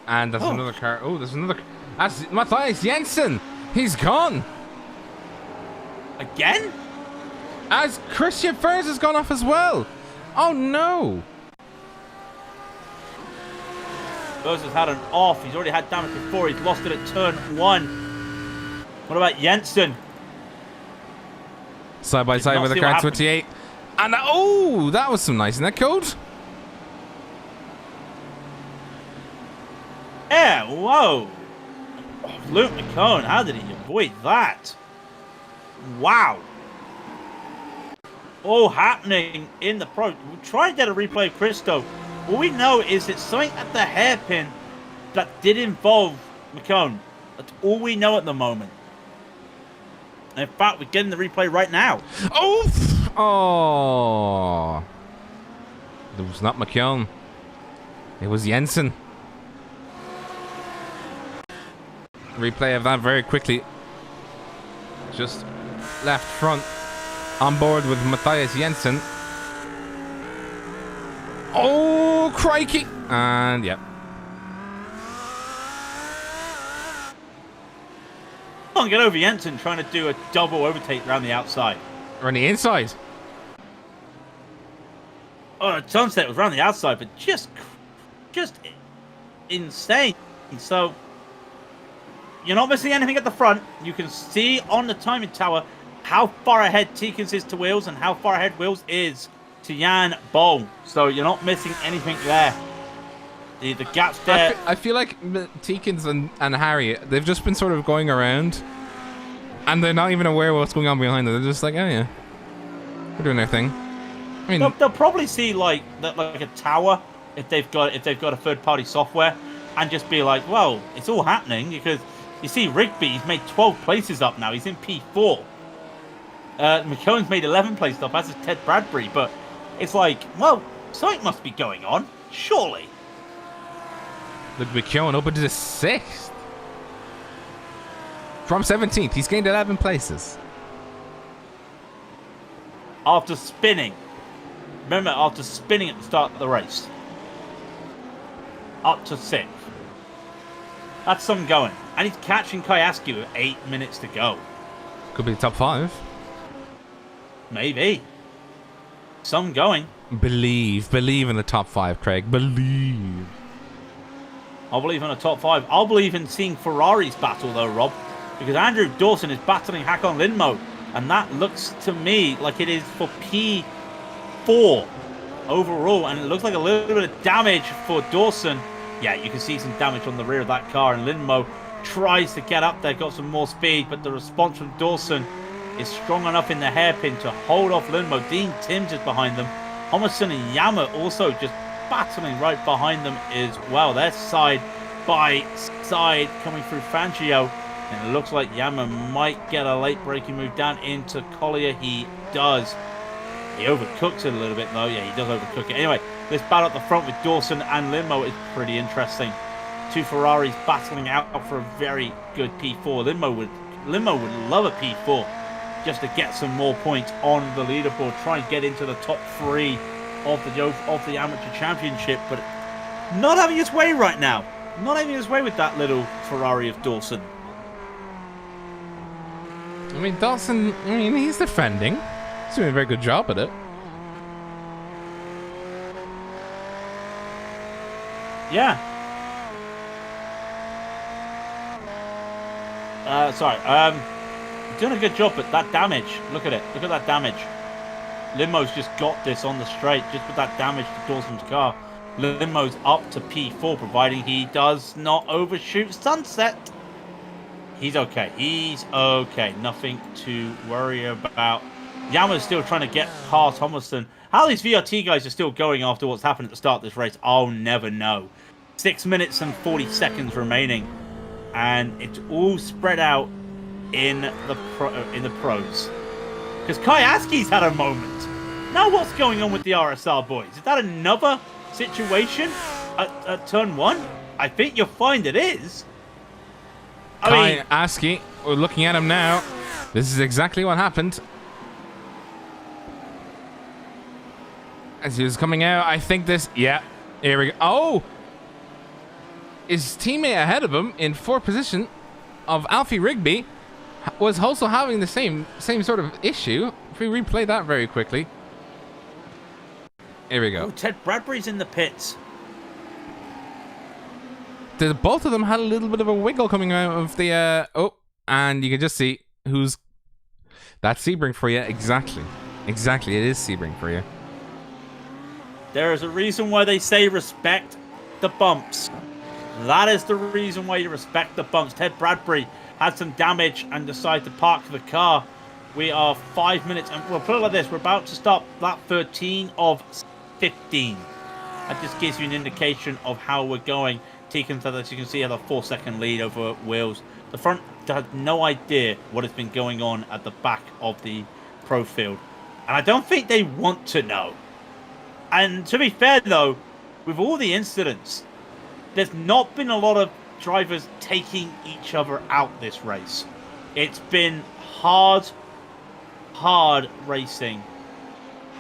And that's another car. Oh, there's another. That's Matthias Jensen. He's gone. Again? As Christian Ferns has gone off as well. Oh no. Ferns has had an off. He's already had damage before. He's lost it at turn 1. What about Jensen? Side by side with the car 28. And oh, that was some nice net code. Yeah, whoa. Oh, Luke McKeown, how did he avoid that? Wow. All happening in the pro. We'll try and get a replay of Christo. All we know is it's something at the hairpin that did involve McKeown. That's all we know at the moment. And in fact, we're getting the replay right now. Oh. It was not McKeown. It was Jensen. Replay of that very quickly. Just left front on board with Matthias Jensen. Oh, crikey. And, yep. Can't get over Jensen trying to do a double overtake around the outside. Or on the inside. Oh, Sunset was around the outside, but just insane. So, you're not missing anything at the front. You can see on the timing tower how far ahead Tikins is to Wills and how far ahead Wills is to Jan Bol. So you're not missing anything there. The gap's there. I feel like Tikins and Harry, they've just been sort of going around and they're not even aware of what's going on behind them. They're just like, oh yeah, we're doing their thing. I mean, they'll probably see like a tower if they've got a third-party software, and just be like, well, it's all happening because you see Rigby, he's made 12 places up now. He's in P4. McKellen's made 11 places up, as is Ted Bradbury. But it's like, well, something must be going on, surely. Look, McKellen up into the 6th. From 17th, he's gained 11 places. After spinning. Remember, after spinning at the start of the race. Up to 6th. That's some going. And he's catching Kayaski with 8 minutes to go. Could be the top 5. Maybe. Some going. Believe in the top 5, Craig. Believe. I'll believe in the top 5. I'll believe in seeing Ferrari's battle, though, Rob. Because Andrew Dawson is battling Hakon Lindmo. And that looks to me like it is for P4 overall. And it looks like a little bit of damage for Dawson. Yeah, you can see some damage on the rear of that car. And Lindmo tries to get up there, got some more speed. But the response from Dawson is strong enough in the hairpin to hold off Lindmo. Dean Timms is behind them. Homerson and Yama also just battling right behind them as well. They're side by side coming through Fangio. And it looks like Yama might get a late braking move down into Collier. He does. He overcooks it a little bit, though. Yeah, he does overcook it. Anyway, this battle at the front with Dawson and Lindmo is pretty interesting. Two Ferraris battling out for a very good P4. Lindmo would love a P4 just to get some more points on the leaderboard. Try and get into the top 3 of the amateur championship, but not having his way right now. Not having his way with that little Ferrari of Dawson. I mean, Dawson, he's defending. He's doing a very good job at it. Yeah. Doing a good job, but that damage, look at it. Look at that damage. Limo's just got this on the straight, just with that damage to Dawson's car. Limo's up to P4, providing he does not overshoot Sunset. He's okay. He's okay. Nothing to worry about. Yama's still trying to get past Homerson. How these VRT guys are still going after what's happened at the start of this race, I'll never know. 6 minutes and 40 seconds remaining. And it's all spread out in the pros. Because Kayaski's had a moment. Now what's going on with the RSR boys? Is that another situation at turn 1? I think you'll find it is. Kayaski, we're looking at him now. This is exactly what happened. As he was coming out, I think this... Yeah, here we go. Oh! His teammate ahead of him in 4th position of Alfie Rigby was also having the same sort of issue. If we replay that very quickly. Here we go. Oh, Ted Bradbury's in the pits. Both of them had a little bit of a wiggle coming out of the... and you can just see who's... That's Sebring for you. Exactly. Exactly, it is Sebring for you. There is a reason why they say respect the bumps. That is the reason why you respect the bumps. Ted Bradbury had some damage and decided to park the car. We are 5 minutes, and we'll put it like this. We're about to start lap 13 of 15. That just gives you an indication of how we're going. Teekins, as you can see, had a 4-second lead over Wills. The front had no idea what has been going on at the back of the pro field. And I don't think they want to know. And to be fair, though, with all the incidents, there's not been a lot of drivers taking each other out this race. It's been hard racing.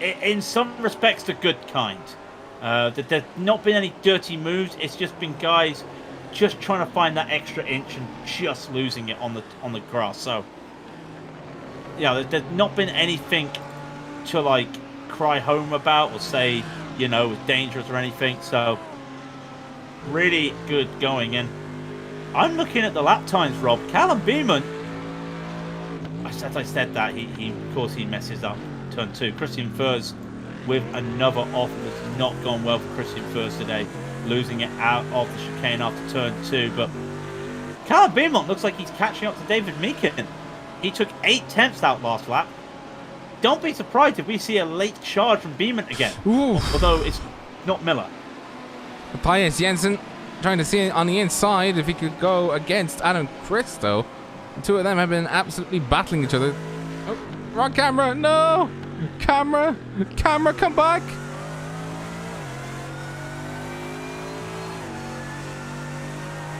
In some respects, the good kind. There's not been any dirty moves. It's just been guys just trying to find that extra inch and just losing it on the grass. So, yeah, there's not been anything to like cry home about or say, you know, was dangerous or anything. So, really good going. And I'm looking at the lap times, Rob. Callum Beeman. As I said that, he of course he messes up turn 2. Christian Furs with another off. It's not gone well for Christian Furs today, losing it out of the chicane after turn 2. But Callum Beaumont looks like he's catching up to David Meakin. He took 8 tenths out last lap. Don't be surprised if we see a late charge from Beaumont again. Oof. Although it's not Miller. Matthias Jensen trying to see on the inside if he could go against Adam Christo. The two of them have been absolutely battling each other. Oh, wrong camera, no! Camera, come back!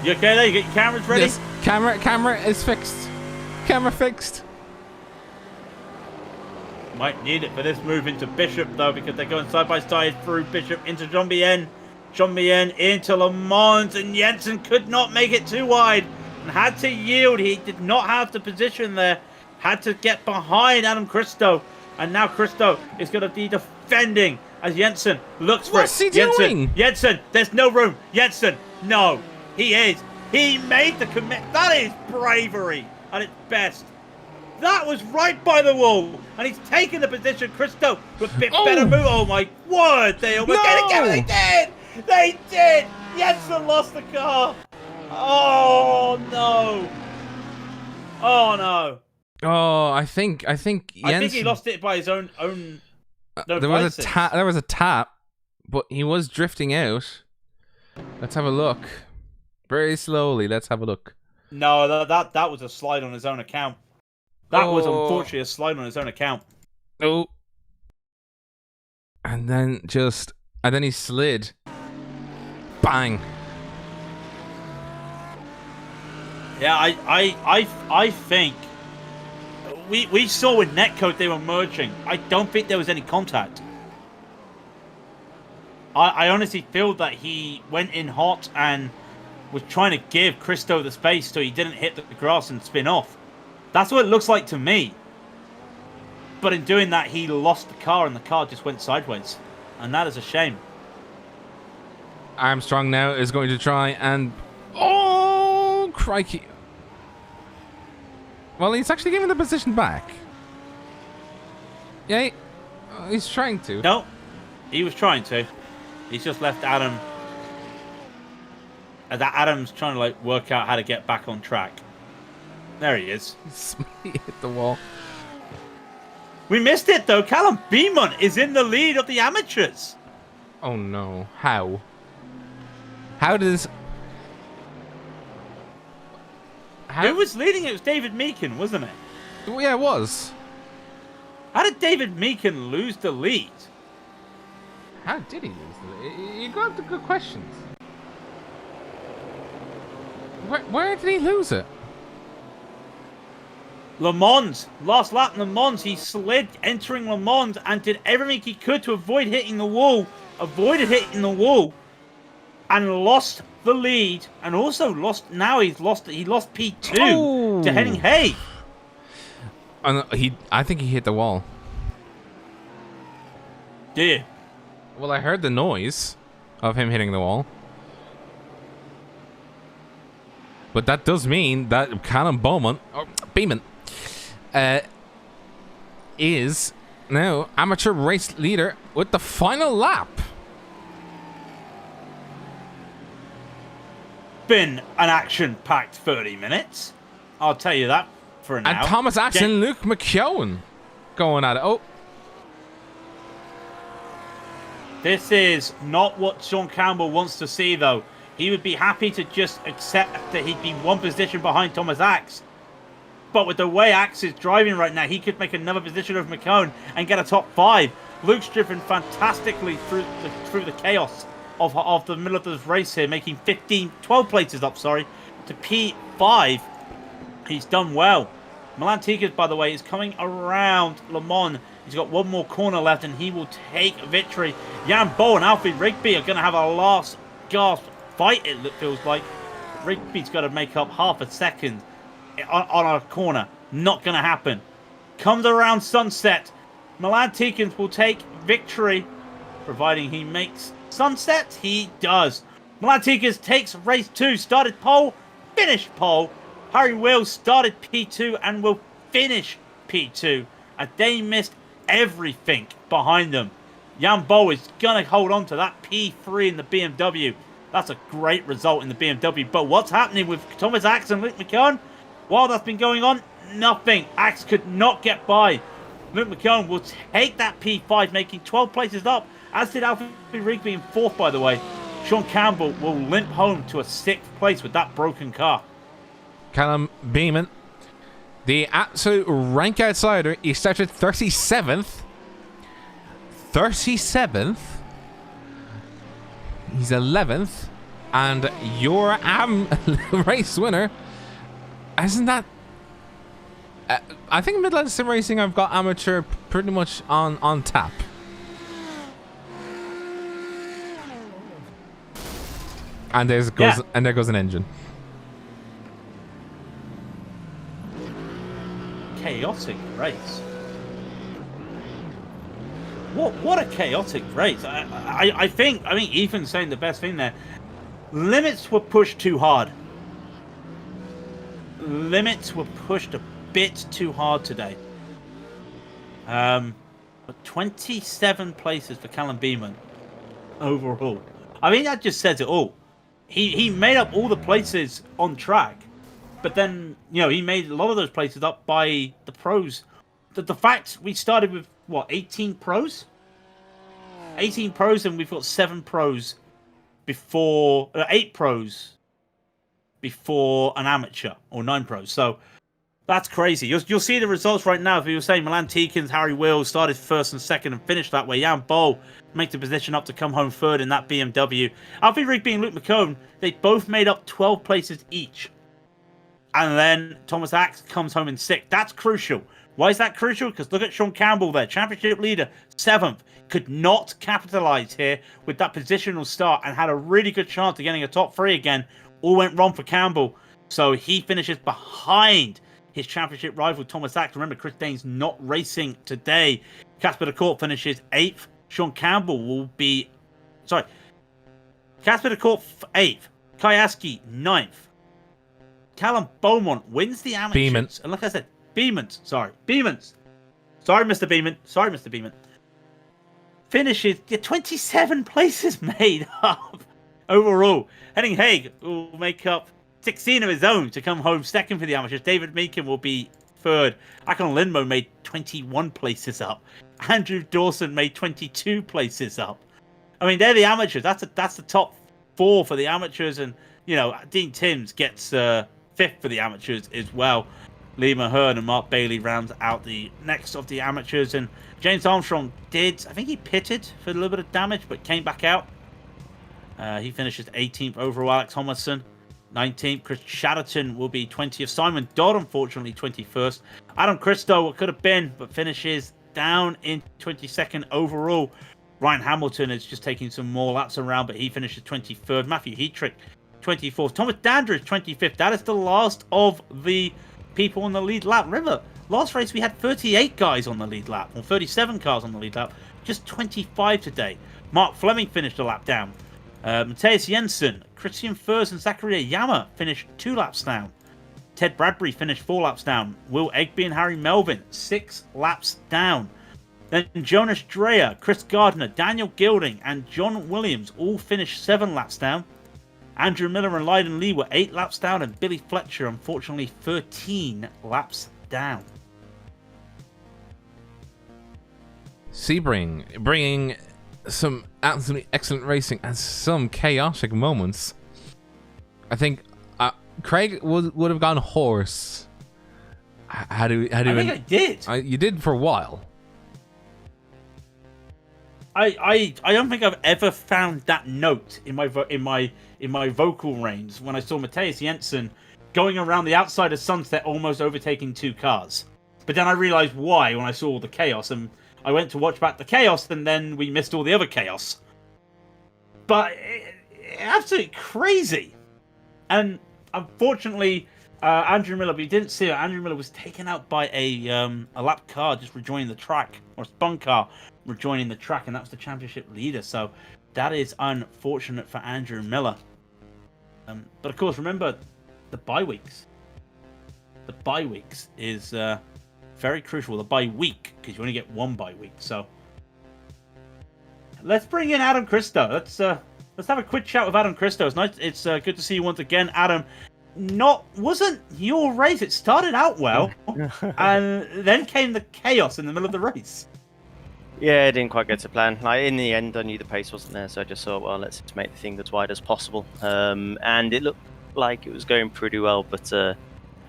You okay there? You get your cameras ready? Yes, camera is fixed. Camera fixed. Might need it for this move into Bishop though, because they're going side by side through Bishop into Jean Bien. Jean Bien into Le Mans, and Jensen could not make it too wide and had to yield. He did not have the position there. Had to get behind Adam Christo. And now Christo is going to be defending as Jensen looks for What's he doing? Jensen, there's no room. Jensen, no. He is. He made the commit. That is bravery at its best. That was right by the wall. And he's taken the position. Christo with a bit better move. Oh my word. They almost get it. They did. They did. Jensen lost the car. Oh no. Oh no. Oh, I think Jensen, I think he lost it by his own there was a tap, but he was drifting out. Let's have a look. Very slowly, let's have a look. No, that was a slide on his own account. That was unfortunately a slide on his own account. Oh. And then he slid. Bang. Yeah, I think we saw with Netcode they were merging. I don't think there was any contact. I honestly feel that he went in hot and was trying to give Christo the space so he didn't hit the grass and spin off. That's what it looks like to me. But in doing that, he lost the car and the car just went sideways. And that is a shame. Armstrong now is going to try and... Oh, crikey. Well, he's actually giving the position back. Yeah, he's trying to. No, he was trying to. He's just left Adam... Adam's trying to like work out how to get back on track. There he is. He hit the wall. We missed it though. Callum Beamon is in the lead of the amateurs. Oh no. How? How does... Who was leading? It was David Meakin, wasn't it? Well, yeah, it was. How did David Meakin lose the lead? How did he lose the lead? You got the good questions. Where did he lose it? Le Mans. Last lap in Le Mans. He slid entering Le Mans and did everything he could to avoid hitting the wall. Avoided hitting the wall. And lost the lead. And also lost... Now he lost P2 to Henning Hay. I think he hit the wall. Do you? Well, I heard the noise of him hitting the wall. But that does mean that Callum Beeman is now amateur race leader with the final lap. Been an action-packed 30 minutes. I'll tell you that for now. And Thomas Ashe and Luke McKeown going at it. Oh. This is not what Sean Campbell wants to see, though. He would be happy to just accept that he'd be one position behind Thomas Axe. But with the way Axe is driving right now, he could make another position of McCone and get a top 5. Luke's driven fantastically through the chaos of the middle of this race here, making 12 places up, to P5. He's done well. Milan Tigers, by the way, is coming around Le Mans He's got one more corner left, and he will take victory. Jan Bo and Alfie Rigby are going to have a last gasp fight, it feels like. Rigby's got to make up half a second on a corner. Not going to happen. Comes around Sunset. Milan Tikins will take victory, providing he makes Sunset. He does. Milan Tikins takes race 2. Started pole, finished pole. Harry Wills started P2 and will finish P2. And they missed everything behind them. Jan Bo is going to hold on to that P3 in the BMW. That's a great result in the BMW. But what's happening with Thomas Axe and Luke McKeown? While that's been going on, nothing. Axe could not get by. Luke McKeown will take that P5, making 12 places up, as did Alfie Rigby in 4th, by the way. Sean Campbell will limp home to a 6th place with that broken car. Callum Beeman, the absolute rank outsider, he started 37th. 37th. He's 11th. And your race winner. Isn't that... I think Midland Sim Racing, I've got amateur pretty much on tap. And there goes an engine. Chaotic race. What a chaotic race. I think Ethan's saying the best thing there. Limits were pushed too hard. Limits were pushed a bit too hard today. But 27 places for Callum Beeman overall. I mean, that just says it all. He made up all the places on track, but then, you know, he made a lot of those places up by the pros. The fact we started with, what, 18 pros? 18 pros, and we've got 7 pros before... 8 pros before an amateur, or 9 pros. So, that's crazy. You'll see the results right now. If you were saying Milan Tikins, Harry Wills started 1st and 2nd and finished that way. Jan Bo make the position up to come home 3rd in that BMW. Alfie Rigby and Luke McComb, they both made up 12 places each. And then Thomas Axe comes home in 6th. That's crucial. Why is that crucial? Because look at Sean Campbell there. Championship leader, 7th. Could not capitalise here with that positional start and had a really good chance of getting a top 3 again. All went wrong for Campbell. So he finishes behind his championship rival, Thomas Axe. Remember, Chris Dane's not racing today. Casper de Court finishes 8th. Sean Campbell will be... Sorry. Casper de Court 8th. Kayaski 9th. Callum Beaumont wins the amateurs. Beeman. And like I said, Beemans. Sorry, Beemans. Sorry, Mr. Beeman. Sorry, Mr. Beeman. Finishes 27 places made up overall. Henning Haig will make up 16 of his own to come home 2nd for the amateurs. David Meakin will be 3rd. Akon Lindmo made 21 places up. Andrew Dawson made 22 places up. I mean, they're the amateurs. That's the top 4 for the amateurs. And, you know, Dean Timms gets 5th for the amateurs as well. Lee Mahern and Mark Bailey rounds out the next of the amateurs. And James Armstrong I think he pitted for a little bit of damage, but came back out. He finishes 18th overall. Alex Thomason, 19th. Chris Chatterton will be 20th. Simon Dodd, unfortunately, 21st. Adam Christo, what could have been, but finishes down in 22nd overall. Ryan Hamilton is just taking some more laps around, but he finishes 23rd. Matthew Heatrick, 24th. Thomas Dandridge, 25th. That is the last of the people on the lead lap. Remember, last race we had 38 guys on the lead lap, or 37 cars on the lead lap. Just 25 today. Mark Fleming finished a lap down. Matthias Jensen, Christian Furs and Zachary Yama finished 2 laps down. Ted Bradbury finished 4 laps down. Will Egby and Harry Melvin, 6 laps down. Then Jonas Dreyer, Chris Gardner, Daniel Gilding and John Williams all finished 7 laps down. Andrew Miller and Lyden Lee were 8 laps down, and Billy Fletcher, unfortunately, 13 laps down. Sebring bringing some absolutely excellent racing and some chaotic moments. I think Craig would have gone horse. I think I did. You did for a while. I don't think I've ever found that note in my vocal range when I saw Matthias Jensen going around the outside of Sunset, almost overtaking 2 cars. But then I realised why when I saw all the chaos, and I went to watch back the chaos, and then we missed all the other chaos. But absolutely crazy. And unfortunately, Andrew Miller, but you didn't see it. Andrew Miller was taken out by a lap car just rejoining the track, or a spun car rejoining the track, and that was the championship leader. So that is unfortunate for Andrew Miller. But of course, remember the bye weeks. The bye weeks is very crucial. The bye week, because you only get one bye week. So let's bring in Adam Christo. Let's have a quick chat with Adam Christo. It's nice. It's good to see you once again, Adam. Wasn't your race? It started out well, and then came the chaos in the middle of the race. Yeah, it didn't quite get to plan. Like, in the end, I knew the pace wasn't there, so I just thought, well, let's make the thing as wide as possible. And it looked like it was going pretty well, but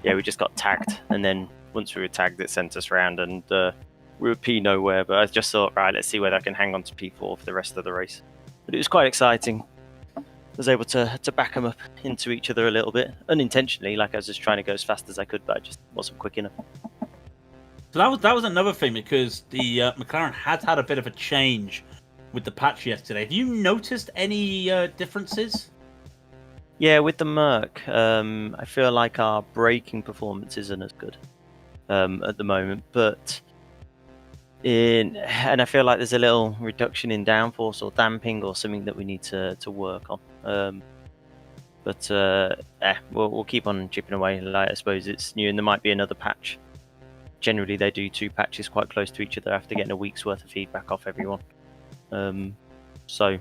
yeah, we just got tagged, and then once we were tagged, it sent us round, and we were P nowhere. But I just thought, right, let's see whether I can hang on to P4 for the rest of the race. But it was quite exciting. I was able to back them up into each other a little bit, unintentionally. Like, I was just trying to go as fast as I could, but I just wasn't quick enough. So that was another thing, because the McLaren had a bit of a change with the patch yesterday. Have you noticed any differences? Yeah, with the Merc, I feel like our braking performance isn't as good at the moment, and I feel like there's a little reduction in downforce or damping or something that we need to work on. We'll keep on chipping away. Like, I suppose it's new, and there might be another patch. Generally, they do 2 patches quite close to each other after getting a week's worth of feedback off everyone. So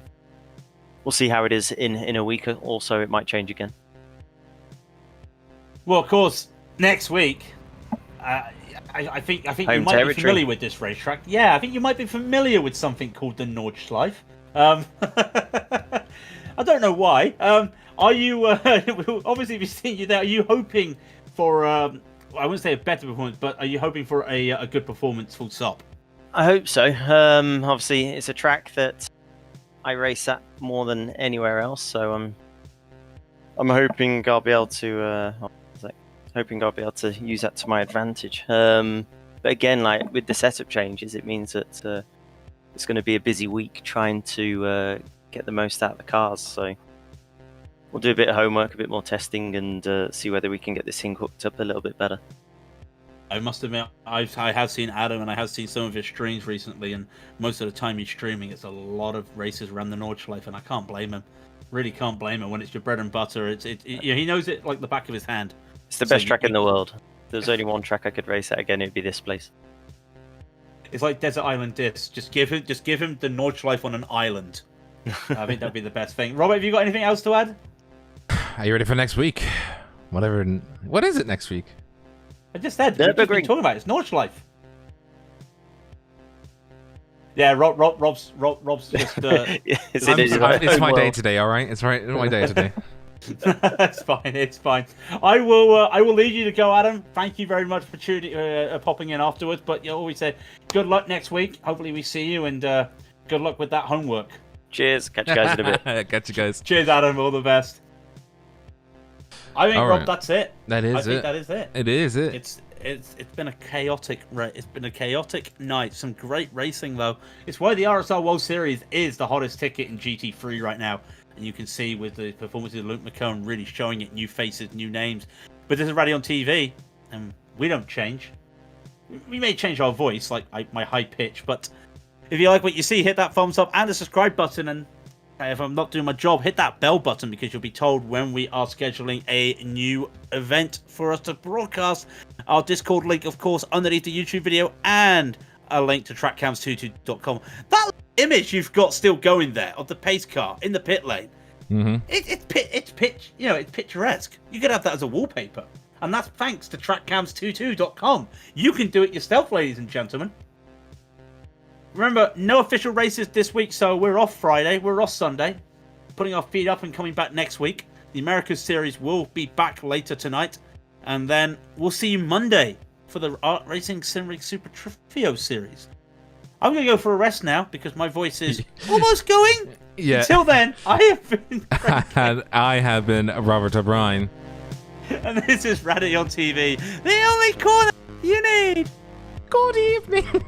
we'll see how it is in a week or so. It might change again. Well, of course, next week, I think you might be familiar with this racetrack. Yeah, I think you might be familiar with something called the Nordschleife. I don't know why. Are you, obviously we've seen you there, are you hoping for, I wouldn't say a better performance, but are you hoping for a good performance full stop? I hope so. Obviously, it's a track that I race at more than anywhere else, so I'm hoping I'll be able to use that to my advantage. But again, like with the setup changes, it means that it's going to be a busy week trying to get the most out of the cars. So we'll do a bit of homework, a bit more testing, and see whether we can get this thing hooked up a little bit better. I must admit, I have seen Adam, and I have seen some of his streams recently, and most of the time he's streaming, it's a lot of races around the Nordschleife, and I can't blame him. Really can't blame him. When it's your bread and butter, he knows it like the back of his hand. It's the best track in the world. If there's only one track I could race at again, it'd be this place. It's like Desert Island Discs. Just give him the Nordschleife on an island. I think that'd be the best thing. Robert, have you got anything else to add? Are you ready for next week? What is it next week? I just said. We've just been talking about it. It's Nordschleife. Yeah, Rob's just. It's my day today. All right, it's right. It's my day today. That's fine. It's fine. I will leave you to go, Adam. Thank you very much for popping in afterwards. But you always say good luck next week. Hopefully we see you, and good luck with that homework. Cheers. Catch you guys in a bit. Catch you guys. Cheers, Adam. All the best. I think, Rob, that's it. That is it. That is it. It is it. It's been a chaotic night. Some great racing though. It's why the RSR World Series is the hottest ticket in GT3 right now. And you can see with the performances of Luke McCone really showing it, new faces, new names. But this is Raidillon TV, and we don't change. We may change our voice, like my high pitch, but if you like what you see, hit that thumbs up and the subscribe button, and if I'm not doing my job, hit that bell button, because you'll be told when we are scheduling a new event for us to broadcast. Our Discord link, of course, underneath the YouTube video, and a link to trackcams22.com. That image you've got still going there of the pace car in the pit lane, it's picturesque. You could have that as a wallpaper, and that's thanks to trackcams22.com. You can do it yourself, ladies and gentlemen. Remember, no official races this week, so we're off Friday, we're off Sunday, putting our feet up and coming back next week. The Americas series will be back later tonight, and then we'll see you Monday for the RacingSimRigs Super Trofeo series. I'm going to go for a rest now because my voice is almost going. Yeah. Until then, I have been and I have been Robert O'Brien. And this is Raidillon TV, the only corner you need. Good evening.